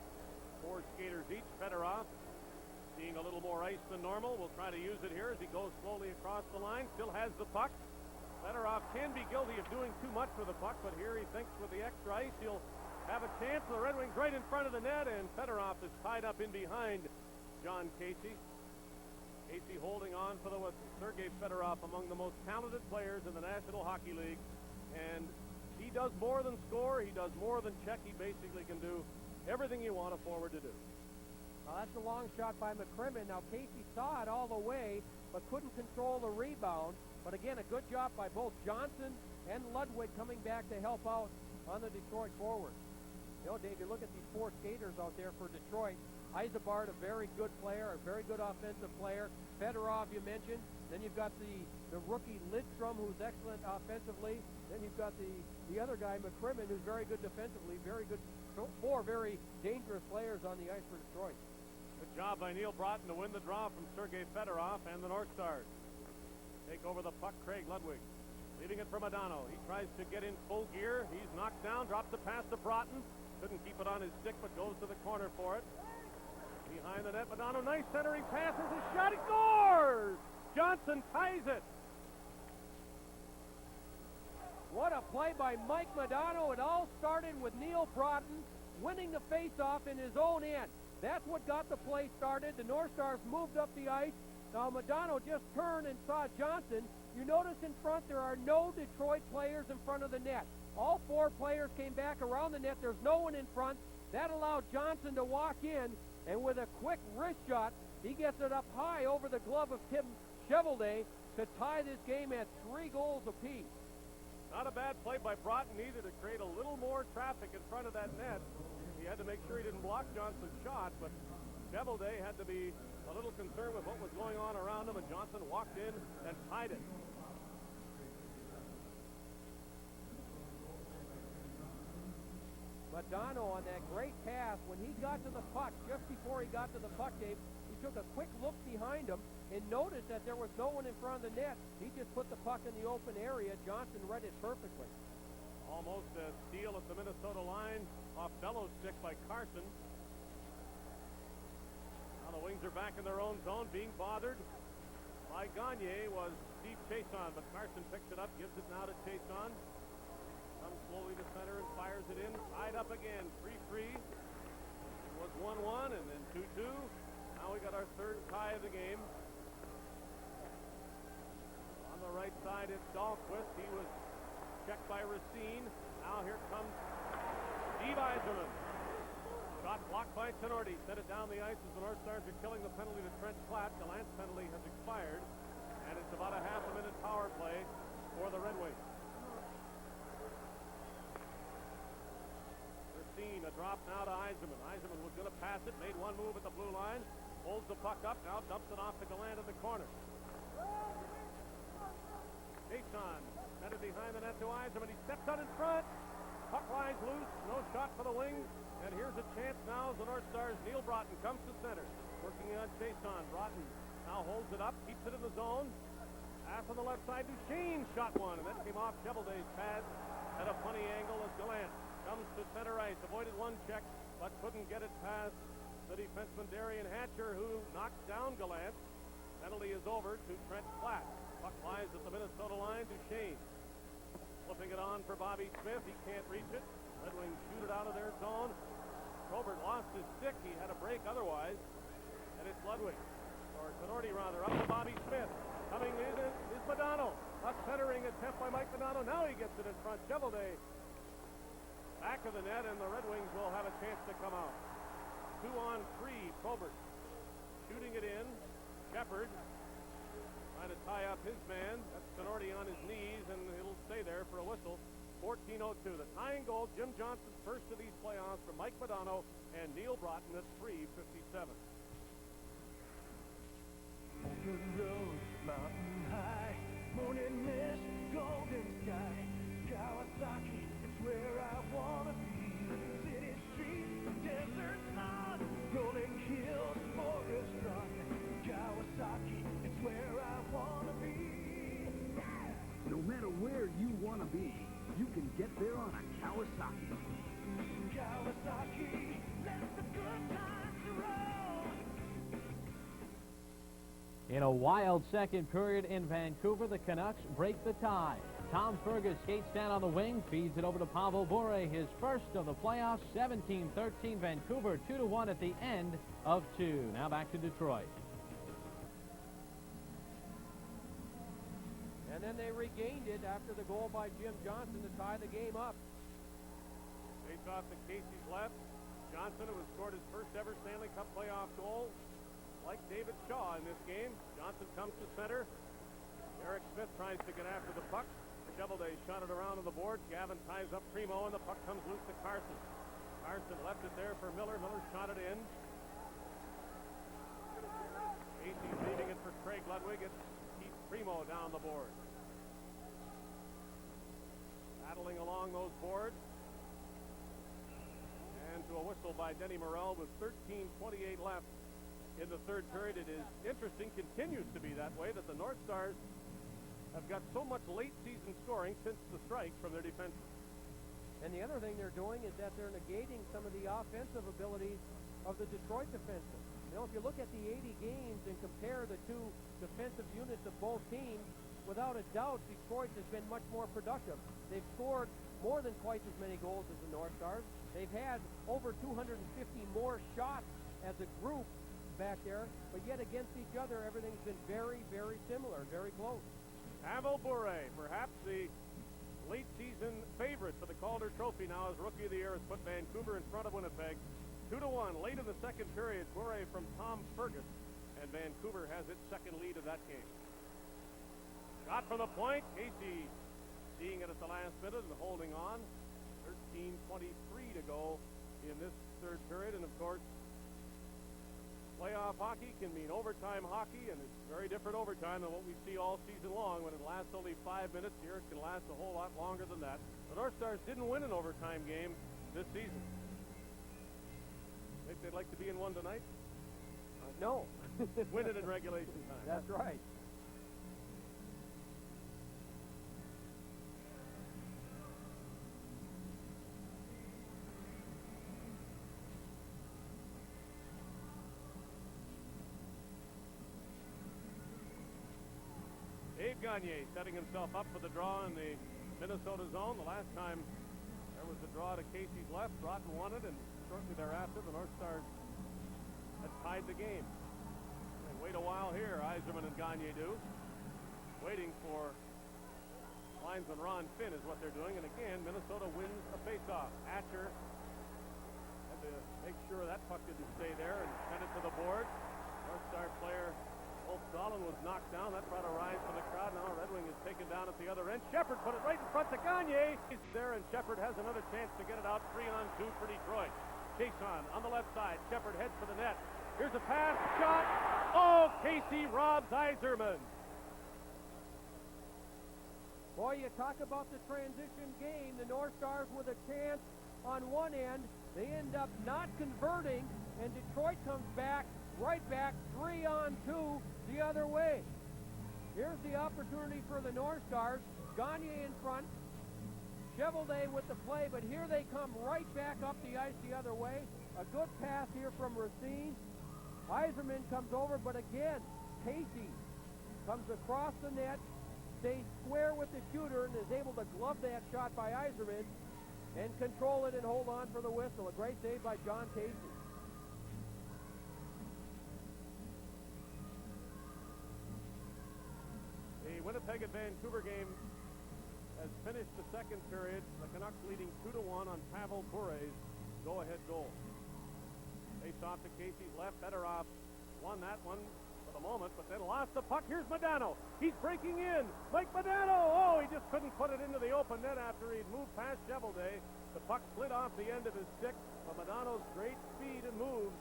4 skaters each. Fedorov seeing a little more ice than normal. We'll try to use it here as he goes slowly across the line. Still has the puck. Fedorov can be guilty of doing too much with the puck, but here he thinks with the extra ice he'll have a chance. The Red Wings right in front of the net, and Fedorov is tied up in behind John Casey. Casey holding on for the whistle. Sergei Fedorov, among the most talented players in the National Hockey League, and he does more than score. He does more than check. He basically can do everything you want a forward to do. That's a long shot by McCrimmon. Now, Casey saw it all the way, but couldn't control the rebound. But again, a good job by both Johnson and Ludwig coming back to help out on the Detroit forward. You know, Dave, you look at these four skaters out there for Detroit. Isabard, a very good player, a very good offensive player. Fedorov, you mentioned. Then you've got the rookie Lidstrom, who's excellent offensively. Then you've got the other guy, McCrimmon, who's very good defensively. Very good, four very dangerous players on the ice for Detroit. Good job by Neil Broughton to win the draw from Sergei Fedorov and the North Stars. Take over the puck, Craig Ludwig. Leaving it for Modano. He tries to get in full gear. He's knocked down, drops the pass to Broughton. Couldn't keep it on his stick, but goes to the corner for it. Behind the net, Modano, nice centering pass. There's a shot. He scores! Johnson ties it. What a play by Mike Modano. It all started with Neil Broughton winning the faceoff in his own end. That's what got the play started. The North Stars moved up the ice. Now Modano just turned and saw Johnson. You notice in front there are no Detroit players in front of the net. All four players came back around the net. There's no one in front. That allowed Johnson to walk in, and with a quick wrist shot, he gets it up high over the glove of Tim Cheveldae to tie this game at 3 goals apiece. Not a bad play by Broughton either to create a little more traffic in front of that net. He had to make sure he didn't block Johnson's shot, but Cheveldae had to be a little concerned with what was going on around him, and Johnson walked in and tied it. Modano on that great pass, when he got to the puck, just before he got to the puck, Dave, he took a quick look behind him and noticed that there was no one in front of the net. He just put the puck in the open area. Johnson read it perfectly. Almost a steal at the Minnesota line off Bellows' stick by Carson. Now the Wings are back in their own zone, being bothered by Gagne was Steve Chason, but Carson picks it up, gives it now to Chason. Comes slowly to center and fires it in. Tied up again, 3-3. It was 1-1 and then 2-2. Now we got our third tie of the game. On the right side, it's Dahlquist. He was checked by Racine. Now here comes Steve Yzerman. Shot blocked by Tenorti. Sent it down the ice as the North Stars are killing the penalty to Trent Platt. The Lance penalty has expired, and it's about a half-a-minute power play for the Red Wings. Racine, a drop now to Yzerman. Yzerman was going to pass it, made one move at the blue line, holds the puck up, now dumps it off to Gallant in the corner. Chason sent it behind the net to Yzerman. He steps out in front. Puck lies loose. No shot for the Wings. And here's a chance now as the North Stars. Neil Broughton comes to center. Working on Chason. Broughton now holds it up. Keeps it in the zone. Pass on the left side. Duchesne shot one. And that came off Cheveldae's pad at a funny angle as Gallant comes to center ice. Avoided one check, but couldn't get it past the defenseman Darian Hatcher, who knocked down Gallant. Penalty is over to Trent Platt. Puck lies at the Minnesota line. Duchesne flipping it on for Bobby Smith. He can't reach it. Red Wings shoot it out of their zone. Probert lost his stick. He had a break otherwise. And it's Ludwig, or Tenorti rather, up to Bobby Smith. Coming in is Modano. A centering attempt by Mike Modano. Now he gets it in front. Cheveldae back of the net, and the Red Wings will have a chance to come out. 2-on-3. Probert shooting it in. Shepard trying to tie up his man. That's Tenorti on his knees, and he'll stay there for a whistle. 14:02. The tying goal, Jim Johnson's first of these playoffs for Mike Modano and Neil Broughton at 3:57. Open road, mountain high, morning mist, golden sky, Kawasaki, it's where I wanna be. City streets, desert sun, rolling hills, forest run, Kawasaki, it's where I wanna be. No matter where you want to be, you can get there on a Kawasaki. Kawasaki, let the good times roll. In a wild second period in Vancouver, the Canucks break the tie. Tom Fergus skates down on the wing, feeds it over to Pavel Bure, his first of the playoffs, 17-13 Vancouver, 2-1 at the end of 2. Now back to Detroit. And then they regained it after the goal by Jim Johnson to tie the game up. Face off to Casey's left. Johnson, who has scored his first ever Stanley Cup playoff goal, like David Shaw in this game. Johnson comes to center. Eric Smith tries to get after the puck. Shovelday shot it around on the board. Gavin ties up Primo, and the puck comes loose to Carson. Carson left it there for Miller. Miller shot it in. Casey's leaving it for Craig Ludwig. It's Keith Primo down the board. Battling along those boards. And to a whistle by Denny Morrell with 13:28 left in the third period. It is interesting, continues to be that way, that the North Stars have got so much late season scoring since the strike from their defense. And the other thing they're doing is that they're negating some of the offensive abilities of the Detroit defensemen. You know, if you look at the 80 games and compare the two defensive units of both teams, without a doubt, Detroit has been much more productive. They've scored more than twice as many goals as the North Stars. They've had over 250 more shots as a group back there, but yet against each other, everything's been very, very similar, very close. Pavel Bure, perhaps the late season favorite for the Calder Trophy now as Rookie of the Year, has put Vancouver in front of Winnipeg 2-1 late in the second period. Bure from Tom Fergus, and Vancouver has its second lead of that game. Shot from the point. Casey seeing it at the last minute and holding on. 13:23 to go in this third period, and of course playoff hockey can mean overtime hockey, and it's very different overtime than what we see all season long. When it lasts only 5 minutes, here it can last a whole lot longer than that. The North Stars didn't win an overtime game this season. Think they'd like to be in one tonight? No. Win it in regulation time. That's right. Dave Gagne setting himself up for the draw in the Minnesota zone. The last time there was a draw to Casey's left, Broughton won it, and shortly thereafter the North Stars had tied the game. They wait a while here, Yzerman and Gagne do. Waiting for linesman Ron Finn is what they're doing, and again, Minnesota wins a faceoff. Hatcher had to make sure that puck didn't stay there and send it to the board. North Star player Wolf Dahlin was knocked down. That brought a rise from the crowd. Now Red Wing is taken down at the other end. Shepard put it right in front to Gagne. He's there, and Shepard has another chance to get it out 3-on-2 for Detroit. Chiasson on the left side. Shepard heads for the net. Here's a pass. Shot. Oh, Casey robs Yzerman. Boy, you talk about the transition game. The North Stars with a chance on one end. They end up not converting, and Detroit comes back, right back, 3-on-2 the other way. Here's the opportunity for the North Stars. Gagne in front. Chevelday with the play, but here they come right back up the ice the other way. A good pass here from Racine. Yzerman comes over, but again, Casey comes across the net, stays square with the shooter, and is able to glove that shot by Yzerman and control it and hold on for the whistle. A great save by John Casey. The Winnipeg and Vancouver game has finished the second period. The Canucks leading 2-1 on Pavel Bure's go-ahead goal. Face off to Casey's left. Fedorov won that one for the moment, but then lost the puck. Here's Modano. He's breaking in. Mike Modano. Oh, he just couldn't put it into the open net after he'd moved past Chevelday. The puck slid off the end of his stick, but Modano's great speed and moves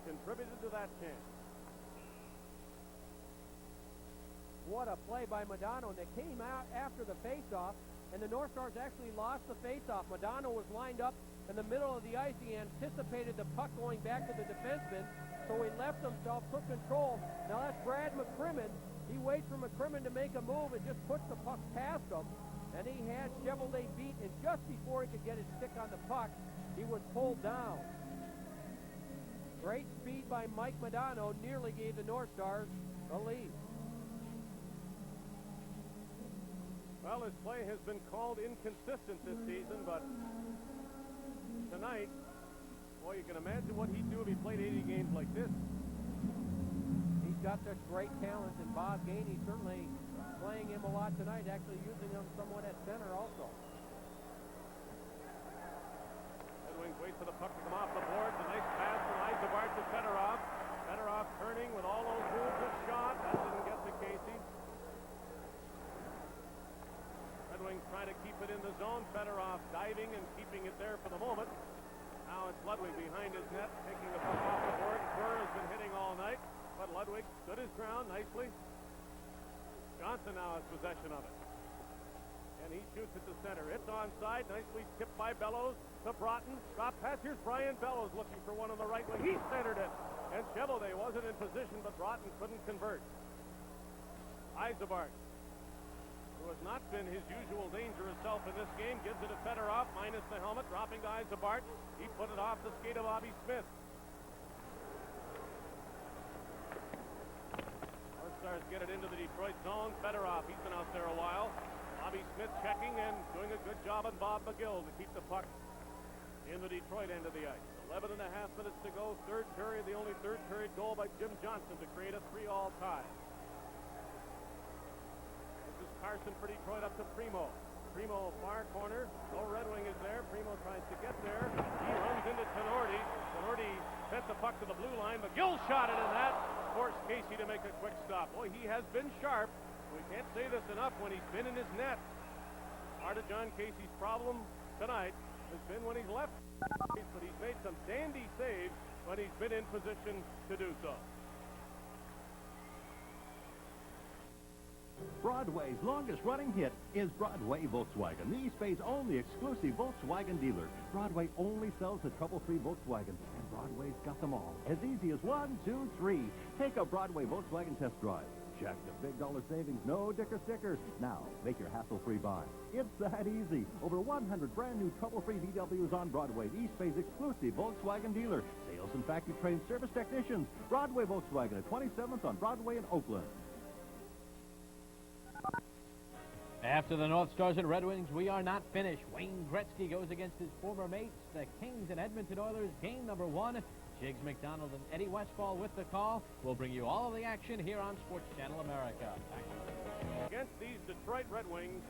contributed to that chance. What a play by Modano. They came out after the faceoff, and the North Stars actually lost the faceoff. Modano was lined up in the middle of the ice. He anticipated the puck going back to the defenseman, so he left himself, took control. Now that's Brad McCrimmon. He waits for McCrimmon to make a move and just puts the puck past him, and he had Chevelday beat, and just before he could get his stick on the puck, he was pulled down. Great speed by Mike Modano nearly gave the North Stars the lead. Well, his play has been called inconsistent this season, but tonight, boy, you can imagine what he'd do if he played 80 games like this. He's got such great talent, and Bob Gainey certainly playing him a lot tonight, actually using him somewhat at center also. Red Wings wait for the puck to come off the boards, and diving and keeping it there for the moment. Now it's Ludwig behind his net, taking the puck off the board. Burr has been hitting all night, but Ludwig stood his ground nicely. Johnson now has possession of it. And he shoots it to center. It's onside, nicely tipped by Bellows to Broughton. Stop pass. Here's Brian Bellows looking for one on the right wing. He centered it. And Chevalier wasn't in position, but Broughton couldn't convert. Isabart, who has not been his usual dangerous self in this game, gives it to Fedorov, minus the helmet, dropping to Isabart. He put it off the skate of Bobby Smith. North Stars get it into the Detroit zone. Fedorov, he's been out there a while. Bobby Smith checking and doing a good job on Bob McGill to keep the puck in the Detroit end of the ice. 11 and a half minutes to go. Third period, the only third period goal by Jim Johnson to create a 3-all tie. This is Carson for Detroit up to Primo. Primo far corner. No Red Wing is there. Primo tries to get there. He runs into Tenorti. Tenorti sent the puck to the blue line. McGill shot it in that. Forced Casey to make a quick stop. Boy, he has been sharp. We can't say this enough when he's been in his net. Part of John Casey's problem tonight has been when he's left, but he's made some dandy saves when he's been in position to do so. Broadway's longest-running hit is Broadway Volkswagen, the East Bay's only exclusive Volkswagen dealer. Broadway only sells the trouble-free Volkswagen, and Broadway's got them all. As easy as 1, 2, 3. Take a Broadway Volkswagen test drive. Check the big dollar savings, no dicker stickers. Now, make your hassle-free buy. It's that easy. Over 100 brand-new trouble-free VWs on Broadway, the East Bay's exclusive Volkswagen dealer. Sales and factory-trained service technicians. Broadway Volkswagen at 27th on Broadway in Oakland. After the North Stars and Red Wings, we are not finished. Wayne Gretzky goes against his former mates, the Kings and Edmonton Oilers, game number 1. Jiggs McDonald and Eddie Westfall with the call. We'll bring you all of the action here on Sports Channel America. Against these Detroit Red Wings,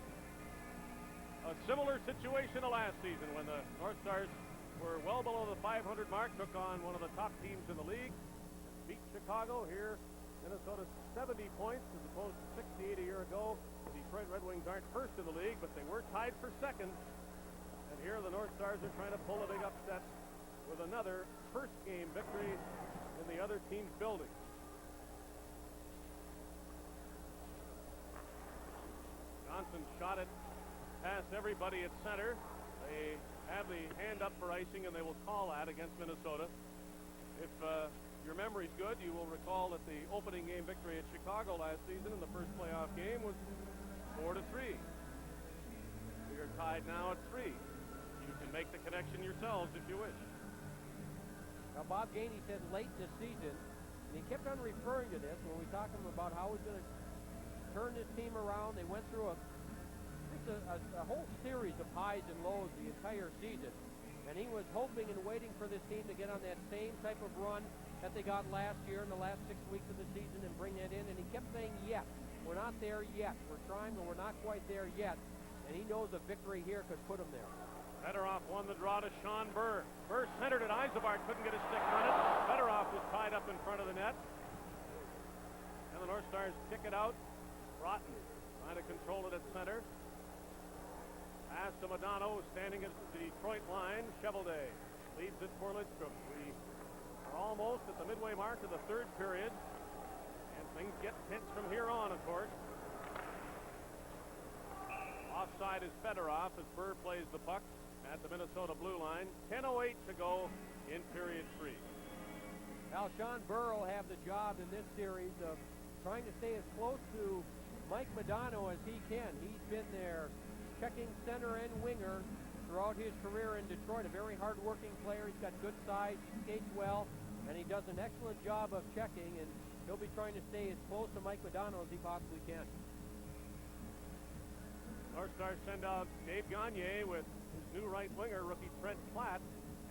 a similar situation to last season when the North Stars were well below the 500 mark, took on one of the top teams in the league, beat Chicago. Here, Minnesota 70 points as opposed to 68 a year ago. The Detroit Red Wings aren't first in the league, but they were tied for second. And here the North Stars are trying to pull a big upset with another first-game victory in the other team's building. Johnson shot it past everybody at center. They have the hand up for icing, and they will call that against Minnesota. If your memory's good, you will recall that the opening game victory at Chicago last season in the first playoff game was 4-3. We are tied now at 3. You can make the connection yourselves if you wish. Now, Bob Gainey said late in the season, and he kept on referring to this when we talked to him about how he's going to turn this team around. They went through a whole series of highs and lows the entire season, and he was hoping and waiting for this team to get on that same type of run that they got last year in the last 6 weeks of the season and bring that in, and he kept saying, yet. We're not there yet. We're trying, but we're not quite there yet, and he knows a victory here could put him there. Fedorov won the draw to Sean Burr. Burr centered it. Isabart couldn't get a stick on it. Fedorov was tied up in front of the net. And the North Stars kick it out. Broughton trying to control it at center. Pass to Madonna, standing at the Detroit line. Chevalier leads it for Lidstrom. We are almost at the midway mark of the third period. And things get tense from here on, of course. Offside is Fedorov as Burr plays the puck at the Minnesota blue line. 10:08 to go in period 3. Now, Sean Burr will have the job in this series of trying to stay as close to Mike Modano as he can. He's been there checking center and winger throughout his career in Detroit. A very hard-working player. He's got good size, he skates well, and he does an excellent job of checking, and he'll be trying to stay as close to Mike Modano as he possibly can. North Stars send out Dave Gagne with his new right winger, rookie Fred Platt.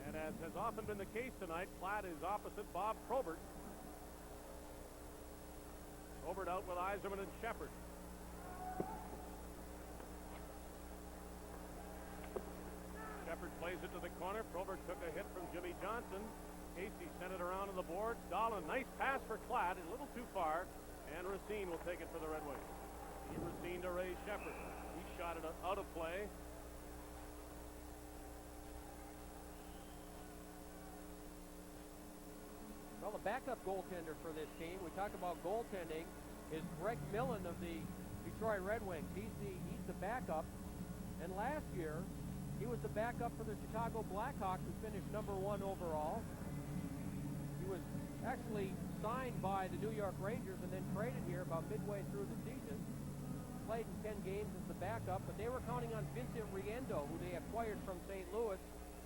And as has often been the case tonight, Platt is opposite Bob Probert. Probert out with Yzerman and Shepard. Shepard plays it to the corner. Probert took a hit from Jimmy Johnson. Casey sent it around to the board. Dahlin, nice pass for Platt, a little too far. And Racine will take it for the Red Wings. Racine to Ray Shepard. He shot it out of play. a backup goaltender for this team. We talk about goaltending. Is Greg Millen of the Detroit Red Wings. He's the backup. And last year, he was the backup for the Chicago Blackhawks, who finished #1 overall. He was actually signed by the New York Rangers and then traded here about midway through the season. Played in 10 games as the backup, but they were counting on Vincent Riendo, who they acquired from St. Louis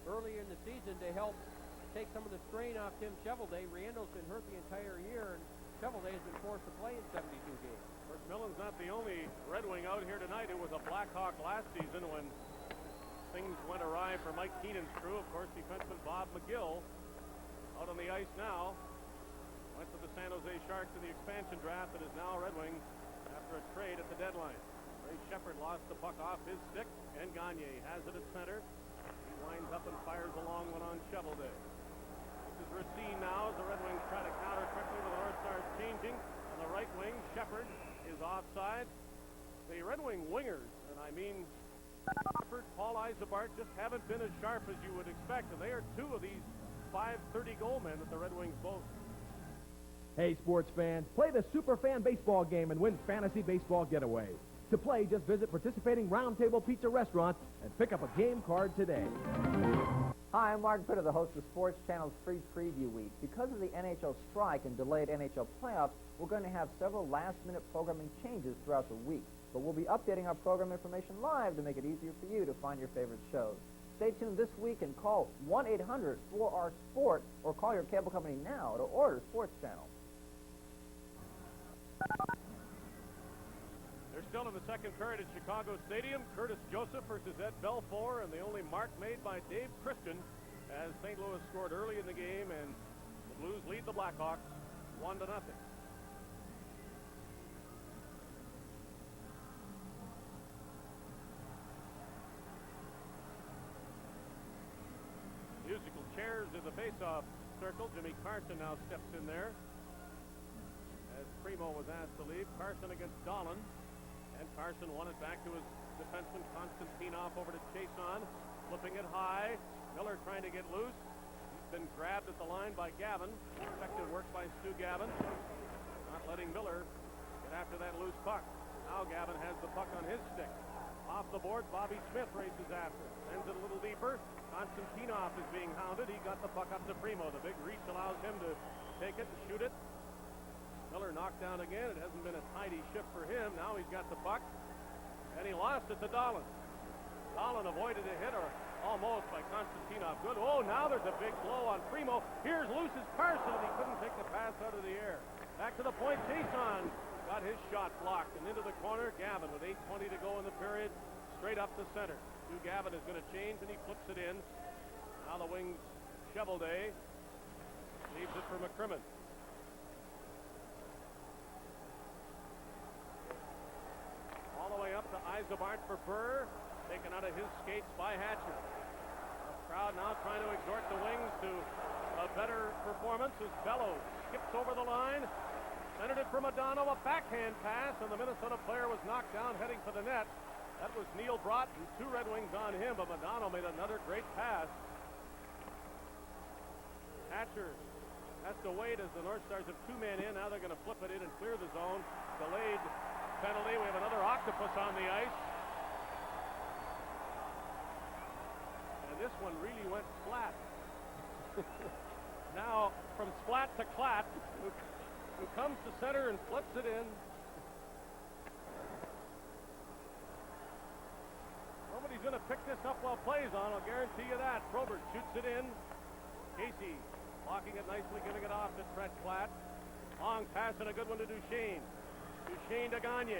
earlier in the season to help take some of the strain off Tim Shovelday. Riendo's been hurt the entire year, and Shovelday has been forced to play in 72 games. Of course, Millen's not the only Red Wing out here tonight. It was a Blackhawk last season when things went awry for Mike Keenan's crew. Of course, defenseman Bob McGill out on the ice now. Went to the San Jose Sharks in the expansion draft and is now Red Wing after a trade at the deadline. Ray Shepard lost the puck off his stick, and Gagne has it at center. He winds up and fires a long one on Shovelday. This is Racine now as the Red Wings try to counter quickly with the North Stars changing. On the right wing, Shepard is offside. The Red Wing wingers, and I mean Shepard, Paul Isabart, just haven't been as sharp as you would expect, and they are two of these 530 goal men that the Red Wings boast. Hey, sports fans, play the Super Fan Baseball game and win Fantasy Baseball Getaway. To play, just visit participating Round Table Pizza restaurants and pick up a game card today. Hi, I'm Mark Pitter, the host of Sports Channel's Free Preview Week. Because of the NHL strike and delayed NHL playoffs, we're going to have several last-minute programming changes throughout the week. But we'll be updating our program information live to make it easier for you to find your favorite shows. Stay tuned this week and call 1-800-4R-SPORT or call your cable company now to order Sports Channel. They're still in the second period at Chicago Stadium. Curtis Joseph versus Ed Belfour, and the only mark made by Dave Christian as St. Louis scored early in the game, and the Blues lead the Blackhawks 1-0. Musical chairs in the face-off circle. Jimmy Carson now steps in there as Primo was asked to leave. Carson against Dahlin. And Carson won it back to his defenseman Konstantinov over to Chason. Flipping it high. Miller trying to get loose. He's been grabbed at the line by Gavin. Effective work by Stu Gavin. Not letting Miller get after that loose puck. Now Gavin has the puck on his stick. Off the board, Bobby Smith races after. Sends it a little deeper. Konstantinov is being hounded. He got the puck up to Primo. The big reach allows him to take it and shoot it. Miller knocked down again. It hasn't been a tidy shift for him. Now he's got the puck, and he lost it to Dahlin. Dahlin avoided a hit, or almost, by Konstantinov. Good. Oh, now there's a big blow on Primo. Here's loose as Carson, and he couldn't take the pass out of the air. Back to the point. Chason got his shot blocked, and into the corner. Gavin with 8:20 to go in the period, straight up the center. Stu Gavin is going to change, and he flips it in. Now the wings, Shovelday leaves it for McCrimmon. All the way up to Isabart for Burr, taken out of his skates by Hatcher. The crowd now trying to exhort the Wings to a better performance as Bellows skips over the line, centered it for Modano, a backhand pass, and the Minnesota player was knocked down heading for the net. That was Neil Broughton, 2 Red Wings on him, but Modano made another great pass. Hatcher has to wait as the North Stars have 2 men in. Now they're going to flip it in and clear the zone. Delayed penalty. We have another octopus on the ice. And this one really went flat. Now, from splat to clat, who comes to center and flips it in. Nobody's going to pick this up while play's on, I'll guarantee you that. Probert shoots it in. Casey blocking it nicely, giving it off to Trent Platt. Long pass and a good one to Duchesne. Duchesne to Gagne.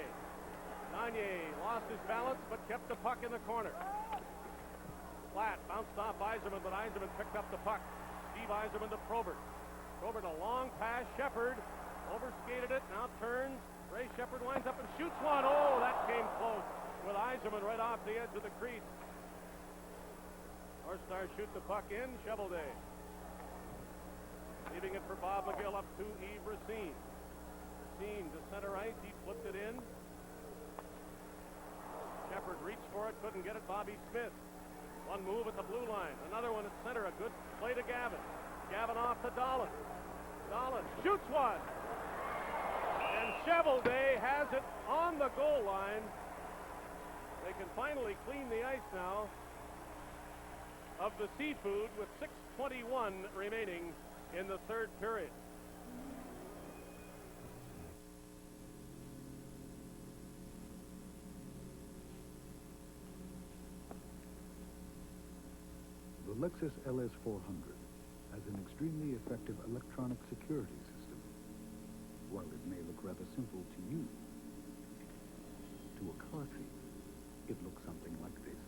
Gagne lost his balance, but kept the puck in the corner. Platt bounced off Yzerman, but Yzerman picked up the puck. Steve Yzerman to Probert. Probert a long pass. Shepard overskated it, now turns. Ray Shepard winds up and shoots one. Oh, that came close with Yzerman right off the edge of the crease. North Stars shoot the puck in. Shovelday leaving it for Bob McGill up to Yves Racine. Racine to center ice. He flipped it in. Shepard reached for it, couldn't get it. Bobby Smith. One move at the blue line. Another one at center. A good play to Gavin. Gavin off to Dahlin. Dolan shoots one. And Chevelday has it on the goal line. They can finally clean the ice now of the Seafood with 6:21 remaining in the third period. The Lexus LS400 has an extremely effective electronic security system. While it may look rather simple to you, to a car thief, it looks something like this.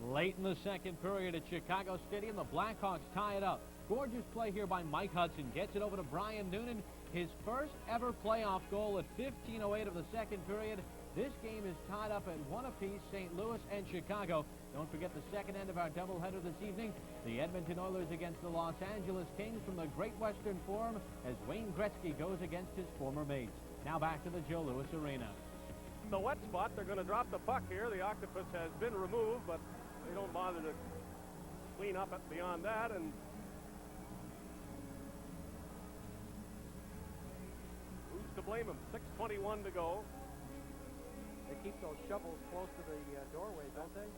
Late in the second period at Chicago Stadium, the Blackhawks tie it up. Gorgeous play here by Mike Hudson. Gets it over to Brian Noonan. His first ever playoff goal at 15:08 of the second period. This game is tied up at 1 apiece, St. Louis and Chicago. Don't forget the second end of our doubleheader this evening. The Edmonton Oilers against the Los Angeles Kings from the Great Western Forum as Wayne Gretzky goes against his former mates. Now back to the Joe Louis Arena. The wet spot, they're going to drop the puck here. The Octopus has been removed, but they don't bother to clean up it beyond that. And who's to blame them? 6:21 to go. They keep those shovels close to the doorway, don't they?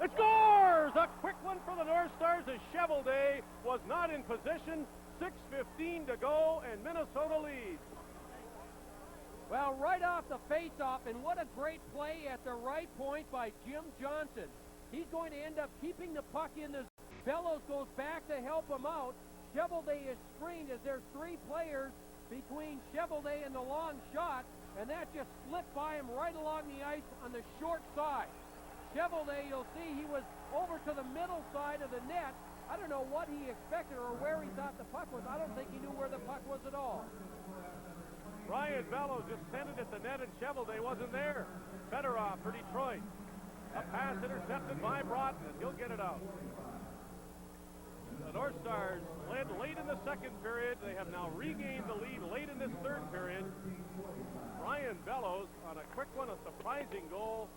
It scores! A quick one for the North Stars as Chevelday was not in position. 6:15 to go, and Minnesota leads. Well, right off the face-off, and what a great play at the right point by Jim Johnson. He's going to end up keeping the puck in the... Bellows goes back to help him out. Chevelday is screened as there's three players between Chevelday and the long shot, and that just slipped by him right along the ice on the short side. Chevelday, you'll see he was over to the middle side of the net. I don't know what he expected or where he thought the puck was. I don't think he knew where the puck was at all. Ryan Bellows just sent it at the net, and Chevelday wasn't there. Fedorov for Detroit. A pass intercepted by Broughton, and he'll get it out. The North Stars led late in the second period. They have now regained the lead late in this third period. Ryan Bellows on a quick one, a surprising goal.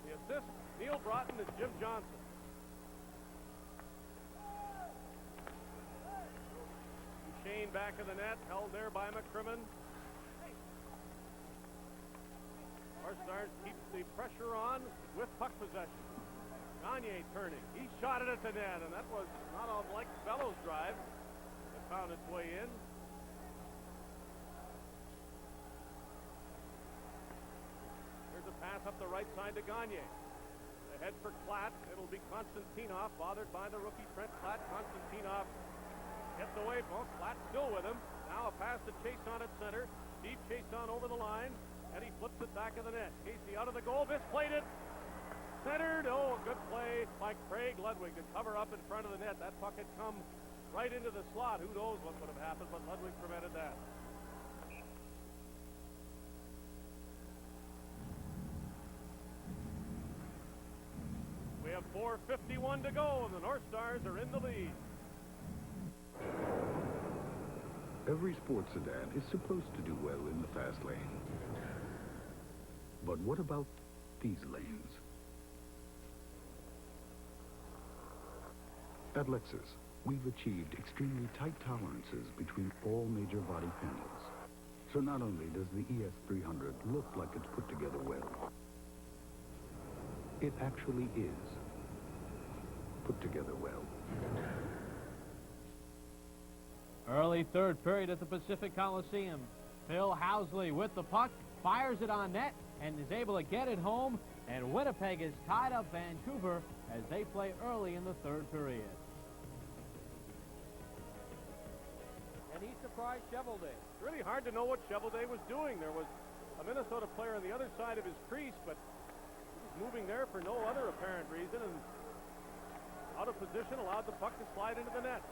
The assist, Neil Broughton and Jim Johnson. Shane back of the net, held there by McCrimmon. North Stars keep the pressure on with puck possession. Gagne turning. He shot it at the net, and that was not unlike Bellows' drive. It found its way in. Here's a pass up the right side to Gagne. Ahead for Klatt. It'll be Konstantinov, bothered by the rookie Trent Klatt. Konstantinov gets away from him. Klatt still with him. Now a pass to Chason at center. Steve Chason over the line, and he flips it back of the net. Casey out of the goal. Misplayed it. Centered. Oh, good play by Craig Ludwig to cover up in front of the net. That puck had come right into the slot. Who knows what would have happened, but Ludwig prevented that. We have 4:51 to go, and the North Stars are in the lead. Every sports sedan is supposed to do well in the fast lane. But what about these lanes? At Lexus, we've achieved extremely tight tolerances between all major body panels. So not only does the ES300 look like it's put together well, it actually is put together well. Early third period at the Pacific Coliseum. Phil Housley with the puck, fires it on net, and is able to get it home. And Winnipeg has tied up Vancouver as they play early in the third period. And he surprised Chevelday. It's really hard to know what Chevelday was doing. There was a Minnesota player on the other side of his crease, but he was moving there for no other apparent reason, and out of position allowed the puck to slide into the net.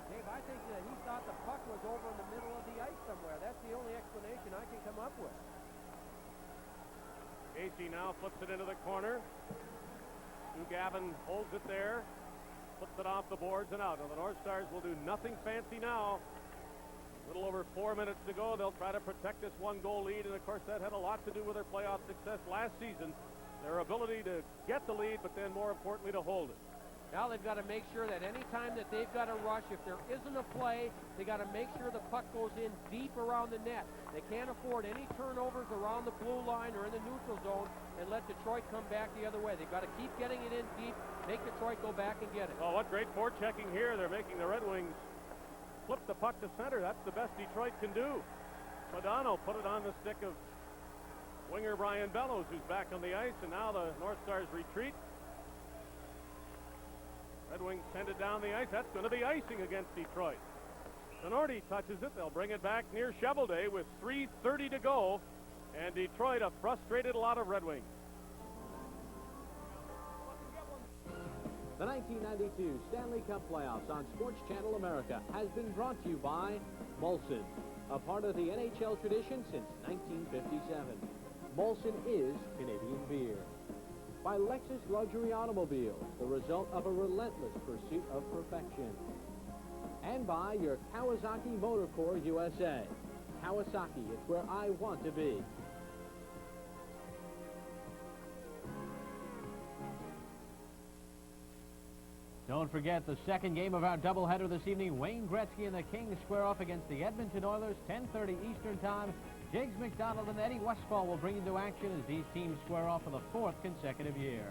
Dave, I think that he thought the puck was over in the middle of the ice somewhere. That's the only explanation I can come up with. Casey now flips it into the corner. Stu Gavin holds it there. puts it off the boards and out. Now the North Stars will do nothing fancy now. A little over 4 minutes to go. They'll try to protect this one-goal lead, and of course that had a lot to do with their playoff success last season. Their ability to get the lead, but then more importantly to hold it. Now they've got to make sure that any time that they've got to rush, if there isn't a play, they got to make sure the puck goes in deep around the net. They can't afford any turnovers around the blue line or in the neutral zone and let Detroit come back the other way. They've got to keep getting it in deep, make Detroit go back and get it. Oh, what great forechecking here. They're making the Red Wings flip the puck to center. That's the best Detroit can do. Modano put it on the stick of winger Brian Bellows, who's back on the ice, and now the North Stars retreat. Red Wings send it down the ice. That's going to be icing against Detroit. Sonorti touches it. They'll bring it back near Shovelday with 3:30 to go. And Detroit a frustrated lot of Red Wings. The 1992 Stanley Cup Playoffs on Sports Channel America has been brought to you by Molson, a part of the NHL tradition since 1957. Molson is Canadian beer. By Lexus Luxury Automobiles, the result of a relentless pursuit of perfection. And by your Kawasaki Motor Corps USA. Kawasaki, it's where I want to be. Don't forget the second game of our doubleheader this evening. Wayne Gretzky and the Kings square off against the Edmonton Oilers, 10:30 Eastern Time. Jiggs McDonald and Eddie Westfall will bring you into action as these teams square off for the 4th consecutive year.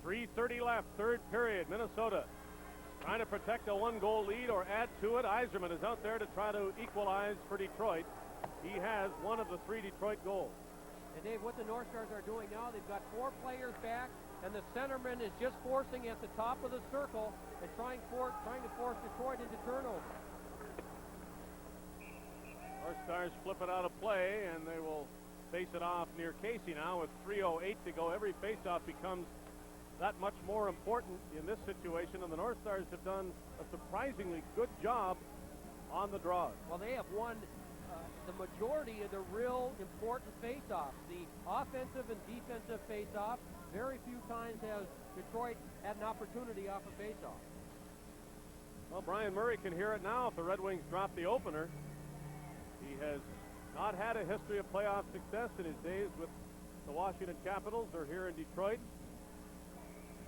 3:30 left, third period. Minnesota trying to protect a one-goal lead or add to it. Yzerman is out there to try to equalize for Detroit. He has one of the 3 Detroit goals. And Dave, what the North Stars are doing now, they've got 4 players back, and the centerman is just forcing at the top of the circle and trying to force Detroit into turnovers. North Stars flip it out of play, and they will face it off near Casey now with 3:08 to go. Every faceoff becomes that much more important in this situation, and the North Stars have done a surprisingly good job on the draws. Well, they have won the majority of the real important face-offs. The offensive and defensive face-off, very few times has Detroit had an opportunity off a face-off. Well, Brian Murray can hear it now if the Red Wings drop the opener. He has not had a history of playoff success in his days with the Washington Capitals or here in Detroit.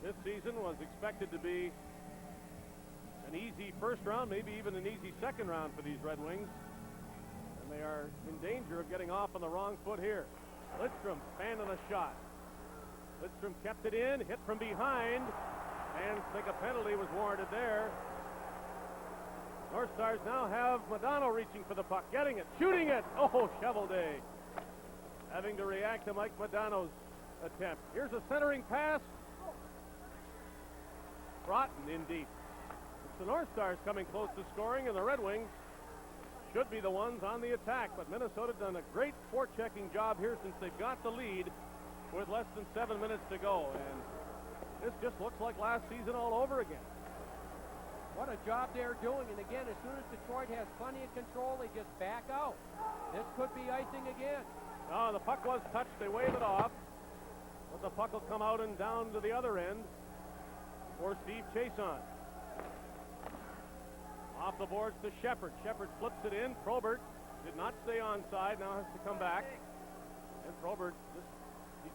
This season was expected to be an easy first round, maybe even an easy second round for these Red Wings. And they are in danger of getting off on the wrong foot here. Lidstrom fanning a shot. Lidstrom kept it in, hit from behind, and I think a penalty was warranted there. North Stars now have Modano reaching for the puck, getting it, shooting it. Oh, Shovelday having to react to Mike Modano's attempt. Here's a centering pass. Broughton in deep. It's the North Stars coming close to scoring, and the Red Wings should be the ones on the attack. But Minnesota done a great forechecking job here since they've got the lead with less than 7 minutes to go. And this just looks like last season all over again. What a job they're doing. And again, as soon as Detroit has plenty of control, they just back out. This could be icing again. No, the puck was touched. They wave it off. But the puck will come out and down to the other end for Steve Chason. Off the boards to Shepard. Shepard flips it in. Probert did not stay onside. Now has to come back. And Probert just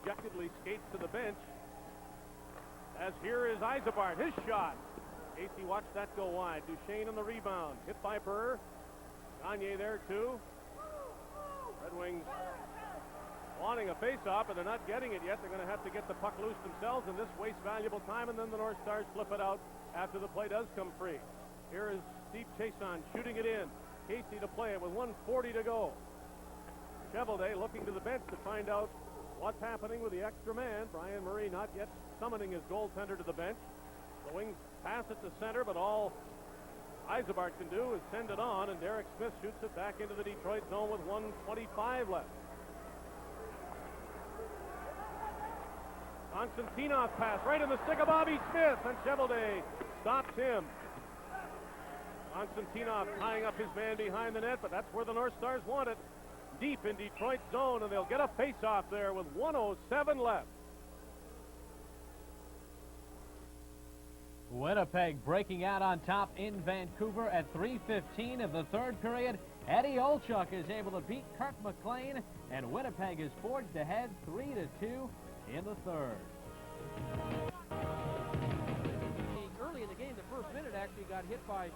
dejectedly skates to the bench. As here is Yzerman. His shot. Casey watched that go wide. Duchesne on the rebound. Hit by Burr. Gagne there too. Red Wings wanting a face-off, but they're not getting it yet. They're going to have to get the puck loose themselves, and this wastes valuable time, and then the North Stars flip it out after the play does come free. Here is Steve Chason shooting it in. Casey to play it with 1:40 to go. Shovelday looking to the bench to find out what's happening with the extra man. Brian Murray not yet summoning his goaltender to the bench. The Wings pass it to center, but all Yzerman can do is send it on, and Derek Smith shoots it back into the Detroit zone with 1:25 left. Konstantinov pass right in the stick of Bobby Smith, and Shovelday stops him. Konstantinov tying up his man behind the net, but that's where the North Stars want it. Deep in Detroit's zone, and they'll get a face-off there with 1:07 left. Winnipeg breaking out on top in Vancouver at 3:15 of the third period. Eddie Olchuk is able to beat Kirk McLean, and Winnipeg is forged ahead 3-2 in the third. Early in the game, the first minute actually got hit by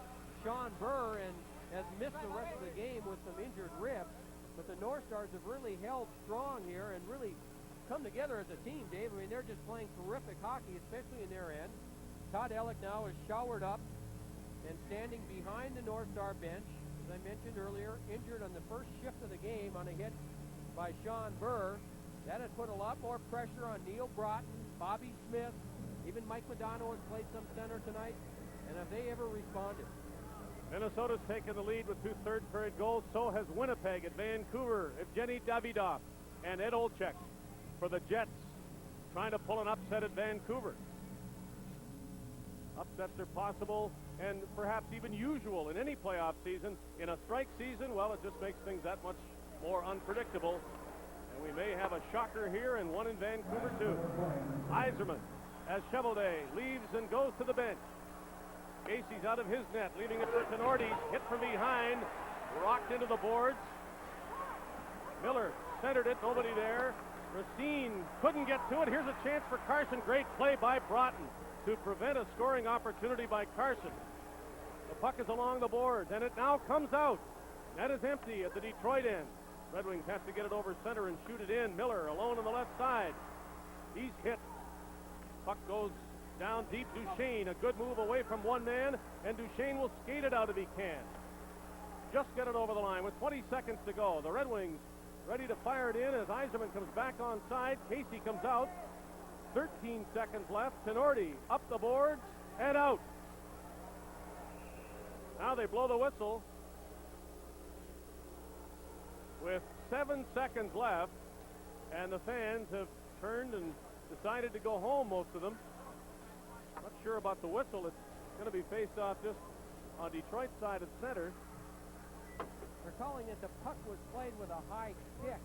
Sean Burr and has missed the rest of the game with some injured ribs. But the North Stars have really held strong here and really come together as a team, Dave. I mean, they're just playing terrific hockey, especially in their end. Todd Ellick now is showered up and standing behind the North Star bench. As I mentioned earlier, injured on the first shift of the game on a hit by Sean Burr. That has put a lot more pressure on Neil Broughton, Bobby Smith, even Mike Modano has played some center tonight. And have they ever responded? Minnesota's taken the lead with 2 third-period goals. So has Winnipeg at Vancouver. Evgeny Davidov and Ed Olchuk for the Jets, trying to pull an upset at Vancouver. Upsets are possible and perhaps even usual in any playoff season. In a strike season, well, it just makes things that much more unpredictable. And we may have a shocker here and one in Vancouver, too. Yzerman, as Cheveldae leaves and goes to the bench. Casey's out of his net, leaving it for Tenorti. Hit from behind, rocked into the boards. Miller centered it, nobody there. Racine couldn't get to it. Here's a chance for Carson. Great play by Broughton to prevent a scoring opportunity by Carson. The puck is along the boards, and it now comes out. Net is empty at the Detroit end. Red Wings has to get it over center and shoot it in. Miller alone on the left side. He's hit. Puck goes down deep. Duchesne, a good move away from one man, and Duchesne will skate it out if he can. Just get it over the line with 20 seconds to go. The Red Wings ready to fire it in as Yzerman comes back on side. Casey comes out. 13 seconds left. Tenorti up the boards and out. Now they blow the whistle with 7 seconds left, and the fans have turned and decided to go home, most of them. Not sure about the whistle. It's going to be faced off just on Detroit's side of center. They're calling it the puck was played with a high stick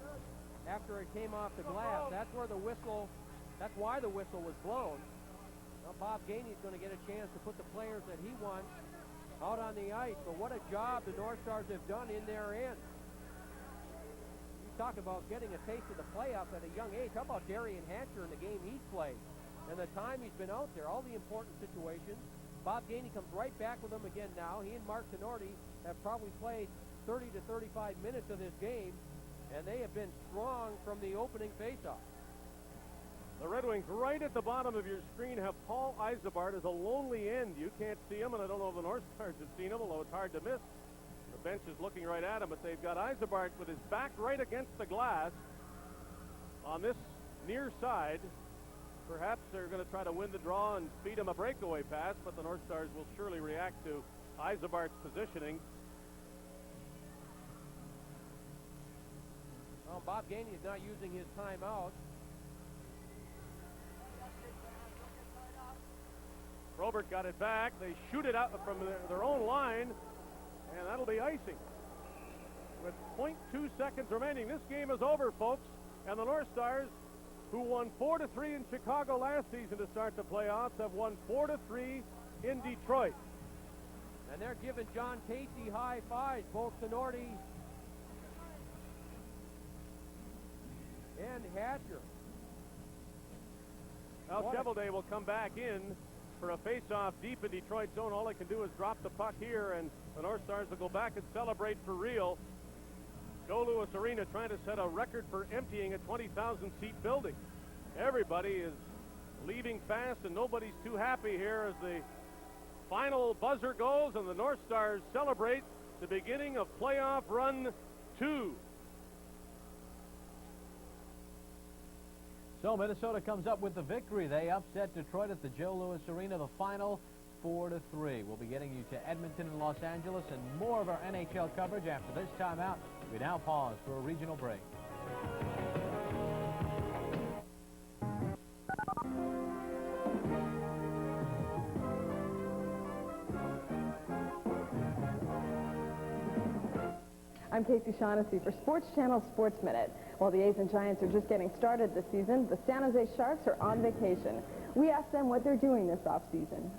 after it came off the glass. That's why the whistle was blown. Now Bob Gainey's going to get a chance to put the players that he wants out on the ice. But what a job the North Stars have done in their end. You talk about getting a taste of the playoffs at a young age. How about Darian Hatcher in the game he's played? And the time he's been out there, all the important situations. Bob Gainey comes right back with them again now. He and Mark Tenorti have probably played 30 to 35 minutes of this game, and they have been strong from the opening faceoff. The Red Wings right at the bottom of your screen have Paul Yzerman as a lonely end. You can't see him, and I don't know if the North Stars have seen him, although it's hard to miss. The bench is looking right at him, but they've got Yzerman with his back right against the glass on this near side. Perhaps they're going to try to win the draw and feed him a breakaway pass, but the North Stars will surely react to Yzerman's positioning. Well, Bob Gainey is not using his timeout. Robert got it back. They shoot it out from their own line, and that'll be icing. With 0.2 seconds remaining, this game is over, folks. And the North Stars, who won 4-3 in Chicago last season to start the playoffs, have won 4-3 in Detroit. And they're giving John Casey high fives, both Tenorti and Hatcher. Now Cheveldae will come back in for a face-off deep in Detroit's zone. All they can do is drop the puck here, and the North Stars will go back and celebrate for real. Joe Louis Arena trying to set a record for emptying a 20,000-seat building. Everybody is leaving fast, and nobody's too happy here as the final buzzer goes, and the North Stars celebrate the beginning of playoff run 2. So Minnesota comes up with the victory. They upset Detroit at the Joe Louis Arena, the final 4-3. We'll be getting you to Edmonton and Los Angeles and more of our NHL coverage after this timeout. We now pause for a regional break. I'm Casey Shaughnessy for Sports Channel Sports Minute. While the A's and Giants are just getting started this season, the San Jose Sharks are on vacation. We asked them what they're doing this offseason.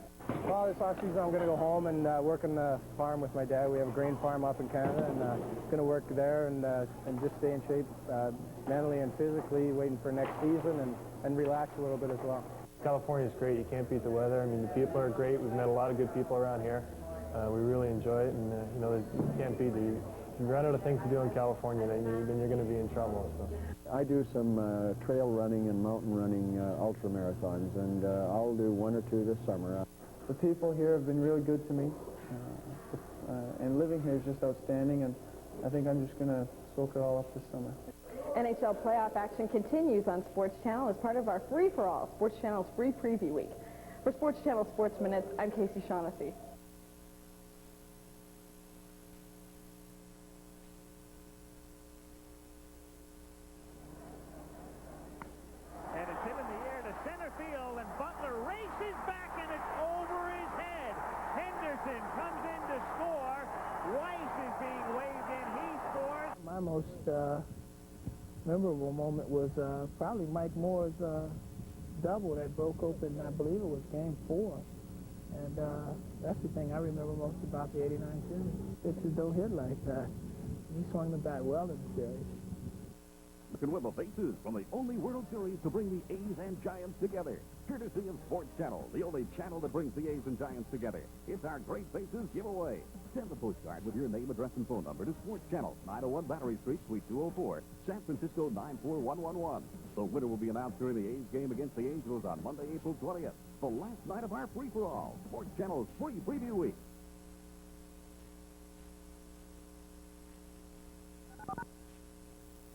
Well, this off season I'm going to go home and work on the farm with my dad. We have a grain farm up in Canada, and going to work there and just stay in shape mentally and physically, waiting for next season and relax a little bit as well. California's great. You can't beat the weather. I mean, the people are great. We've met a lot of good people around here. We really enjoy it, and you know, you can't beat it. If you run out of things to do in California, then you're going to be in trouble. So. I do some trail running and mountain running ultra marathons, and I'll do 1 or 2 this summer. The people here have been really good to me, and living here is just outstanding, and I think I'm just going to soak it all up this summer. NHL playoff action continues on Sports Channel as part of our free-for-all, Sports Channel's free preview week. For Sports Channel Sports Minutes, I'm Casey Shaughnessy. And it's hit in the air to center field, and Butler races back, and it's over his head. Henderson comes in to score. Weiss is being waved in. He scores. My most memorable moment was probably Mike Moore's double that broke open, I believe it was Game 4. And that's the thing I remember most about the '89 series. Pitchers don't hit like that. He swung the bat well in the series. You can win the bases from the only World Series to bring the A's and Giants together. Courtesy of Sports Channel, the only channel that brings the A's and Giants together. It's our Great Bases giveaway. Send a postcard with your name, address, and phone number to Sports Channel, 901 Battery Street, Suite 204, San Francisco 94111. The winner will be announced during the A's game against the Angels on Monday, April 20th, the last night of our free-for-all. Sports Channel's free preview week.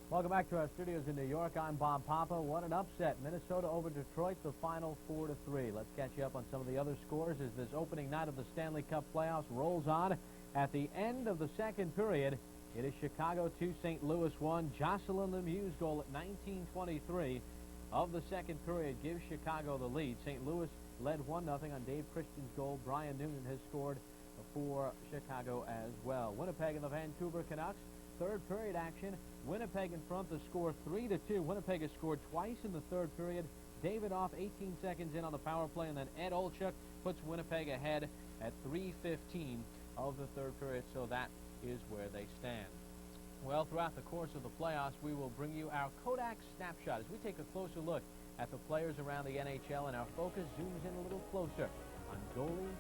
Welcome back to our studios in New York. I'm Bob Papa. What an upset. Minnesota over Detroit, the final 4-3. Let's catch you up on some of the other scores as this opening night of the Stanley Cup playoffs rolls on. At the end of the second period, it is Chicago 2, St. Louis 1. Jocelyn Lemieux's goal at 19:23 of the second period gives Chicago the lead. St. Louis led 1-0 on Dave Christian's goal. Brian Noonan has scored for Chicago as well. Winnipeg and the Vancouver Canucks. Third period action. Winnipeg in front. The score 3-2. Winnipeg has scored twice in the third period. David off 18 seconds in on the power play, and then Ed Olchuk puts Winnipeg ahead at 3:15 of the third period. So that is where they stand. Well, throughout the course of the playoffs, we will bring you our Kodak snapshot as we take a closer look at the players around the NHL, and our focus zooms in a little closer on goalie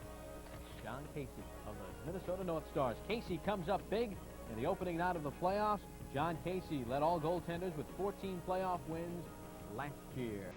John Casey of the Minnesota North Stars. Casey comes up big in the opening night of the playoffs. John Casey led all goaltenders with 14 playoff wins last year.